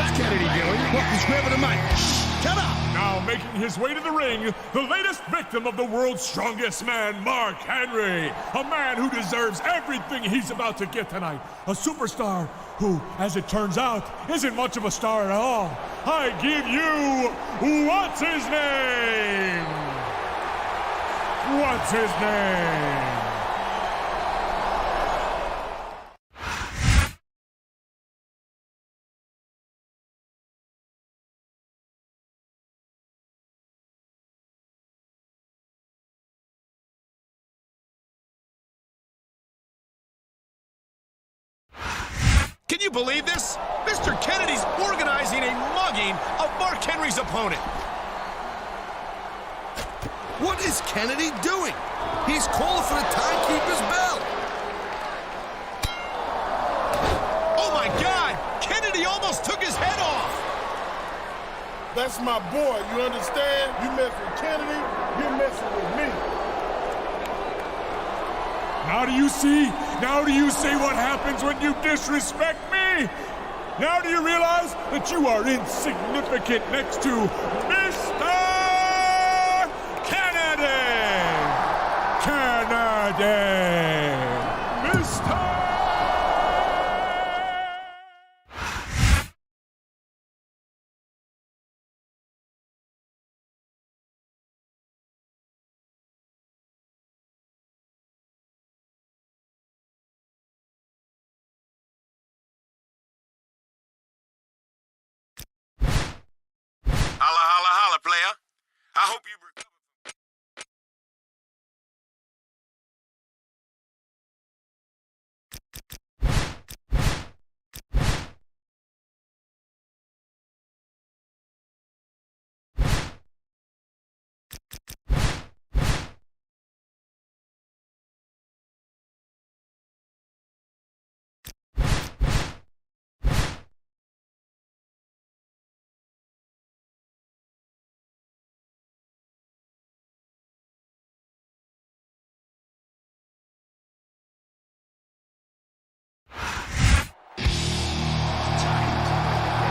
What's Kennedy doing? Look, he's grabbing the mic. Shh, shut up! Now making his way to the ring, the latest victim of the world's strongest man, Mark Henry. A man who deserves everything he's about to get tonight. A superstar who, as it turns out, isn't much of a star at all. I give you, what's his name? What's his name? Can you believe this? Mr. Kennedy's organizing a mugging of Mark Henry's opponent. What is Kennedy doing? He's calling for the timekeeper's bell. Oh my God! Kennedy almost took his head off! That's my boy, you understand? You mess with Kennedy, you're messing with me. Now do you see? Now do you see what happens when you disrespect me? Now do you realize that you are insignificant next to Mr. Kennedy? Kennedy! Mr. Holla, holla, holla, player. I hope you recover.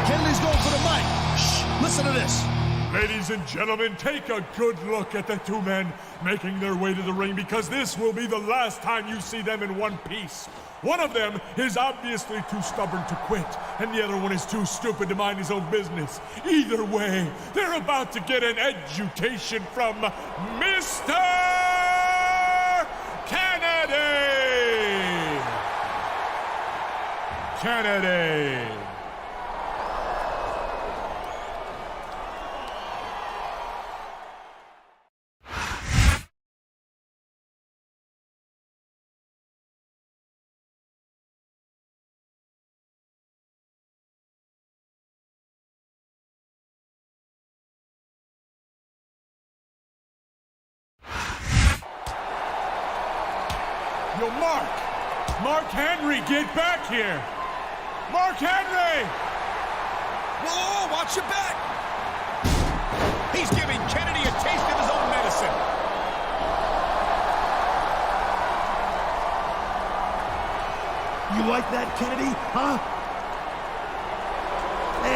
Kennedy's going for the mic. Shh, listen to this. Ladies and gentlemen, take a good look at the two men making their way to the ring, because this will be the last time you see them in one piece. One of them is obviously too stubborn to quit, and the other one is too stupid to mind his own business. Either way, they're about to get an education from Mr. Kennedy! Kennedy! Yo, Mark! Mark Henry, get back here! Mark Henry! Whoa, watch your back! He's giving Kennedy a taste of his own medicine. You like that, Kennedy? Huh?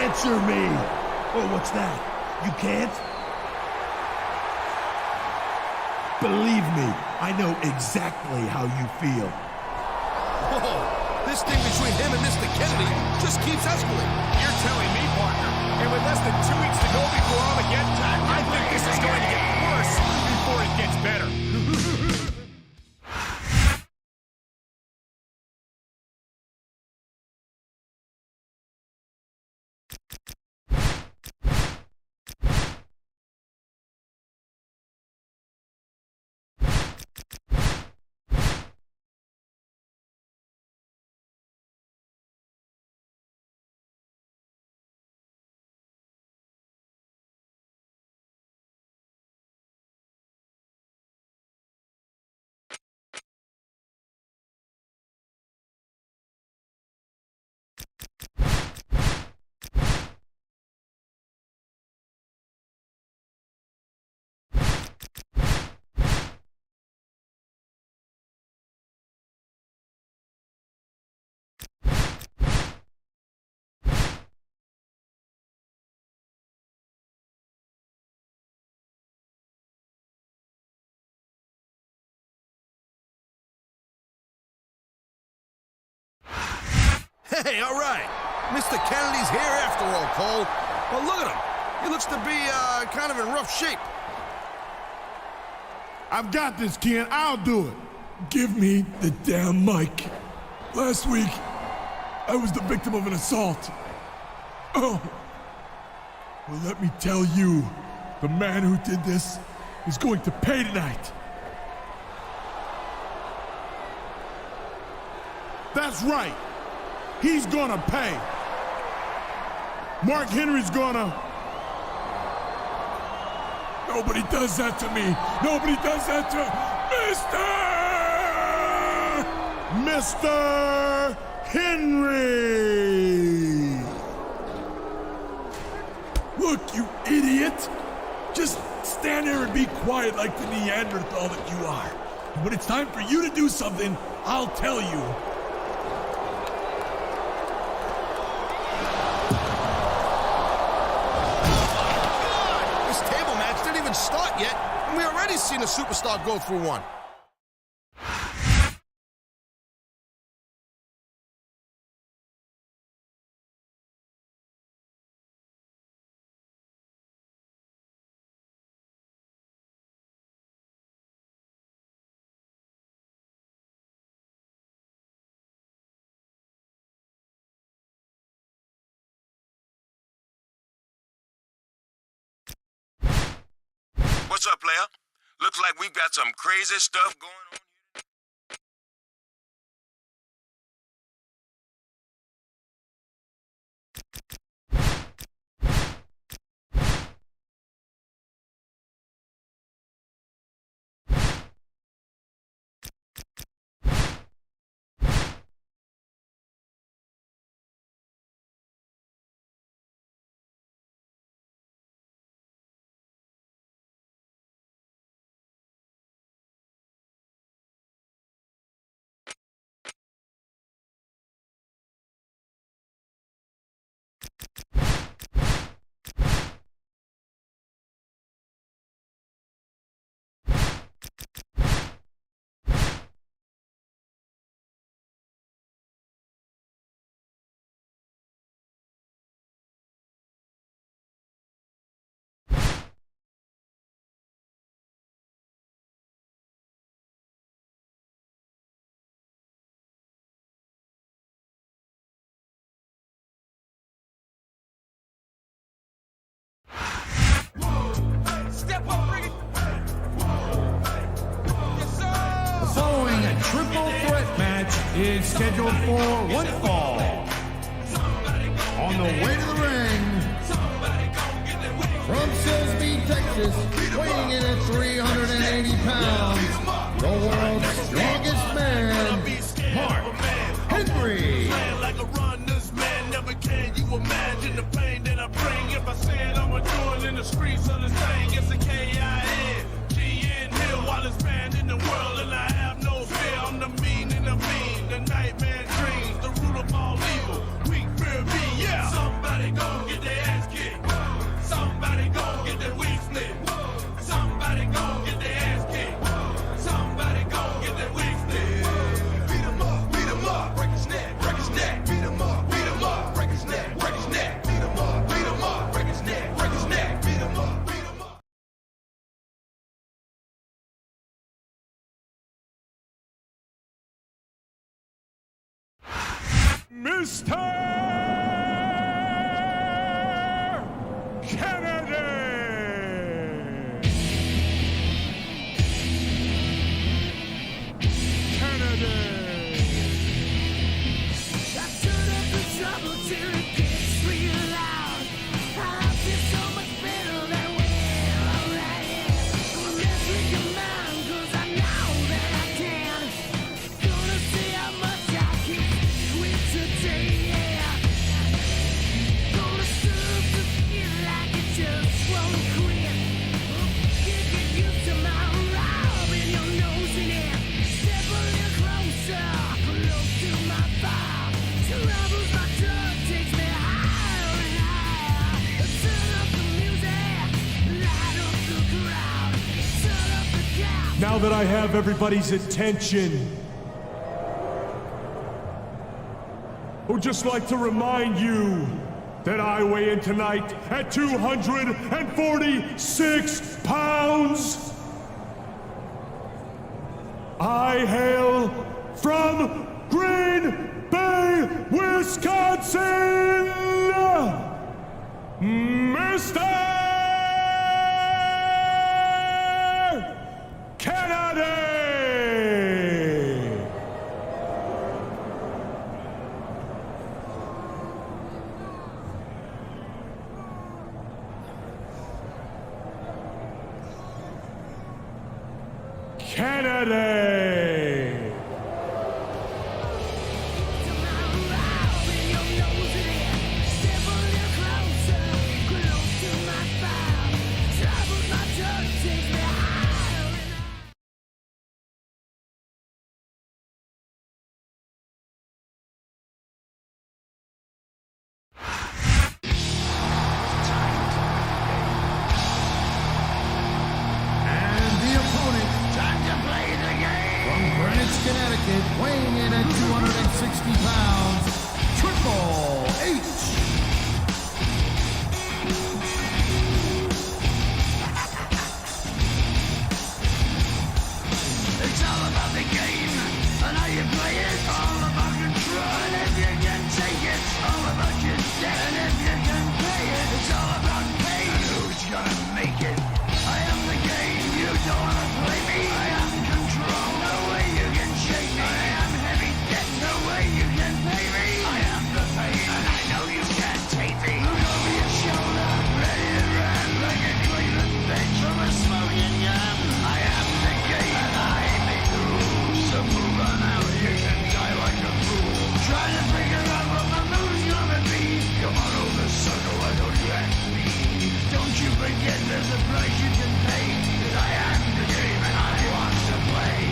Answer me! Oh, what's that? You can't? Believe me, I know exactly how you feel. Whoa, this thing between him and Mr. Kennedy just keeps escalating. You're telling me, partner. And with less than 2 weeks to go before Armageddon time, I think this is going to get worse before it gets better. Hey, all right. Mr. Kennedy's here after all, Cole. But look at him. He looks to be kind of in rough shape. I've got this, Ken. I'll do it. Give me the damn mic. Last week, I was the victim of an assault. Oh. Well, let me tell you, the man who did this is going to pay tonight. That's right. He's gonna pay. Mark Henry's gonna... Nobody does that to me. Nobody does that to... Mr. Henry! Look, you idiot! Just stand there and be quiet like the Neanderthal that you are. And when it's time for you to do something, I'll tell you. This table match didn't even start yet, and we already seen a superstar go through one. What's up, player? Looks like we've got some crazy stuff going on. Step up, bring it. Yes, sir. The following triple threat match is scheduled for one fall. On the way to the ring, from Silsbee, Texas, weighing in at 380 pounds, the world's strongest man, Mark Henry. Like a runner's man, never can you imagine the pain that I bring. If I said I'm a doing in the streets of the thing, it's a K-I-N, G-N Hill, while it's banned in the world, and I have no fear. I'm the mean and the mean, the nightmare dreams, the root of all evil, weak fear me, yeah. Somebody gon' get their ass kicked. Somebody gon' get their wig split. Somebody gon' get their ass kicked. Somebody gon' get their wig split. Beat 'em up, break his neck, beat 'em up, break his neck, beat 'em up, break his neck, beat 'em up. Mr. Kennedy! Now that I have everybody's attention, would just like to remind you that I weigh in tonight at 246 pounds. I hail from Green Bay, Wisconsin, Mr. Kennedy! Kennedy! Connecticut, weighing in at 260 pounds, Triple H. It's all about the game, and how you play it. All about control, and if you can take it. All about your debt, and if you can pay it. It's all about pain, and who's gonna make it? I am the game, you don't wanna play me. I am control, no way you can shake me. I am heavy debt, no way you can pay me. I am the pain, and I know you can't take me. Look over your shoulder, ready to run like a Cleveland bench from a smoking gun. I am the game, and I make the rules. So move on out, you can die like a fool. Trying to figure out what my move's gonna be. Come on over, sucker, why don't you ask me? Don't you forget there's a price you can pay. 'Cause I am the game, and I want to play.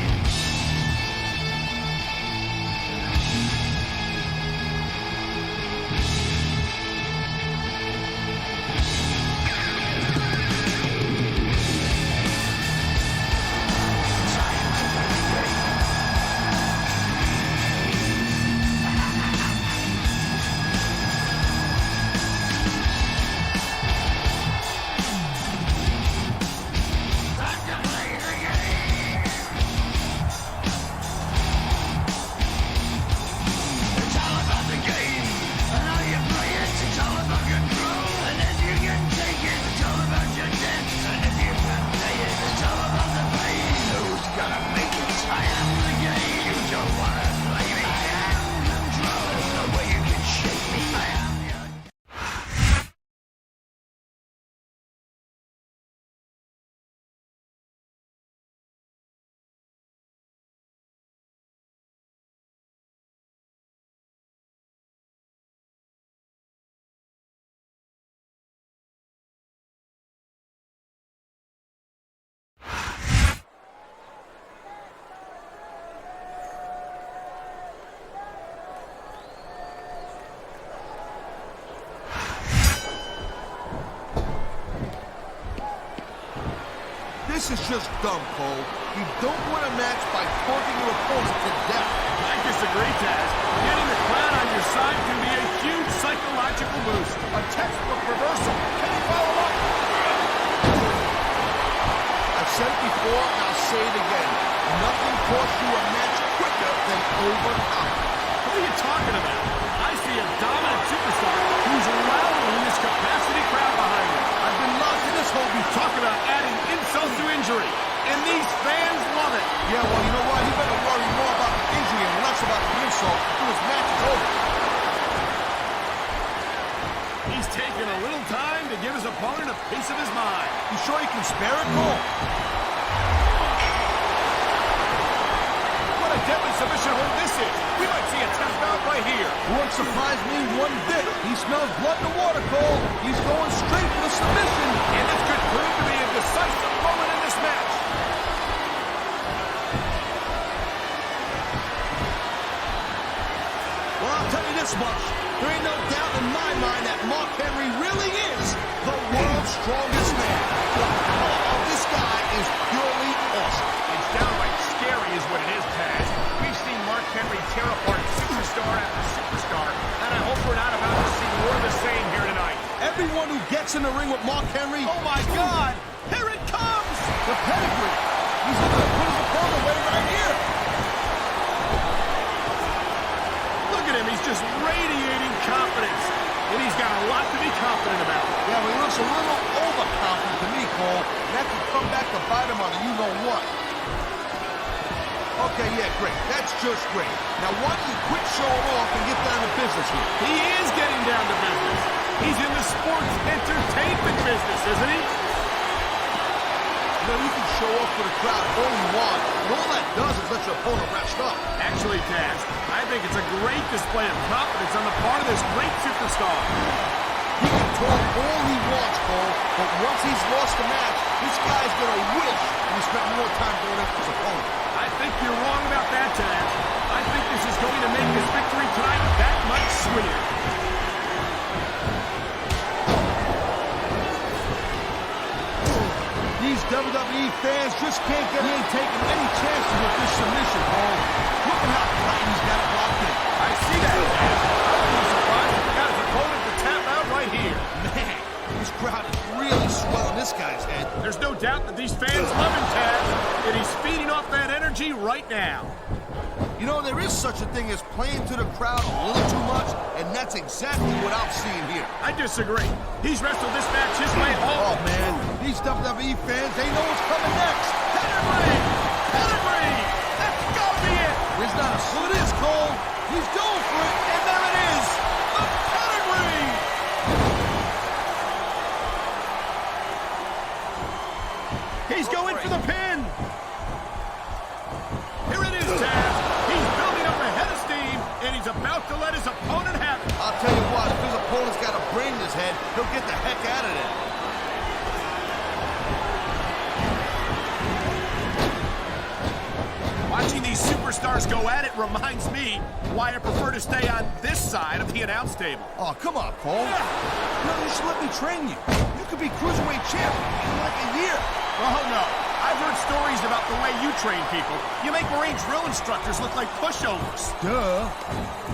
This is just dumb, Cole. You don't win a match by torquing your opponent to death. I disagree, Taz. Getting the crowd on your side can be a huge psychological boost. A textbook reversal. Can you follow up? I've said it before, and I'll say it again. Nothing costs you a match quicker than overtime. What are you talking about? I see a dominant superstar who's rallying this capacity crowd behind him. I've been lost in this whole talk about adding insult to injury, and these fans love it. Yeah, well, you know what? He better worry more about the injury and less about the insult until his match is over. He's taking a little time to give his opponent a piece of his mind. You sure you can spare it, Cole? What a deadly submission hold this is. We might see a tap out right here. Won't surprise me one bit. He smells blood in the water, Cole. He's going straight for the submission. And this could prove to be a decisive moment in this match. Well, I'll tell you this much. There ain't no doubt in my mind that Mark Henry really is the world's strongest man. The power of this guy is purely awesome. It's downright scary is what it is, Taz. We've seen Mark Henry tear apart superstar after superstar, fight him on the you-know-what. Okay, yeah, great. That's just great. Now, why don't you quit showing off and get down to business here? He is getting down to business. He's in the sports entertainment business, isn't he? You know, you can show off for the crowd all you want, and all that does is let your opponent rest up. Actually, Taz, I think it's a great display of confidence on the part of this great superstar. He can talk all he wants, Cole, but once he's lost the match, this guy's gonna wish he spent more time going after his opponent. I think you're wrong about that, Taz. I think this is going to make his victory tonight that much sweeter. These WWE fans just can't get in taking any chances with this submission, Cole. Look at how tight he's got it locked in. I see that, Taz. I wouldn't be surprised if he got his opponent to tap out right here. Man, this crowd is really swelling this guy's head. There's no doubt that these fans love him, Taz, and he's feeding off that energy right now. You know, there is such a thing as playing to the crowd a little too much, and that's exactly what I'm seeing here. I disagree. He's wrestled this match his way home. Oh, man. These WWE fans, they know what's coming next. Pedigree! Pedigree! That's gotta be it! There's not a clue. It is, Cole. He's going for it, and there it is. The pedigree! He's going for the pin! Here it is, Taz. He's building up a head of steam, and he's about to let his opponent have it. I'll tell you what, if his opponent's got a brain in his head, he'll get the heck out of there. Watching these superstars go at it reminds me why I prefer to stay on this side of the announce table. Oh, come on, Cole. No, you should let me train you. You could be cruiserweight champion in like a year. Oh, no. I've heard stories about the way you train people. You make Marine drill instructors look like pushovers. Duh.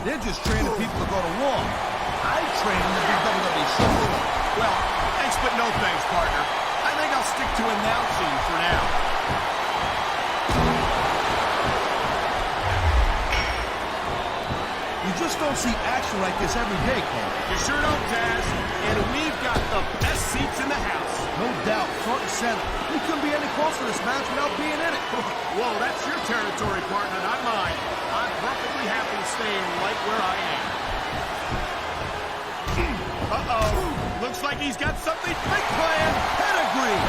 They're just training people to go to war. I train them to be WWE superstars. Well, thanks but no thanks, partner. I think I'll stick to announcing for now. You just don't see action like this every day, Cole. You sure don't, Taz. And we've got the best seats in the house. No doubt, front and center. We couldn't be any closer to this match without being in it. Whoa, that's your territory, partner, not mine. I'm perfectly happy staying right where I am. Uh-oh. Looks like he's got something big planned. Pedigree.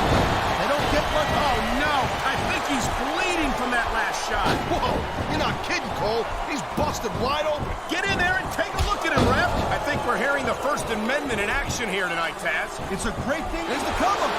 They don't get much. Oh, no. I think he's bleeding from that last shot. Whoa. You're not kidding, Cole. He's busted wide open. Get in there and take a look at him, Ref. I think we're hearing the First Amendment in action here tonight, Taz. It's a great thing. There's the cover.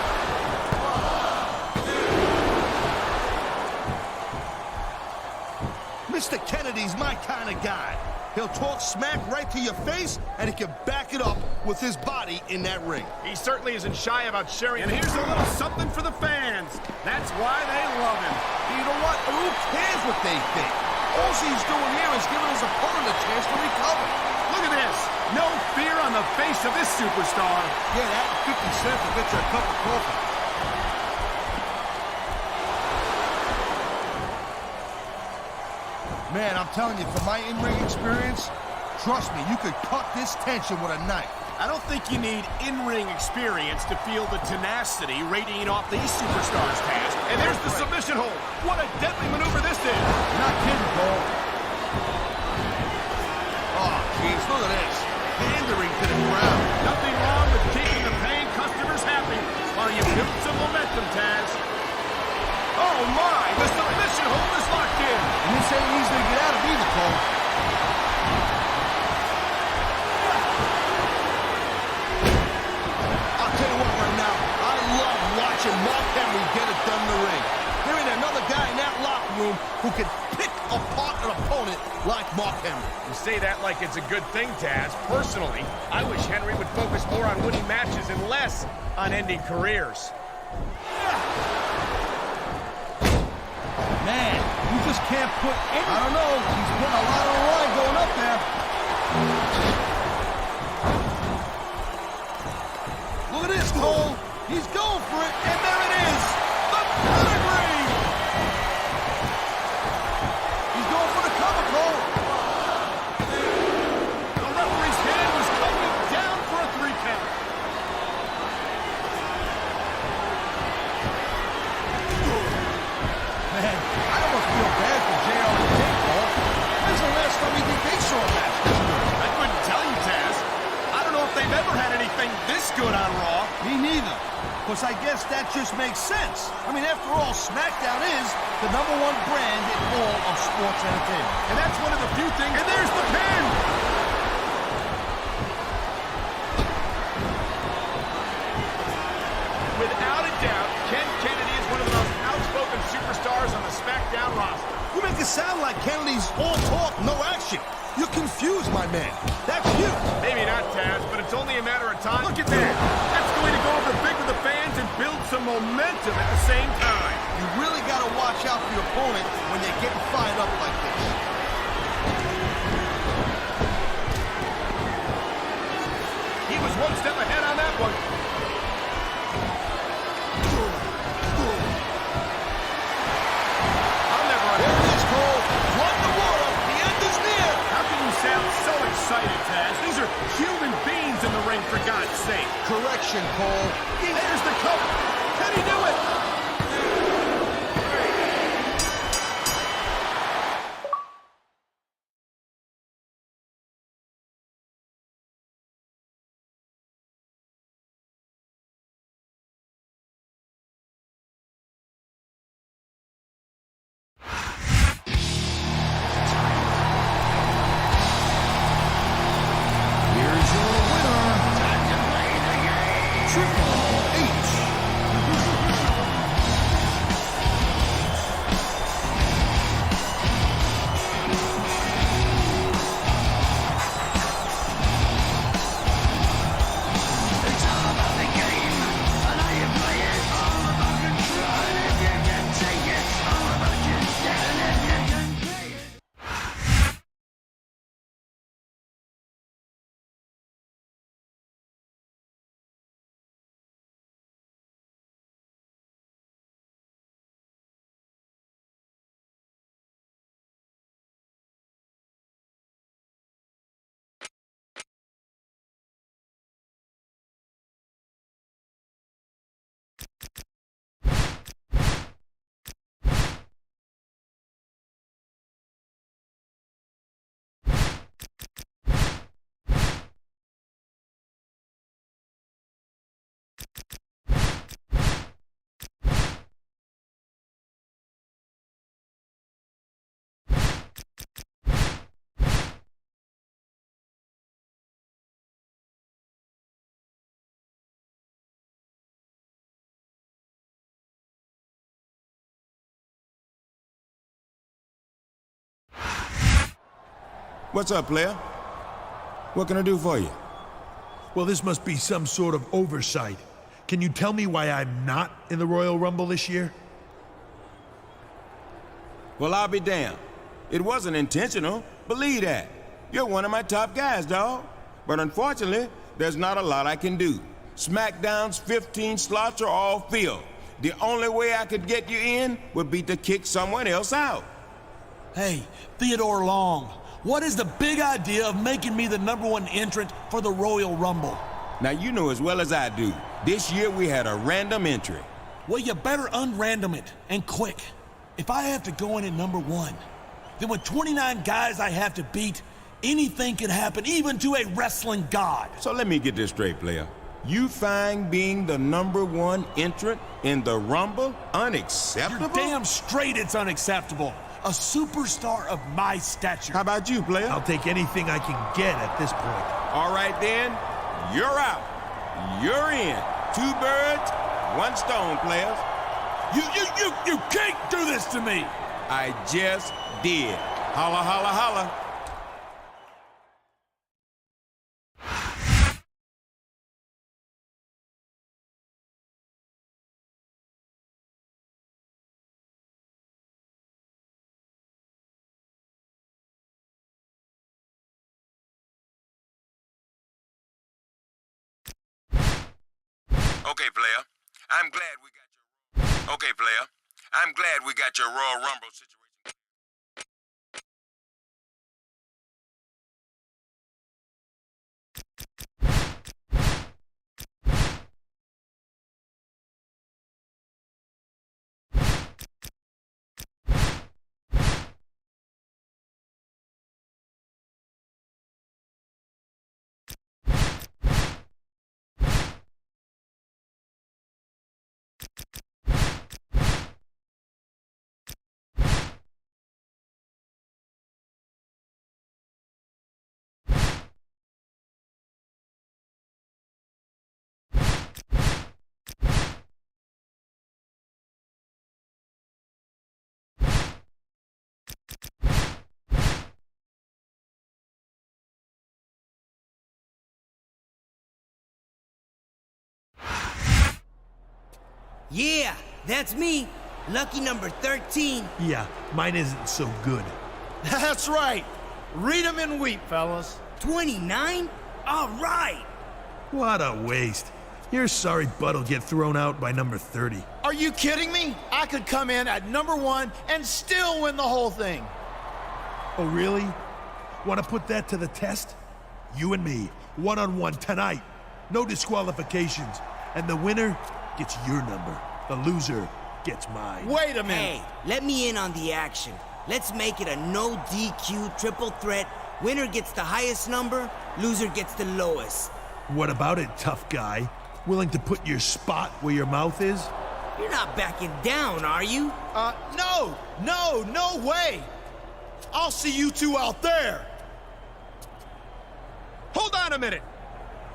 Mr. Kennedy's my kind of guy. He'll talk smack right to your face, and he can back it up with his body in that ring. He certainly isn't shy about sharing. And here's a little something for the fans. That's why they love him. You know what? Who cares what they think? All he's doing here is giving his opponent a chance to recover. Look at this. No fear on the face of this superstar. Yeah, that 50 cents will get you a cup of coffee. Man, I'm telling you, from my in-ring experience, trust me, you could cut this tension with a knife. I don't think you need in-ring experience to feel the tenacity radiating off these superstars, Taz. And there's the submission hold. What a deadly maneuver this is. You're not kidding, Cole. Oh, jeez, look at this. Pandering to the crowd. Nothing wrong with keeping the paying customers happy while you build some momentum, Taz. Oh, my! The submission hold is locked in. And this ain't easy to get out of either, Cole. I'll tell you what right now, I love watching Mark Henry get it done in the ring. There ain't another guy in that locker room who can pick apart an opponent like Mark Henry. You say that like it's a good thing, Taz. Personally, I wish Henry would focus more on winning matches and less on ending careers. Man, you just can't put any... I don't know. He's putting a lot on the line going up there. Look at this, Cole. He's going for it, and there it is. The pedigree. He's going for the cover, Cole. The referee's hand was coming down for a 3 count. good on Raw. Me neither. Because I guess that just makes sense. I mean, after all, SmackDown is the #1 brand in all of sports entertainment. And that's one of the few things... And there's the pin! Without a doubt, Ken Kennedy is one of the most outspoken superstars on the SmackDown roster. You make it sound like Kennedy's all talk, no action. You're confused, my man. That's you. Maybe not, Taz, but it's only a matter of time. Look at that. That's going to go over big with the fans and build some momentum at the same time. You really got to watch out for your opponent when they're getting fired up like this. He was one step ahead on that one. Sound so excited, Taz. These are human beings in the ring, for God's sake. Correction, Cole. There's the cover. Can he do it? What's up, player? What can I do for you? Well, this must be some sort of oversight. Can you tell me why I'm not in the Royal Rumble this year? Well, I'll be damned. It wasn't intentional. Believe that. You're one of my top guys, dawg. But unfortunately, there's not a lot I can do. SmackDown's 15 slots are all filled. The only way I could get you in would be to kick someone else out. Hey, Theodore Long, what is the big idea of making me the #1 entrant for the Royal Rumble? Now, you know as well as I do, this year we had a random entry. Well, you better unrandom it, and quick. If I have to go in at #1, then with 29 guys I have to beat, anything can happen, even to a wrestling god. So let me get this straight, player. You find being the #1 entrant in the Rumble unacceptable? You're damn straight it's unacceptable. A superstar of my stature. How about you, player? I'll take anything I can get at this point. All right, then. You're out. You're in. 2 birds, 1 stone, players. You can't do this to me. I just did. Holla, holla, holla. Okay, player. I'm glad we got your Royal Rumble situation. Yeah, that's me. Lucky number 13. Yeah, mine isn't so good. That's right. Read 'em and weep, fellas. 29? All right. What a waste. Your sorry butt'll get thrown out by number 30. Are you kidding me? I could come in at number 1 and still win the whole thing. Oh, really? Want to put that to the test? You and me, one-on-one tonight. No disqualifications. And the winner gets your number. The loser gets mine. Wait a minute. Hey, let me in on the action. Let's make it a no DQ triple threat. Winner gets the highest number, loser gets the lowest. What about it, tough guy? Willing to put your spot where your mouth is? You're not backing down, are you? No way. I'll see you two out there. Hold on a minute.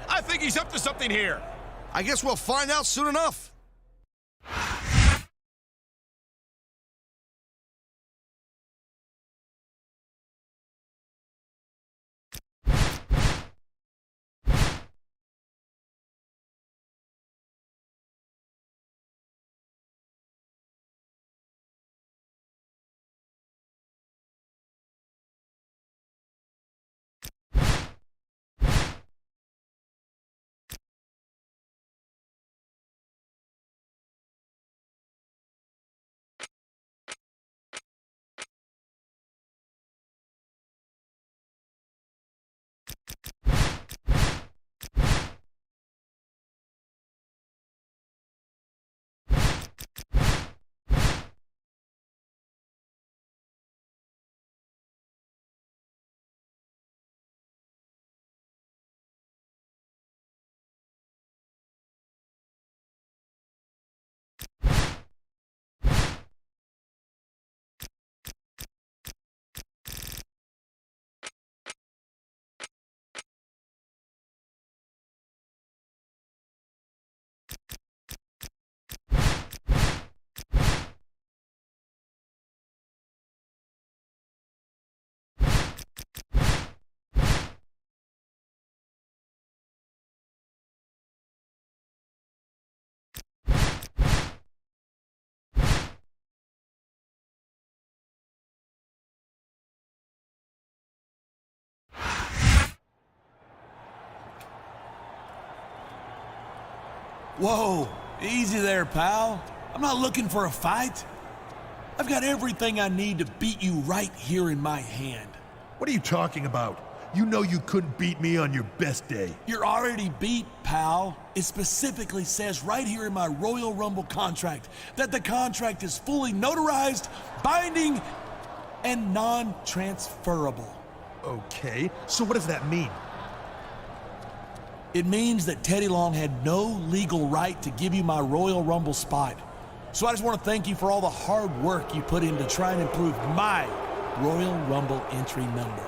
I think he's up to something here. I guess we'll find out soon enough. Whoa, easy there, pal. I'm not looking for a fight. I've got everything I need to beat you right here in my hand. What are you talking about? You know you couldn't beat me on your best day. You're already beat, pal. It specifically says right here in my Royal Rumble contract that the contract is fully notarized, binding, and non-transferable. Okay, so what does that mean? It means that Teddy Long had no legal right to give you my Royal Rumble spot. So I just want to thank you for all the hard work you put in to try and improve my Royal Rumble entry number.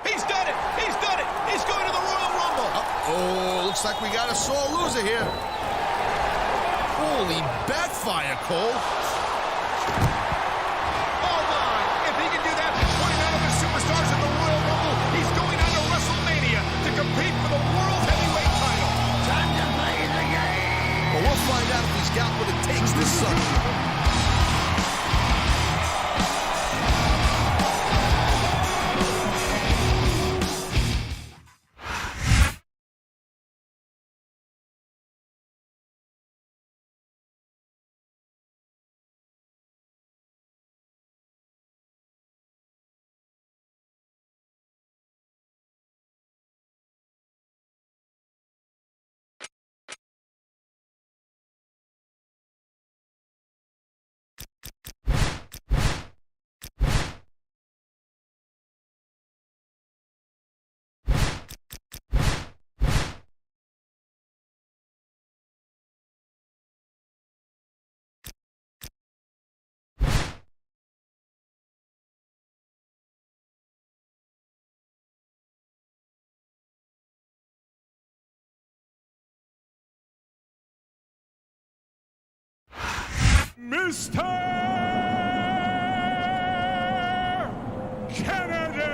He's done it! He's done it! He's going to the Royal Rumble! Uh-oh, looks like we got a sore loser here. Holy backfire, Cole. Oh, my! If he can do that, putting none of his superstars in the Royal Rumble, he's going on to WrestleMania to compete for the World Heavyweight title. Time to play the game! Well, we'll find out if he's got what it takes this Sunday. Mr. Kennedy!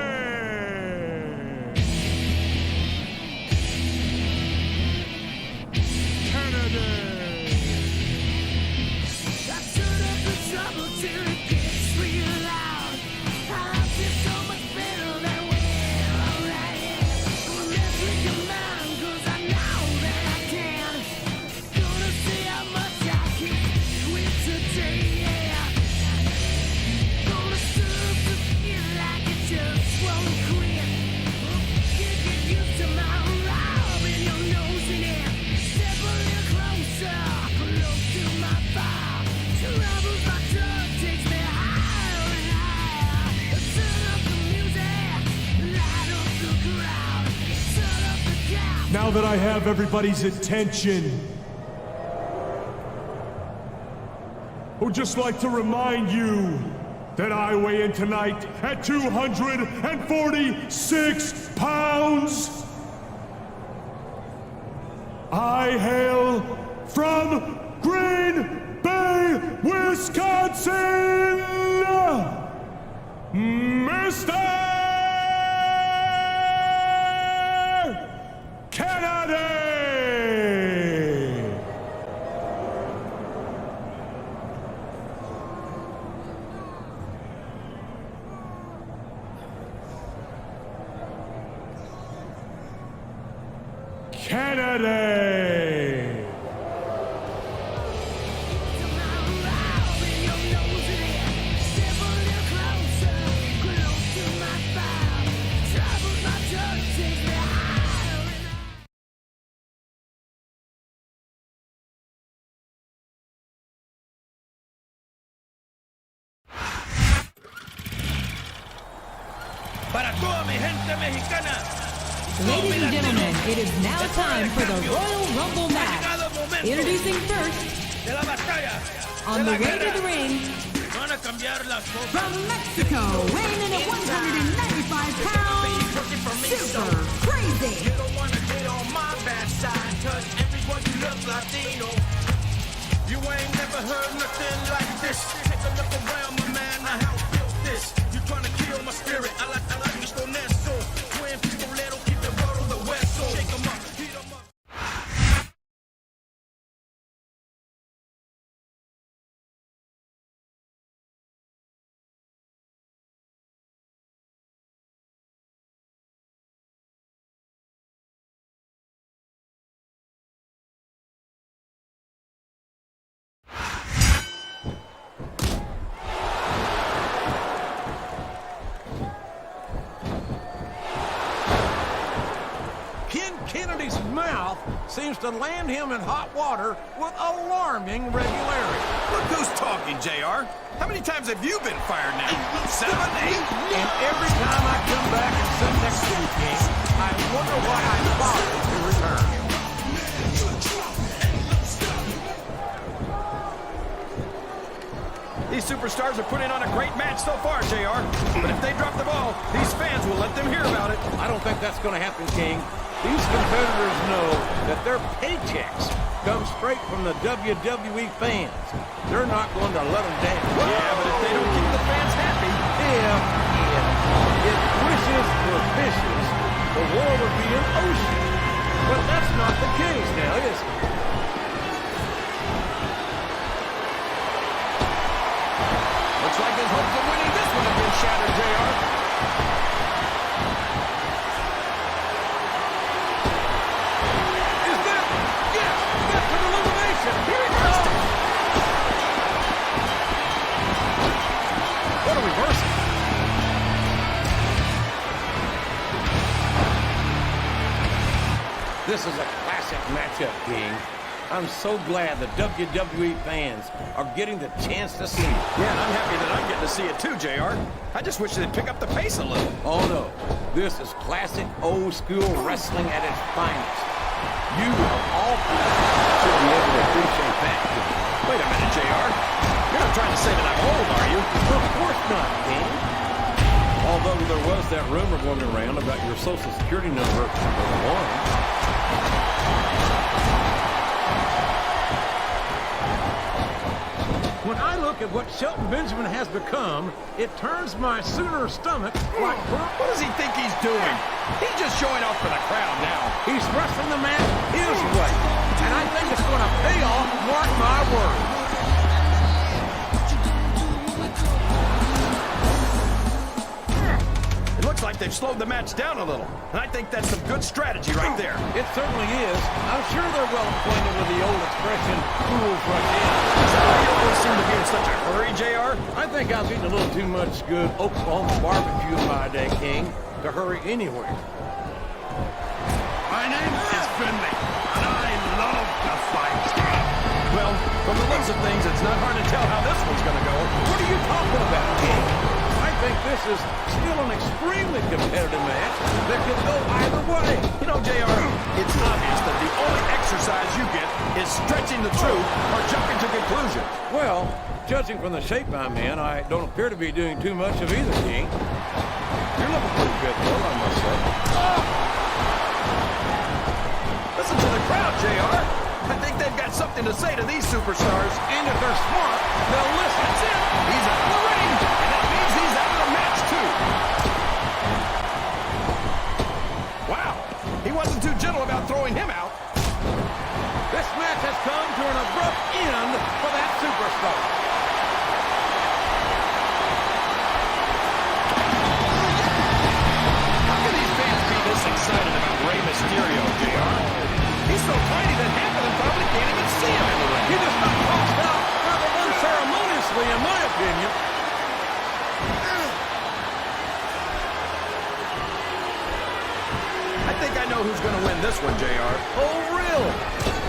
Now that I have everybody's attention, I would just like to remind you that I weigh in tonight at 246 pounds. I hail from Green Bay, Wisconsin, Mr. Kennedy! Kennedy! Para toda mi gente mexicana. Ladies and gentlemen, it is now time for the Royal Rumble match. Introducing first, on the way to the ring, from Mexico, weighing in at 195 pounds, Super Crazy. You ain't never heard nothing like this. Take a look around, my man, I help build this. You trying to kill my spirit, I like this con eso. Twin pistolero, keep the road on the west, so shake 'em up, heat 'em up. Kennedy's mouth seems to land him in hot water with alarming regularity. Look who's talking, JR. How many times have you been fired now? 7, 8? And every time I come back and sit next to you, King, I wonder why I bothered to return. These superstars are putting on a great match so far, JR. But if they drop the ball, these fans will let them hear about it. I don't think that's going to happen, King. These competitors know that their paychecks come straight from the WWE fans. They're not going to let them down. Yeah, but if they don't keep the fans happy... If wishes were fishes, the world would be an ocean. But that's not the case now, is it? Looks like his hopes of winning this one have been shattered, JR. Is that? Yes! That's an elimination! Here it comes! What a reversal. This is a classic matchup, King. I'm so glad the WWE fans are getting the chance to see it. Yeah, and I'm happy that I'm getting to see it too, JR. I just wish they'd pick up the pace a little. Oh, no. This is classic old-school wrestling at its finest. You of all people should be able to appreciate that, King. Wait a minute, JR. You're not trying to say that I'm old, are you? Of course not, King. Although there was that rumor going around about your Social Security number one. When I look at what Shelton Benjamin has become, it turns my Sooner stomach like... What does he think he's doing? He's just showing off for the crowd now. He's wrestling the match his way. And I think it's going to pay off, mark my words. It looks like they've slowed the match down a little, and I think that's some good strategy right there. It certainly is. I'm sure they're well acquainted with the old expression, fools rush in. Is that why you always seem to be in such a hurry, JR? I think I've eaten a little too much good Oklahoma barbecue in my day, King, to hurry anywhere. My name is Finley, and I love to fight. Well, from the looks of things, it's not hard to tell how this one's going to go. What are you talking about, King? I think this is still an extremely competitive match that could go either way. You know, JR, it's obvious that the only exercise you get is stretching the truth or jumping to conclusions. Well, judging from the shape I'm in, I don't appear to be doing too much of either, King. You're looking pretty good, though, I must say. Listen to the crowd, JR. I think they've got something to say to these superstars. And if they're smart, they'll listen. That's it. He's out of the ring, and that means he's out of the match, too. Wow. He wasn't too gentle about throwing him out. This match has come to an abrupt end for that superstar. How can these fans be this excited about Rey Mysterio, JR? He's so tiny that half of them probably can't even see him in the ring. He just got tossed out rather unceremoniously, in my opinion. I think I know who's going to win this one, JR. Oh, really?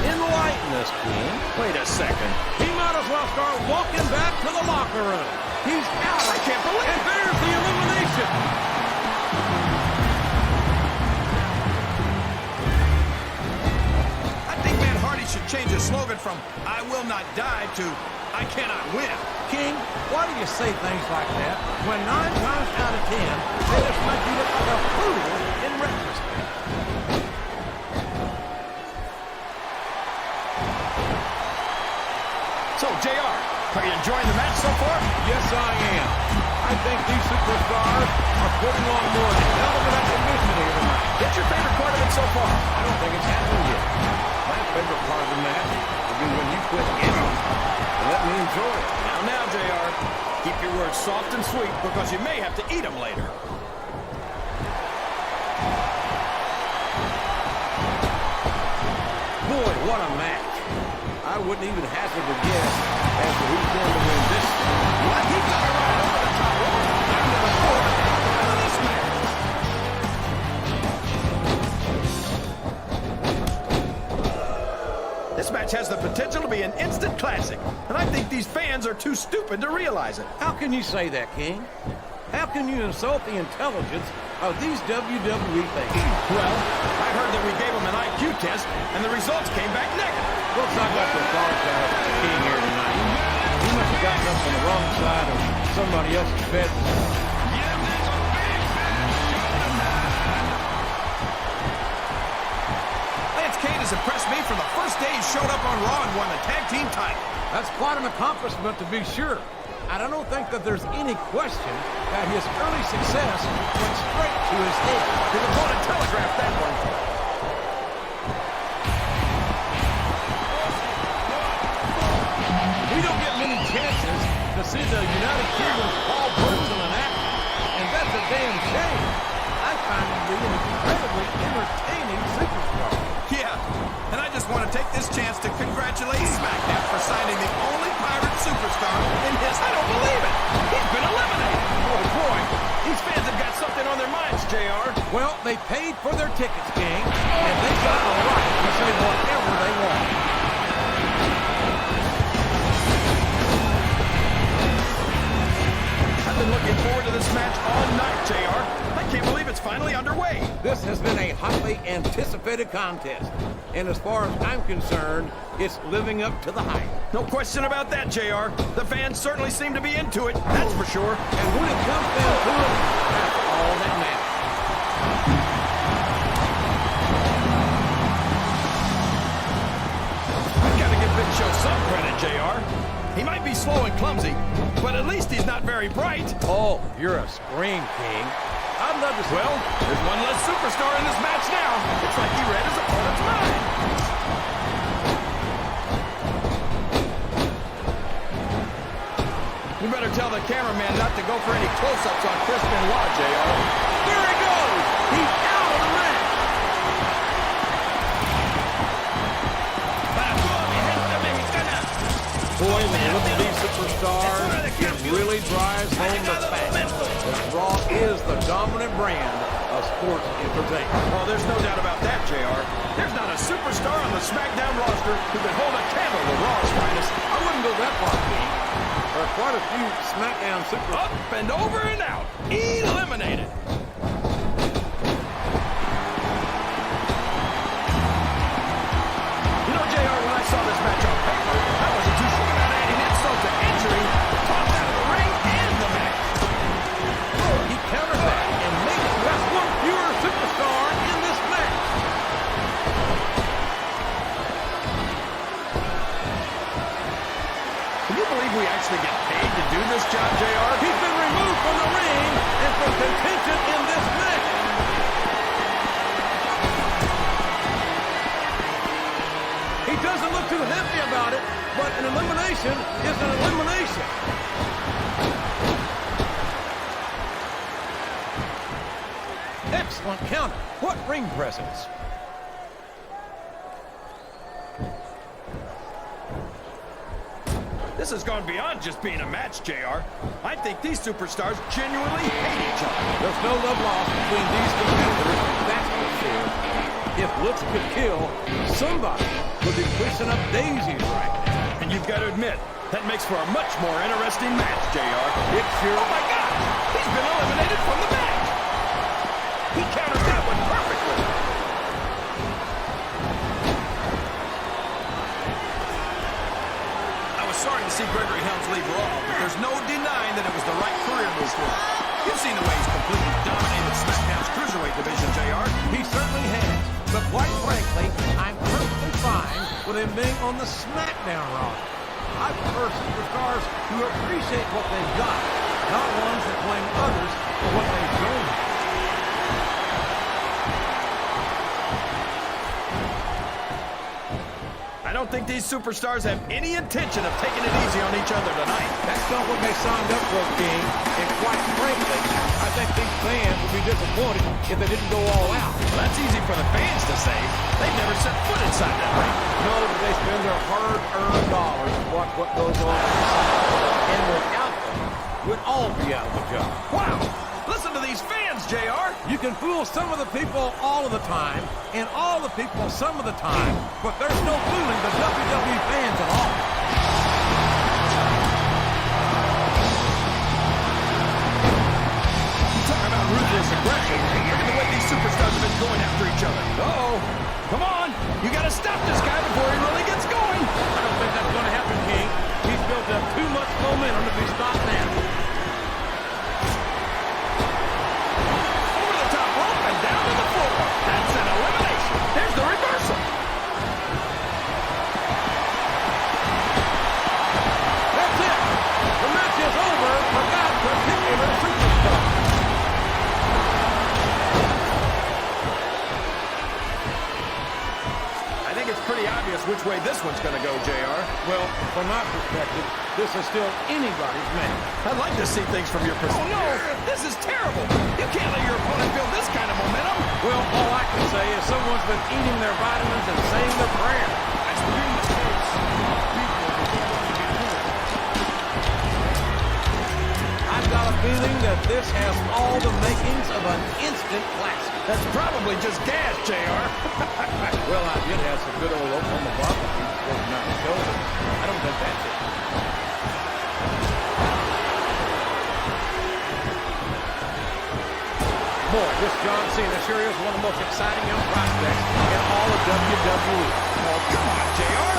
Enlighten us, King. Wait a second. He might as well start walking back to the locker room. He's out. I can't believe it. And there's the elimination. Should change his slogan from "I will not die" to "I cannot win." King, why do you say things like that when 9 times out of 10 they just make you look like a fool in retrospect? So, JR, are you enjoying the match so far? Yes, I am. I think these superstars are putting on more than hell of an exhibition here tonight. What's your favorite part of it so far? I don't think it's happened yet. My favorite part of the match will be when you quit giving and let me enjoy it. Now, JR, keep your words soft and sweet because you may have to eat them later. Boy, what a match. I wouldn't even hazard a guess as to who's going to win this. What? He got her right over the top rope. I'm to the floor. Out of this match. This match has the potential to be an instant classic, and I think these fans are too stupid to realize it. How can you say that, King? How can you insult the intelligence of these WWE fans? Well, I heard that we gave them an IQ test, and the results came back negative. Looks like I have to apologize to King here tonight. He must have gotten up on the wrong side of somebody else's bed. Kane has impressed me from the first day he showed up on Raw and won the tag team title. That's quite an accomplishment to be sure. And I don't think that there's any question that his early success went straight to his head. His opponent telegraphed that one. We don't get many chances to see the United Kingdom's Paul Burton in action, and that's a damn shame. I find him to be an incredibly entertaining superstar. Yeah, and I just want to take this chance to congratulate Smackdown for signing the only pirate superstar in his... I don't believe it! He's been eliminated! Oh, boy. These fans have got something on their minds, JR. Well, they paid for their tickets, King, and they've got the right to say whatever they want. I've been looking forward to this match all night, JR. I can't believe it's finally underway. This has been a hotly anticipated contest, and as far as I'm concerned, it's living up to the hype. No question about that, JR. The fans certainly seem to be into it, that's for sure. And when it comes down to it, that's all that matters. I've got to give Big Show some credit, JR. He might be slow and clumsy, but at least he's not very bright. Oh, you're a scream king. I'd love to see. Well, there's one less superstar in this match now. It's like he read his opponent's mind. You better tell the cameraman not to go for any close-ups on Chris Benoit, JR. Here he goes! He's out of the ring! Boy, when you look at these superstars, it really drives home the fact that Raw is the dominant brand of sports entertainment. Well, there's no doubt about that, JR. There's not a superstar on the Smackdown roster who can hold a candle to Raw's finest. I wouldn't go that far, Pete. There are quite a few Smackdown superstars. Up and over and out. Eliminated. You know, JR, when I saw this match on paper, I wasn't too sure about adding insult to injury, tossed out of the ring and the match. He countered that and made it just one fewer superstar in this match. Can you believe we actually get paid to do this job, JR? He's been removed from the ring and from contention in this match. He doesn't look too happy about it, but an elimination is an elimination. Excellent counter. What ring presence. This has gone beyond just being a match, JR. I think these superstars genuinely hate each other. There's no love lost between these competitors, that's for sure. If looks could kill, somebody would be pushing up daisies right now. And you've got to admit, that makes for a much more interesting match, JR. It sure. Oh my gosh! He's been eliminated from the match! He countered that one perfectly! I was sorry to see Gregory Helms leave Raw, but there's no denying that it was the right career move for him. You've seen the way he's completely dominated SmackDown's Cruiserweight division, JR. He certainly has. But quite frankly, I'm perfectly fine with him being on the SmackDown roster. I prefer superstars who appreciate what they've got, not ones that blame others for what they don't have. I don't think these superstars have any intention of taking it easy on each other tonight. That's not what they signed up for, King. And quite frankly, I think these fans would be disappointed if they didn't go all out. Well, that's easy for the fans to say. They've never set foot inside that ring. No, but they spend their hard-earned dollars to watch what goes on inside. And without them, we'd all be out of a job. Wow! Listen to these fans, JR. You can fool some of the people all of the time, and all the people some of the time, but there's no fooling the WWE fans at all. Talk about ruthless aggression. Look at the way these superstars have been going after each other. Uh-oh. Come on. You got to stop this guy before he really gets going. I don't think that's going to happen, King. He's built up too much momentum to be stopped now. Down to the floor. That's an elimination. There's the reversal. That's it. The match is over for that particular superstar. I think it's pretty obvious which way this one's going to go, JR. Well, from my perspective, this is still anybody's match. I'd like to see things from your perspective. Oh, no! This is terrible! You can't let your opponent feel this kind of momentum! Well, all I can say is someone's been eating their vitamins and saying their prayer. That's been the case. I've got a feeling that this has all the makings of an instant classic. That's probably just gas, JR. Well, I did have some good old Oklahoma barbecue before the night show. I don't think that's it. Boy, this John Cena sure is one of the most exciting young prospects in all of WWE. Oh, come on, JR.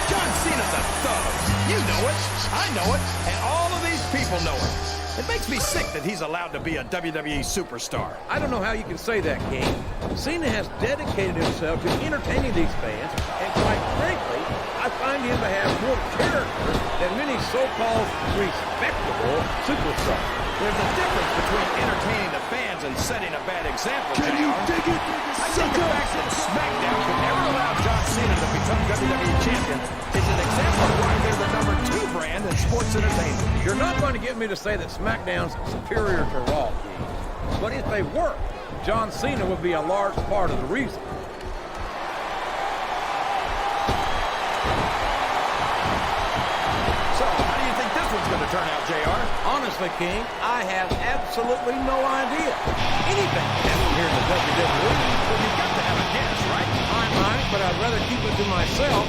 John Cena's a thug. You know it. I know it. And all of these people know it. It makes me sick that he's allowed to be a WWE superstar. I don't know how you can say that, King. Cena has dedicated himself to entertaining these fans, and quite frankly, I find him to have more character than many so-called respectable superstars. There's a difference between entertaining the fans and setting a bad example, Can you dig it, I think the fact that Smackdown could never allow John Cena to become WWE champion is an example of why they're the #2 brand in sports entertainment. You're not going to get me to say that SmackDown's superior to Raw, King. But if they were, John Cena would be a large part of the reason. So, how do you think this one's going to turn out, JR? Honestly, King, I have absolutely no idea. Anything can happen here in the WWE. Well, you've got to have a guess, right? I might, but I'd rather keep it to myself.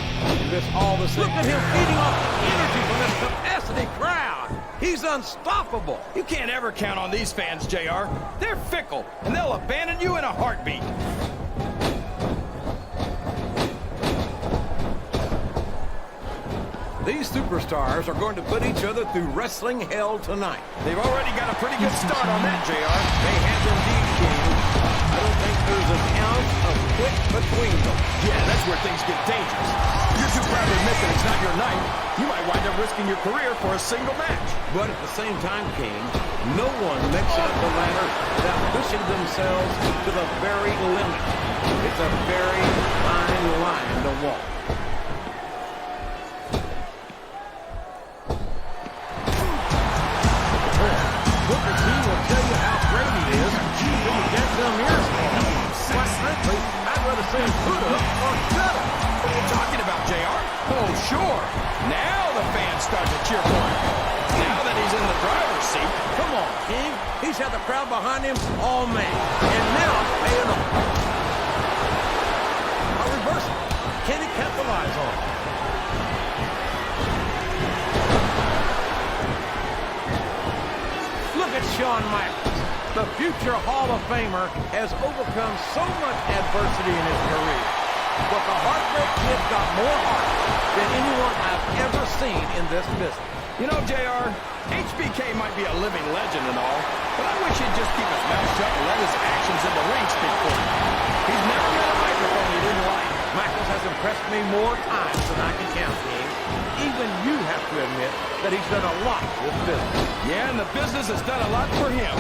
All this. Look at him feeding off the energy from this capacity crowd. He's unstoppable. You can't ever count on these fans, JR. They're fickle, and they'll abandon you in a heartbeat. These superstars are going to put each other through wrestling hell tonight. They've already got a pretty good start on that, JR. They have indeed, King. I don't think there's an ounce of quit between them. Yeah, that's where things get dangerous. You're too proud to admit that it's not your night. You might wind up risking your career for a single match. But at the same time, King, no one makes it up the ladder without pushing themselves to the very limit. It's a very fine line to walk. Booker T will tell you how great he is when you get some ears on him. Quite frankly, I'd rather see him put up or shut up. What are you talking about, JR? Oh, sure. Now the fans start to cheer for him. Now that he's in the driver's seat. Come on, King. He's had the crowd behind him all match. And now it's paying off. A reversal. Can he capitalize on it? Look at Shawn Michaels. The future Hall of Famer has overcome so much adversity in his career. But the Heartbreak Kid got more heart than anyone I've ever seen in this business. You know, JR, HBK might be a living legend and all, but I wish he'd just keep his mouth shut and let his actions in the ring speak for him. He's never met a microphone he didn't like. Michaels has impressed me more times than I can count, King. Even you have to admit that he's done a lot with business. Yeah, and the business has done a lot for him.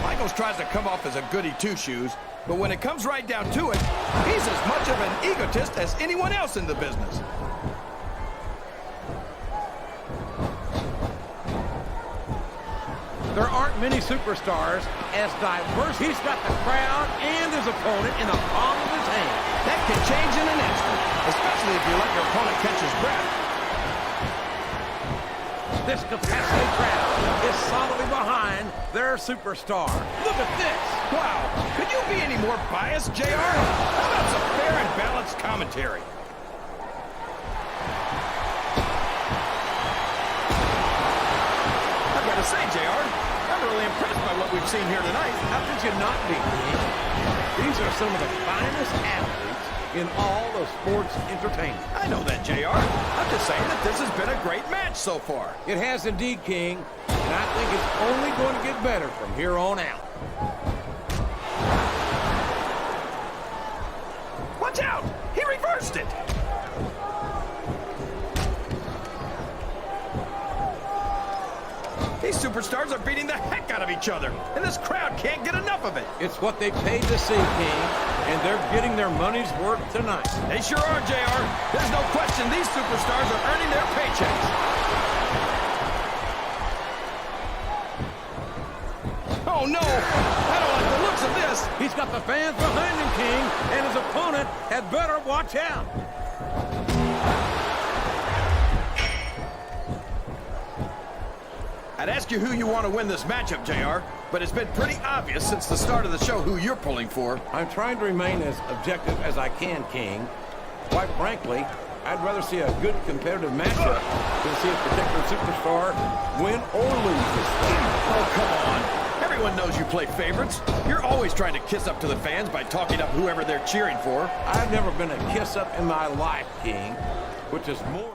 Michaels tries to come off as a goody two-shoes, but when it comes right down to it, he's as much of an egotist as anyone else in the business. There aren't many superstars as diverse. He's got the crowd and his opponent in the palm of his hand. That can change in an instant, especially if you let your opponent catch his breath. This capacity crowd is solidly behind their superstar. Look at this. Wow. Could you be any more biased, JR? How about some fair and balanced commentary? I've got to say, JR, I'm really impressed by what we've seen here tonight. How could you not be, King? These are some of the finest athletes in all of sports entertainment. I know that, JR. I'm just saying that this has been a great match so far. It has indeed, King, and I think it's only going to get better from here on out. Watch out! He reversed it! These superstars are beating the heck out of each other, and this crowd can't get enough of it. It's what they paid to see, King, and they're getting their money's worth tonight. They sure are, JR. There's no question these superstars are earning their paychecks. Oh, no! I don't like the looks of this. He's got the fans behind him, King, and his opponent had better watch out. I'd ask you who you want to win this matchup, JR, but it's been pretty obvious since the start of the show who you're pulling for. I'm trying to remain as objective as I can, King. Quite frankly, I'd rather see a good competitive matchup than see a particular superstar win or lose this thing. Oh, come on. Everyone knows you play favorites. You're always trying to kiss up to the fans by talking up whoever they're cheering for. I've never been a kiss up in my life, King, which is more than...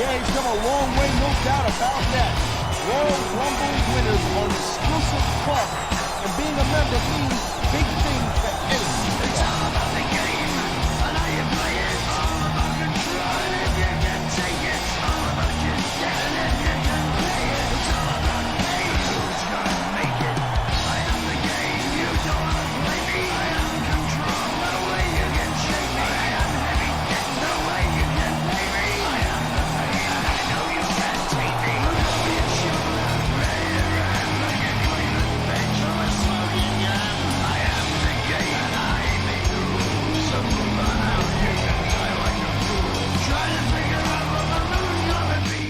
Yeah, he's come a long way, no doubt about that. Royal Rumble winners are an exclusive club, and being a member means big things to anyone. It's all about the game, and how you play it. All about control, and if you can take it. All about your debt, and if you can pay it. It's all about pain. Who's gonna make it? I am the game. You don't wanna play me. I am control. No way you can shake me. I am heavy debt. No way you can pay me. I am the pain. I know you can't take me. Look over your shoulder. Ready to run like a Cleveland bench from a smoking gun. I am the game, and I make the rules. So move on out. You can die like a fool. Try to figure out what the moon's gonna be.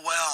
Well.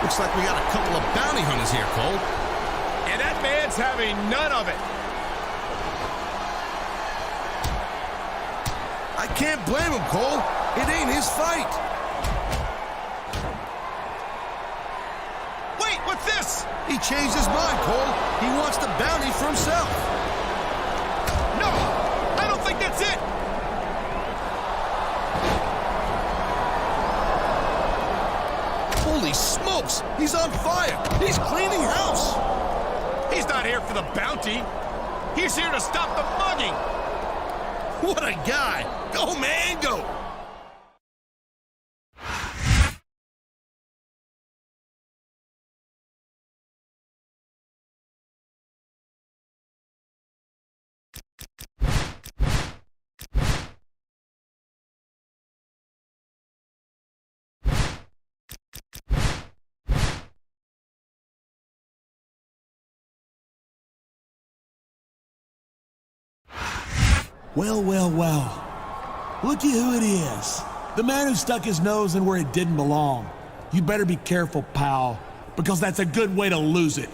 Looks like we got a couple of bounty hunters here, Cole. And that man's having none of it. I can't blame him, Cole. It ain't his fight. Wait, what's this? He changed his mind, Cole. He wants the bounty for himself. No, I don't think that's it. Holy smokes, he's on fire. He's cleaning house. He's not here for the bounty. He's here to stop the mugging. What a guy. Go, man, go. Well. Looky who it is. The man who stuck his nose in where it didn't belong. You better be careful, pal, because that's a good way to lose it.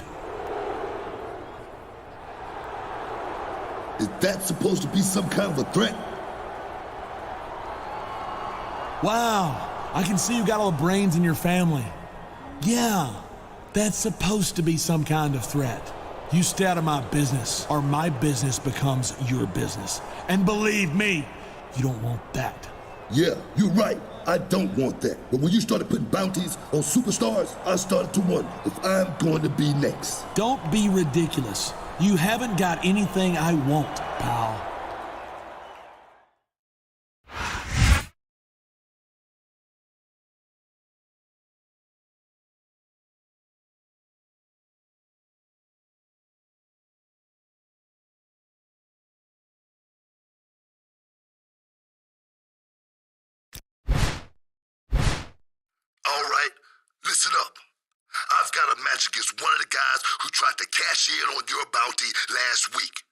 Is that supposed to be some kind of a threat? Wow, I can see you got all the brains in your family. Yeah, that's supposed to be some kind of threat. You stay out of my business, or my business becomes your business. And believe me, you don't want that. Yeah, you're right. I don't want that. But when you started putting bounties on superstars, I started to wonder if I'm going to be next. Don't be ridiculous. You haven't got anything I want, pal. All right, listen up. I've got a match against one of the guys who tried to cash in on your bounty last week.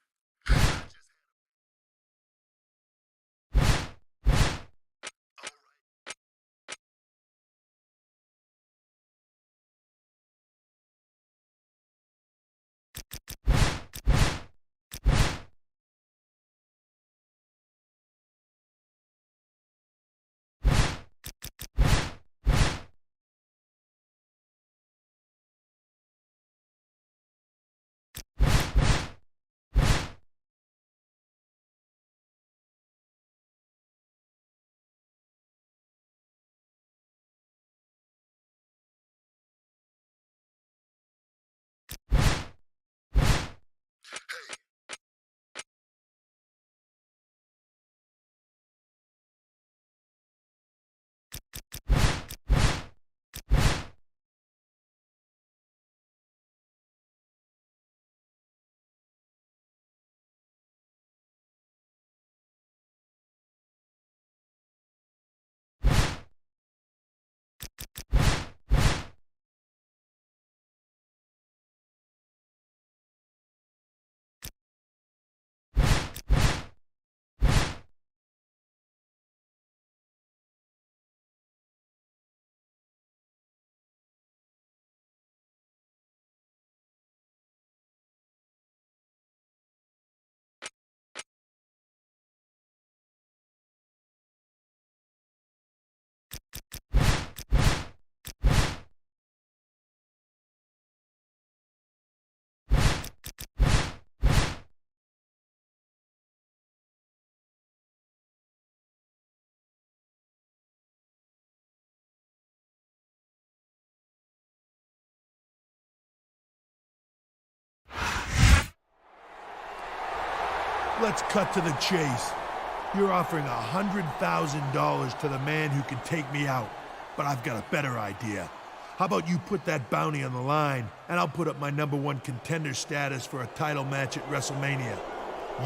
let's cut to the chase. You're offering $100,000 to the man who can take me out, but I've got a better idea. How about you put that bounty on the line, and I'll put up my #1 contender status for a title match at WrestleMania.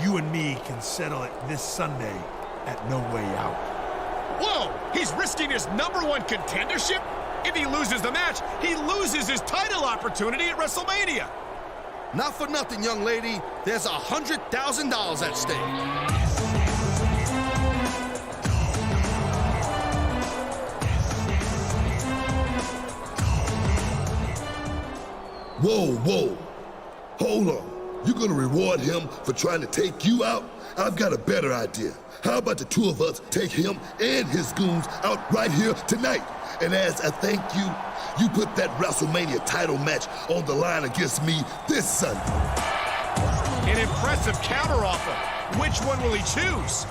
You and me can settle it this Sunday at No Way Out. Whoa! He's risking his #1 contendership? If he loses the match, he loses his title opportunity at WrestleMania. Not for nothing, young lady. There's $100,000 at stake. Whoa, whoa. Hold on. You're gonna reward him for trying to take you out? I've got a better idea. How about the two of us take him and his goons out right here tonight? And as a thank you, you put that WrestleMania title match on the line against me this Sunday. An impressive counteroffer. Which one will he choose?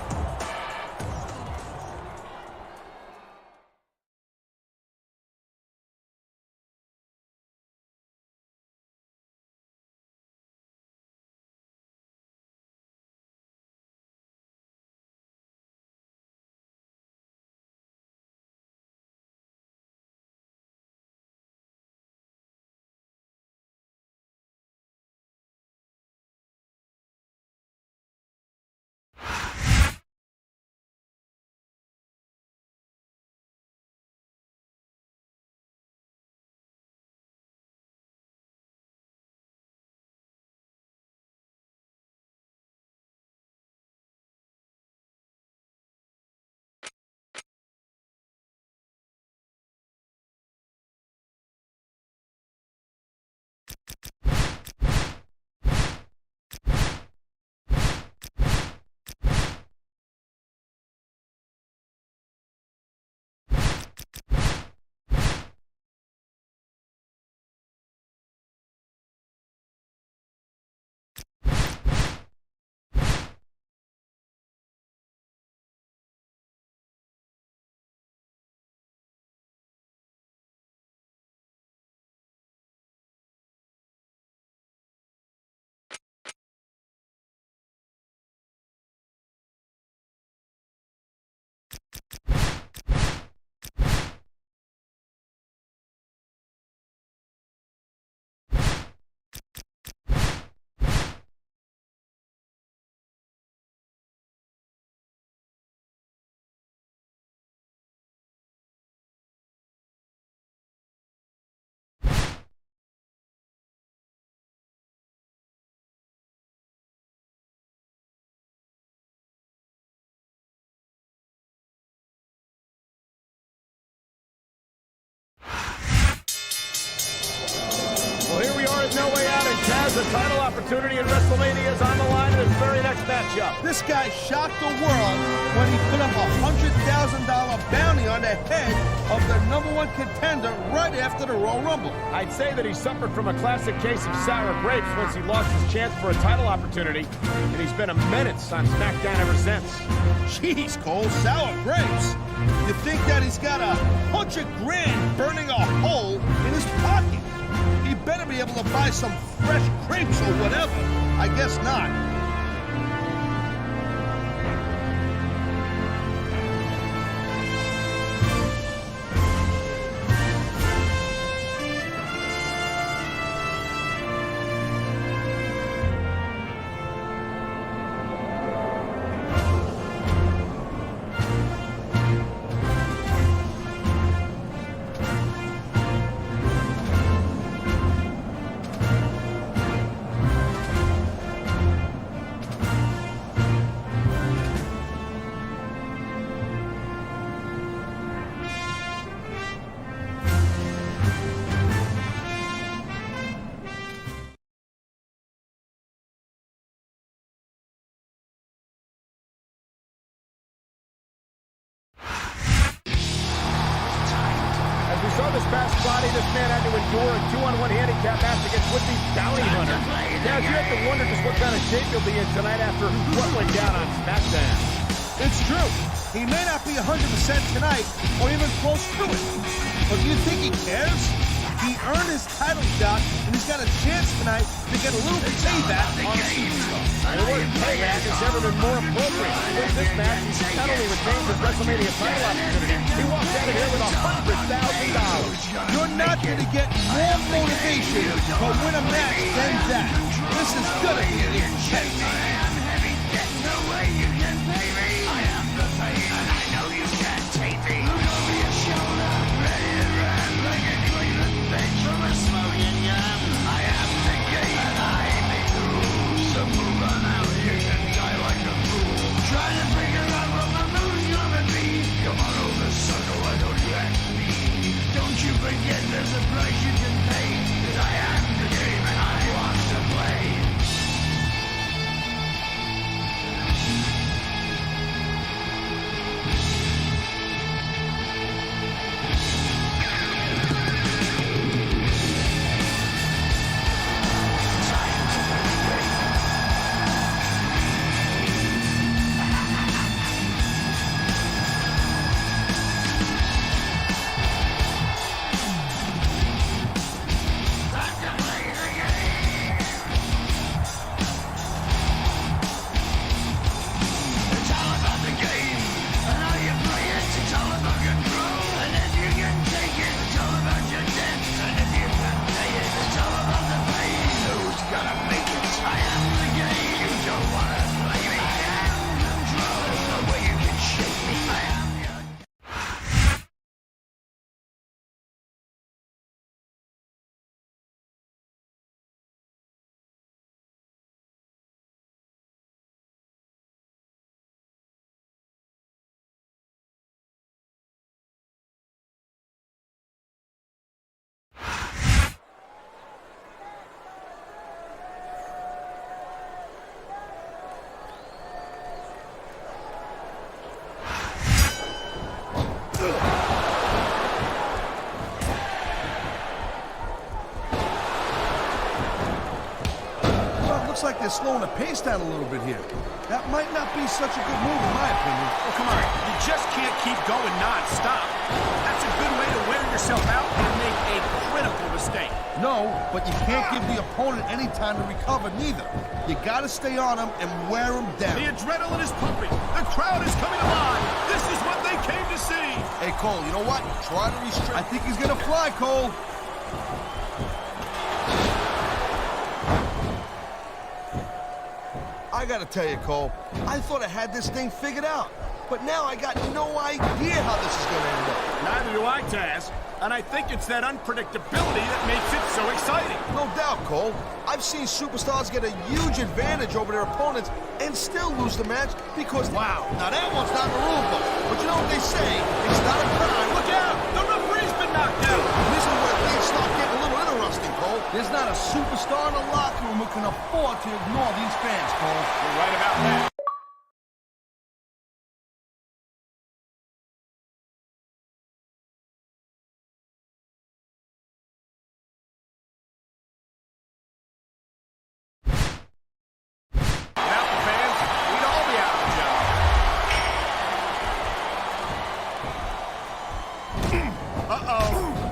Well, here we are at No Way Out, and Taz, the title opportunity at WrestleMania is on the line in his very next matchup. This guy shocked the world when he put up a $100,000 bounty on the head of the #1 contender right after the Royal Rumble. I'd say that he suffered from a classic case of sour grapes once he lost his chance for a title opportunity, and he's been a menace on Smackdown ever since. Jeez, Cole, sour grapes? You think that he's got $100 grand burning a hole in his pocket? He better be able to buy some fresh grapes or whatever. I guess not. saw this past Friday, this man had to endure a 2-on-1 handicap match against would-be bounty hunter. Now, you have to wonder just what kind of shape he'll be in tonight after what went down on Smackdown. It's true. He may not be 100% tonight, or even close to it. But do you think he cares? He earned his title shot, and he's got a chance tonight to get a little payback on a superstar. The word payback has never been more appropriate. With this match, he not only retained his WrestleMania title opportunity, he walked out of here with $100,000. You're not going to get more motivation to win a match than that. This is going to be intense. There's a price you can pay, 'cause I am the game and I want to play. Looks like they're slowing the pace down a little bit here. That might not be such a good move, in my opinion. Oh, come on. You just can't keep going non-stop. That's a good way to wear yourself out and make a critical mistake. No, but you can't give the opponent any time to recover, neither. You gotta stay on him and wear him down. The adrenaline is pumping. The crowd is coming alive. This is what they came to see. Hey, Cole, you know what? Try to restrict. I think he's gonna fly, Cole. I gotta tell you, Cole, I thought I had this thing figured out. But now I got no idea how this is gonna end up. Neither do I, Taz. And I think it's that unpredictability that makes it so exciting. No doubt, Cole. I've seen superstars get a huge advantage over their opponents and still lose the match because... Wow, now that one's not in the rule book. But you know what they say, it's not a crime. Look out! The referee's been knocked out! This is where things start getting a little interesting, Cole. There's not a superstar in the locker room who can afford to ignore these fans, Cole. You're right about that.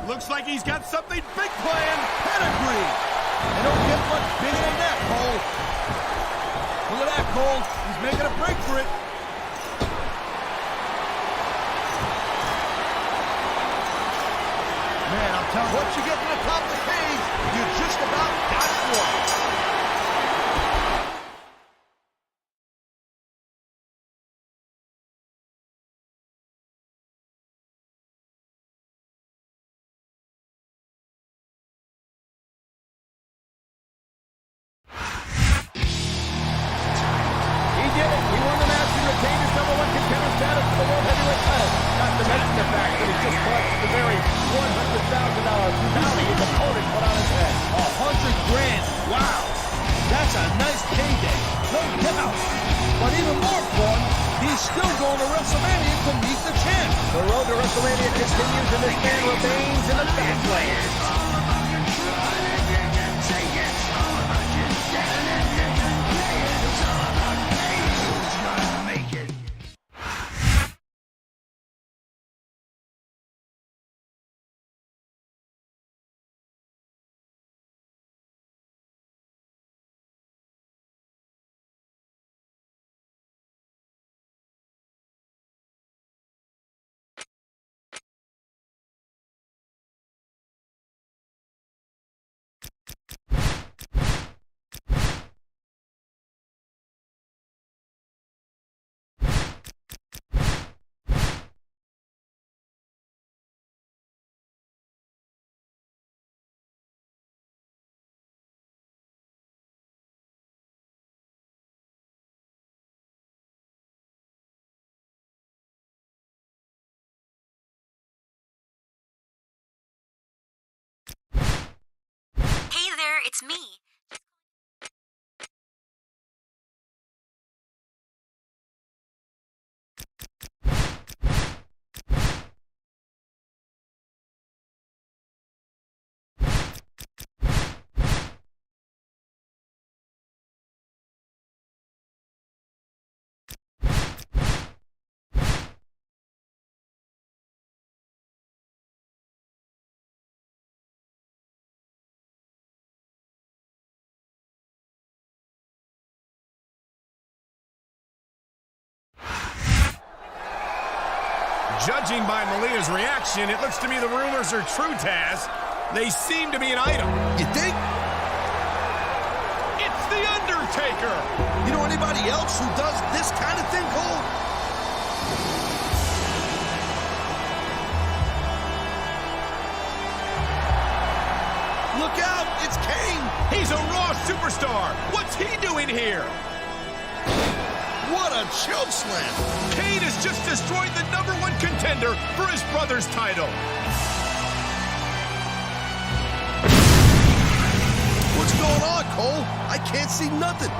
Looks like he's got something big planned. Pedigree. They don't get much bigger than that, Cole. Look at that, Cole. He's making a break for it. Man, I'm telling you, once you get to the top of the cage, you just about got it won. The road to WrestleMania continues and this man remains in the Fastlane. Judging by Melina's reaction, it looks to me the rumors are true, Taz. They seem to be an item. You think? It's The Undertaker! You know anybody else who does this kind of thing, Cole? Look out! It's Kane! He's a Raw superstar! What's he doing here? What a choke slam! Kane has just destroyed the #1 contender for his brother's title. What's going on, Cole? I can't see nothing.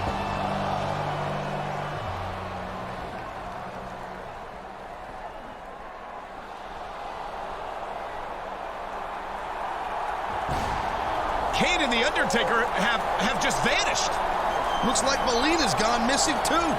Kane and The Undertaker have just vanished. Looks like Melina's gone missing, too.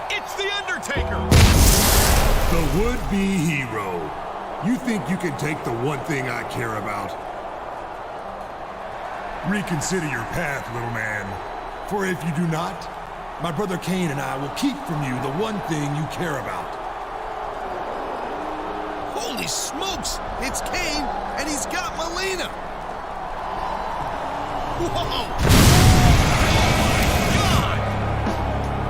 It's The Undertaker! The would-be hero. You think you can take the one thing I care about? Reconsider your path, little man. For if you do not, my brother Kane and I will keep from you the one thing you care about. Holy smokes! It's Kane, and he's got Melina! Whoa!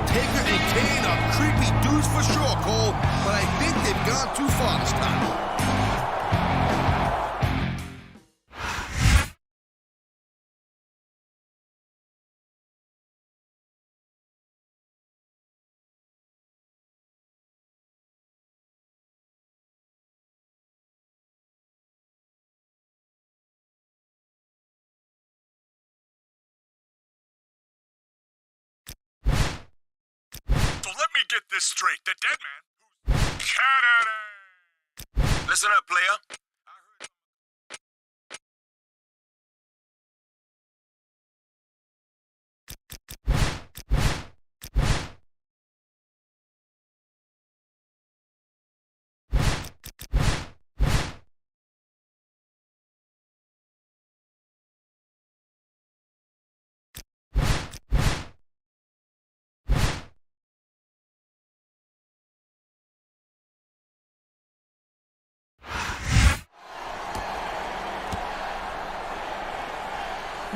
Taker and Kane are creepy dudes for sure, Cole, but I think they've gone too far this time. Get this straight. The dead man who's Canada. Listen up, player.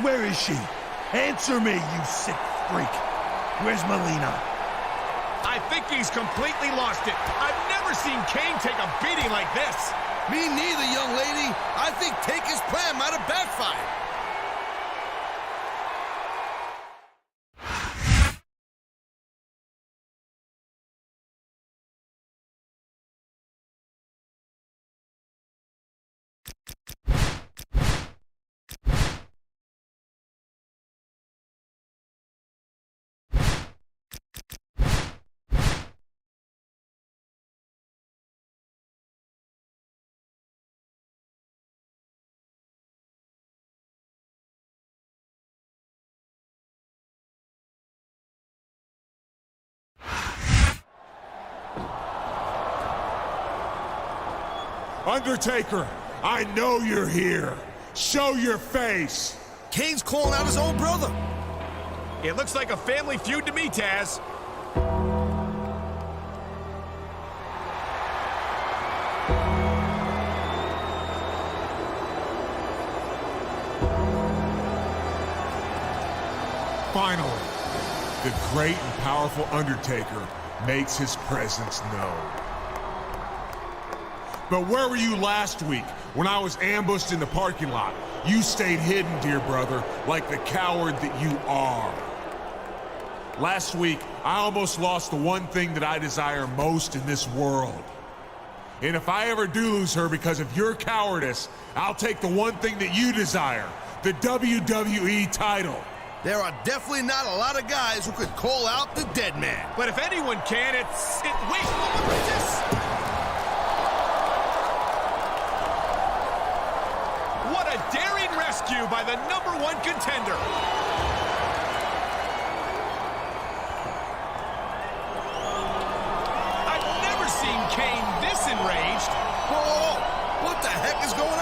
Where is she? Answer me, you sick freak. Where's Melina? I think he's completely lost it. I've never seen Kane take a beating like this. Me neither, young lady. I think Taker's plan might have backfired. Undertaker, I know you're here. Show your face. Kane's calling out his own brother. It looks like a family feud to me, Taz. Finally, the great and powerful Undertaker makes his presence known. But where were you last week when I was ambushed in the parking lot? You stayed hidden, dear brother, like the coward that you are. Last week, I almost lost the one thing that I desire most in this world. And if I ever do lose her because of your cowardice, I'll take the one thing that you desire, the WWE title. There are definitely not a lot of guys who could call out the dead man. But if anyone can, wait, what is this? What a daring rescue by the #1 contender. I've never seen Kane this enraged. Whoa, what the heck is going on?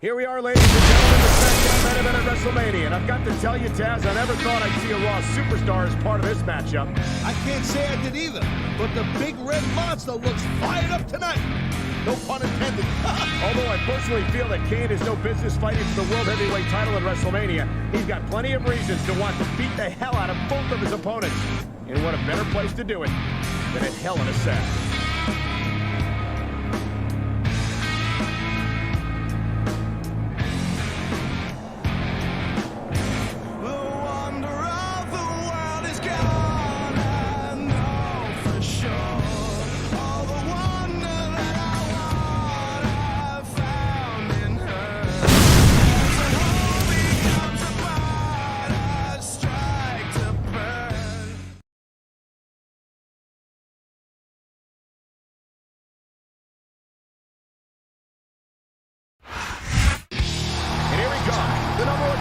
Here we are, ladies and gentlemen, the Smackdown main event at WrestleMania. And I've got to tell you, Taz, I never thought I'd see a Raw superstar as part of this matchup. I can't say I did either, but the big red monster looks fired up tonight. No pun intended. Although I personally feel that Kane has no business fighting for the World Heavyweight title at WrestleMania, he's got plenty of reasons to want to beat the hell out of both of his opponents. And what a better place to do it than at Hell in a Cell.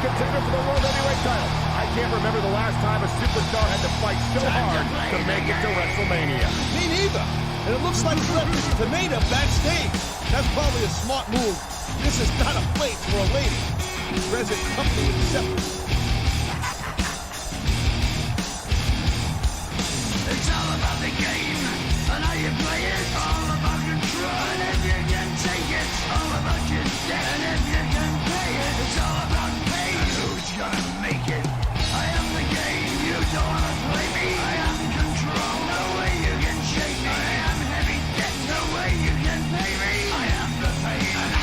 Contender for the World Heavyweight title. I can't remember the last time a superstar had to fight so hard to make it to WrestleMania. Me neither. And it looks like he left his tomato backstage. That's probably a smart move. This is not a place for a lady. Present company accepted. It's all about the game and how you play it. All about control and if you can take it. All about your debt and if you can pay it. It's all about pain. Who's gonna make it? I am the game. You don't wanna play me. I am control. No way you can shake me. I am heavy debt. No way you can pay me. I am the pain.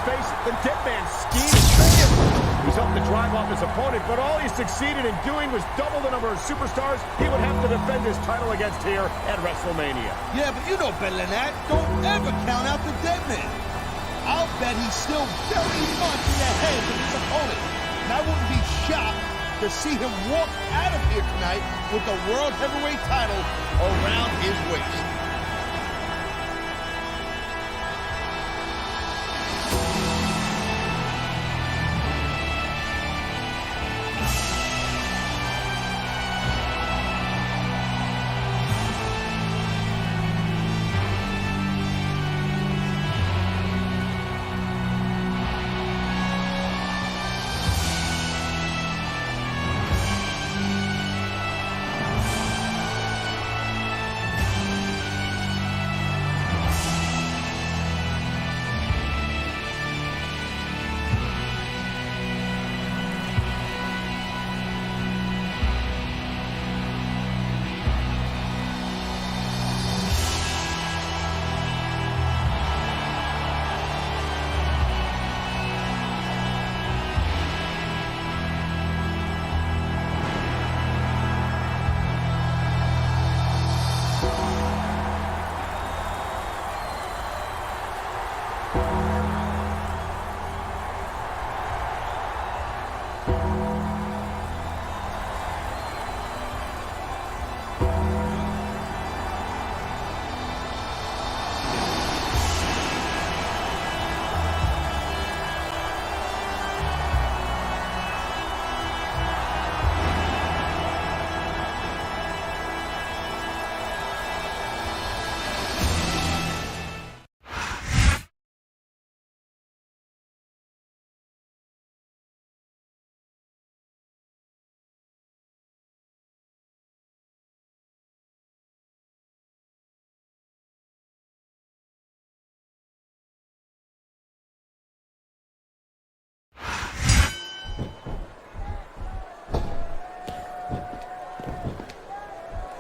face it, the dead man's scheme is tricking. He's up to drive off his opponent, but all he succeeded in doing was double the number of superstars he would have to defend his title against here at WrestleMania. Yeah, but you know better than that. Don't ever count out the dead man. I'll bet he's still very much in the head of his opponent. And I wouldn't be shocked to see him walk out of here tonight with the World Heavyweight title around his waist.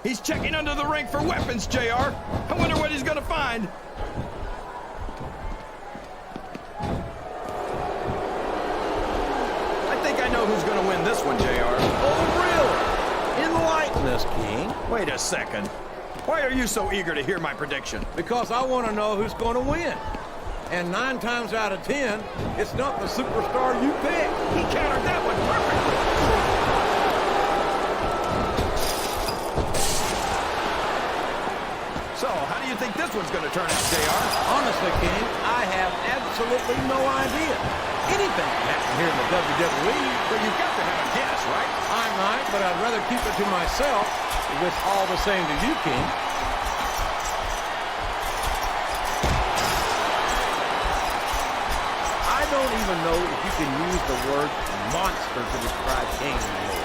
He's checking under the ring for weapons, JR. I wonder what he's gonna find. I think I know who's gonna win this one, JR. Oh, really? Enlighten us, King. Wait a second. Why are you so eager to hear my prediction? Because I want to know who's going to win. And 9 times out of 10, it's not the superstar you pick. He countered that one perfectly. So, how do you think this one's going to turn out, JR? Honestly, King, I have absolutely no idea. Anything can happen here in the WWE. But you've got to have a guess, right? I might, but I'd rather keep it to myself if it's all the same to you, King. I don't even know if you can use the word monster to describe Kane anymore.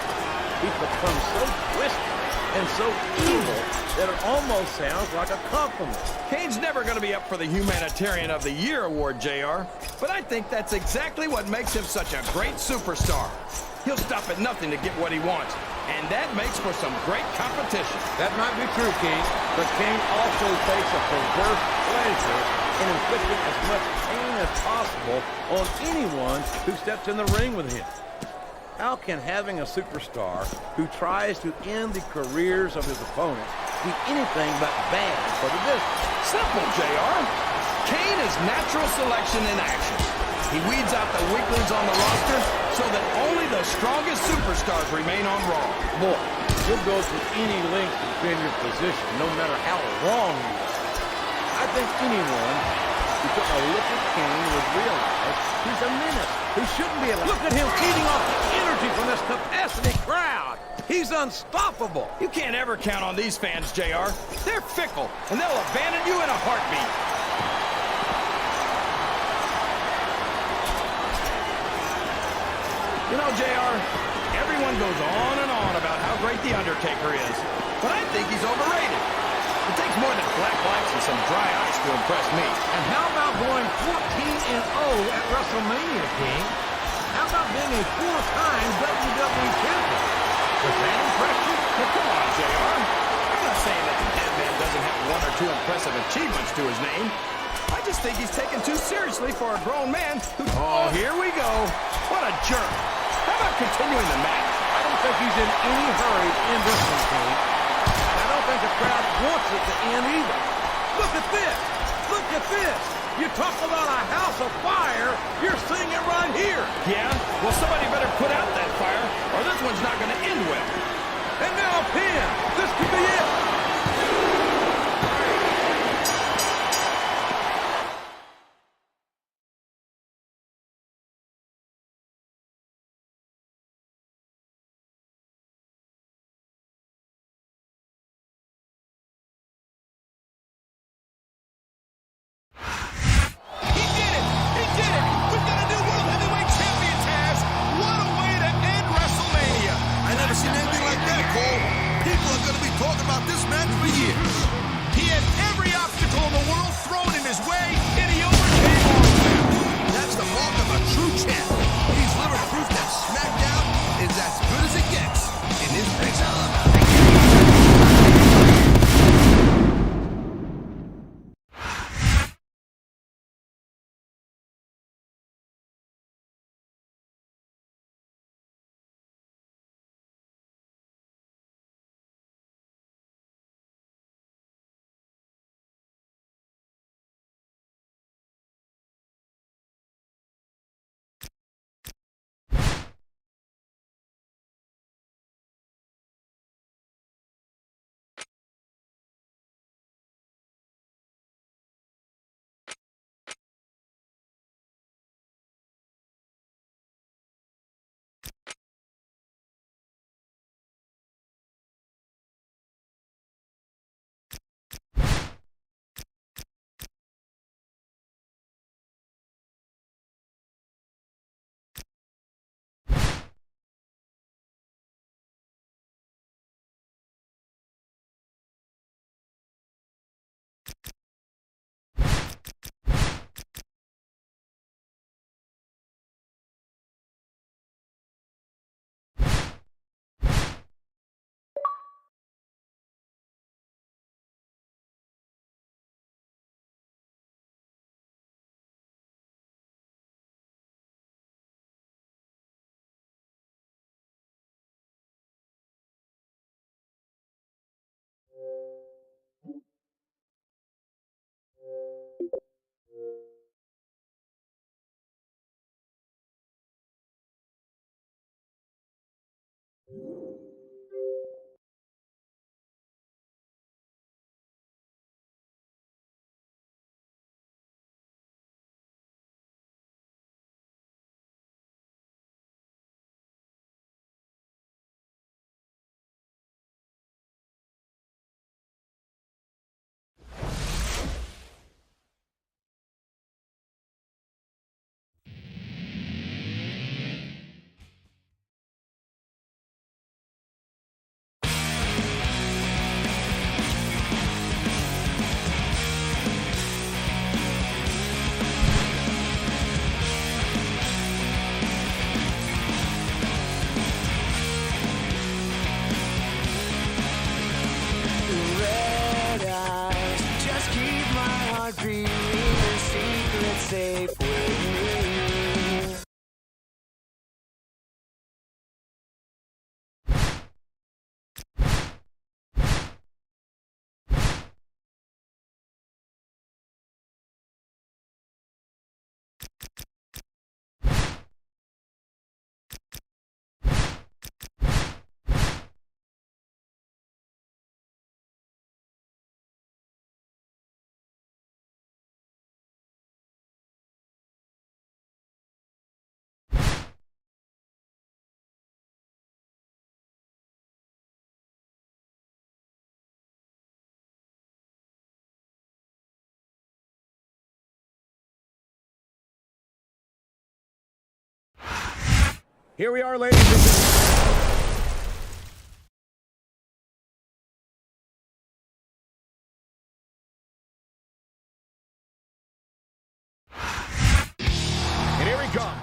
He's become so twisted and so evil that it almost sounds like a compliment. Kane's never going to be up for the Humanitarian of the Year award, JR. But I think that's exactly what makes him such a great superstar. He'll stop at nothing to get what he wants. And that makes for some great competition. That might be true, King. But Kane also takes a perverse pleasure in inflicting as much pain as possible on anyone who steps in the ring with him. How can having a superstar who tries to end the careers of his opponents be anything but bad for the business? Simple, JR. Kane is natural selection in action. He weeds out the weaklings on the roster so that only the strongest superstars remain on Raw. Boy, you'll go to any length to defend your position, no matter how wrong you are. I think anyone who took a look at Kane would realize he's a menace who shouldn't be allowed. Look at him feeding off the energy from this capacity crowd. He's unstoppable. You can't ever count on these fans, JR. They're fickle, and they'll abandon you in a heartbeat. You know, JR, everyone goes on and on about how great The Undertaker is, but I think he's overrated. It takes more than black lights and some dry ice to impress me. And how about going 14-0 at WrestleMania, King? How about being a 4-time WWE champion? Does that impress you? Well, come on, JR. I'm not saying that the dead man doesn't have 1 or 2 impressive achievements to his name, I just think he's taken too seriously for a grown man who... Oh, here we go. What a jerk. How about continuing the match? I don't think he's in any hurry to end this one, Kane. And I don't think the crowd wants it to end either. Look at this. Look at this. You talk about a house of fire, you're seeing it right here. Yeah? Well, somebody better put out that fire, or this one's not going to end well. And now a pin. This could be it. He had every obstacle in the world thrown in his way, and he overcame all of them. That's the mark of a true champ. He's living proof that Smackdown is as good as it gets in his safe with me. Here we are, ladies and gentlemen. And here he comes.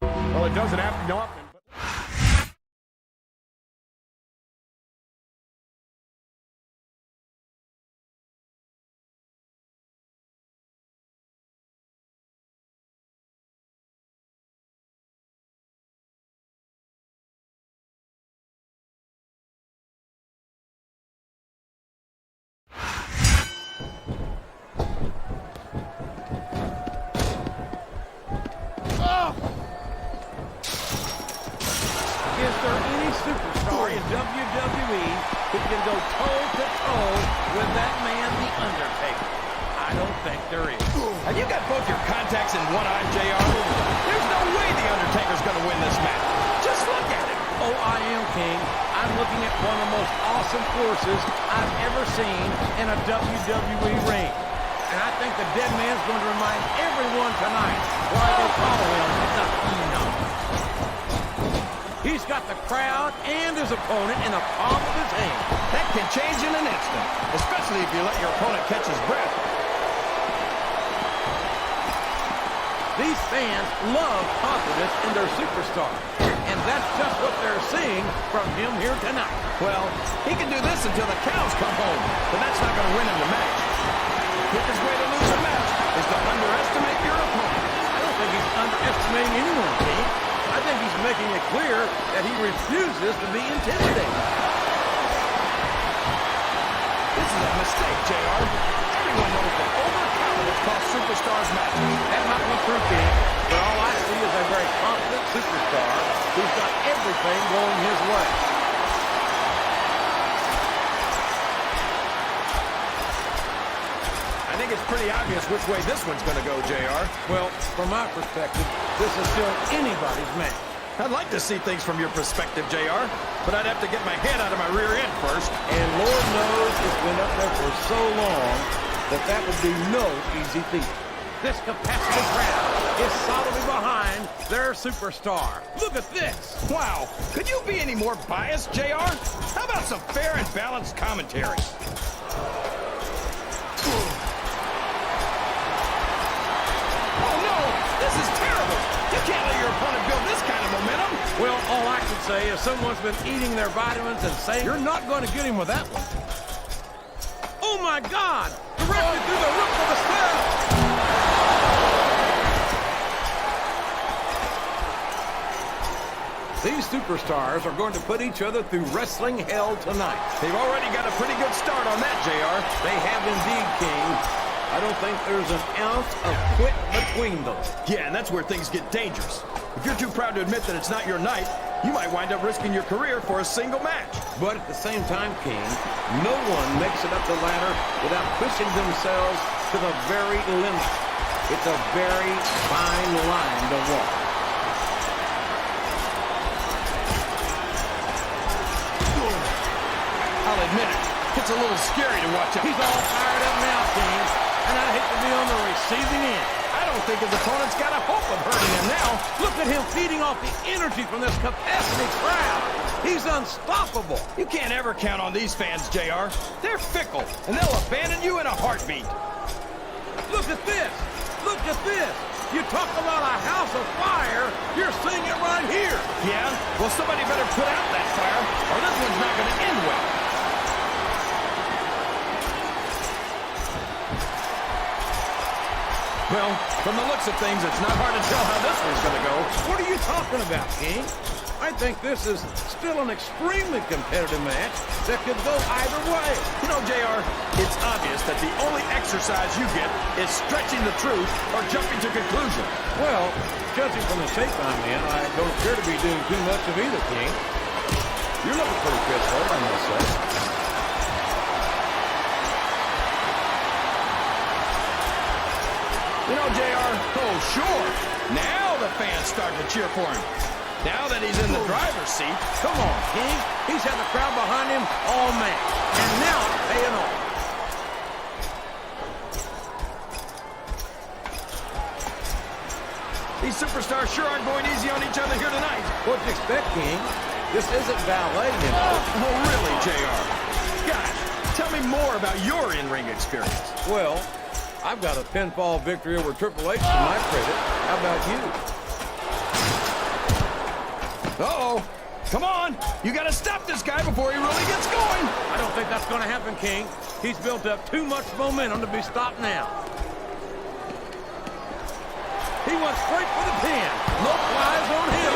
Well, it doesn't happen often. think there is. Have you got both your contacts in one eye, JR? There's no way The Undertaker's gonna win this match. Just look at it. Oh, I am, King. I'm looking at one of the most awesome forces I've ever seen in a WWE ring. And I think the dead man's going to remind everyone tonight why they call him the Phenom. He's got the crowd and his opponent in the palm of his hand. That can change in an instant, especially if you let your opponent catch his breath. These fans love confidence in their superstar, and that's just what they're seeing from him here tonight. Well, he can do this until the cows come home, but that's not going to win him the match. The quickest way to lose a match is to underestimate your opponent. I don't think he's underestimating anyone, King. I think he's making it clear that he refuses to be intimidated. This is a mistake, JR. Everyone knows that overconfidence costs superstars matches. That might be true, King, but all I see is a very confident superstar who's got everything going his way. I think it's pretty obvious which way this one's going to go, JR. Well, from my perspective, this is still anybody's match. I'd like to see things from your perspective, JR, but I'd have to get my head out of my rear end first. And Lord knows it's been up there for so long that would be no easy feat. This capacity crowd is solidly behind their superstar. Look at this. Wow. Could you be any more biased, JR? How about some fair and balanced commentary? Oh, no. This is terrible. You can't let your opponent build this kind of momentum. Well, all I can say is someone's been eating their vitamins and saying you're not going to get him with that one. Oh, my God. Directly through the roof of the cell. These superstars are going to put each other through wrestling hell tonight. They've already got a pretty good start on that, JR. They have indeed, King. I don't think there's an ounce of quit between them. Yeah, and that's where things get dangerous. If you're too proud to admit that it's not your night, you might wind up risking your career for a single match. But at the same time, King, no one makes it up the ladder without pushing themselves to the very limit. It's a very fine line to walk. I'll admit it. It's a little scary to watch out. He's all fired up now, King, and I'd hate to be on the receiving end. I don't think his opponent's got a hope of hurting him now. Look at him feeding off the energy from this capacity crowd. He's unstoppable. You can't ever count on these fans, JR. They're fickle, and they'll abandon you in a heartbeat. Look at this. Look at this. You talk about a house of fire, you're seeing it right here. Yeah? Well, somebody better put out that fire, or this one's not going to end well. Well, from the looks of things, it's not hard to tell how this one's going to go. What are you talking about, King? I think this is still an extremely competitive match that could go either way. You know, JR, it's obvious that the only exercise you get is stretching the truth or jumping to conclusions. Well, judging from the shape I'm in, I don't appear to be doing too much of either, King. You're looking pretty pissed off, I must say. You know, JR, oh, sure. Now the fans start to cheer for him. Now that he's in the driver's seat. Come on, King. He's had the crowd behind him all match. And now it's paying off. These superstars sure aren't going easy on each other here tonight. What do you expect, King? This isn't ballet, you know. Oh, really, JR? Gosh, tell me more about your in-ring experience. Well, I've got a pinfall victory over Triple H to my credit. How about you? Uh-oh. Come on. You got to stop this guy before he really gets going. I don't think that's going to happen, King. He's built up too much momentum to be stopped now. He went straight for the pin. No flies on him.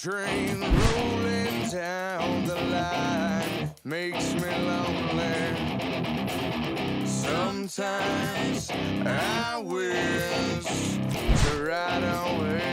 train rolling down the line makes me lonely. Sometimes I wish to ride away.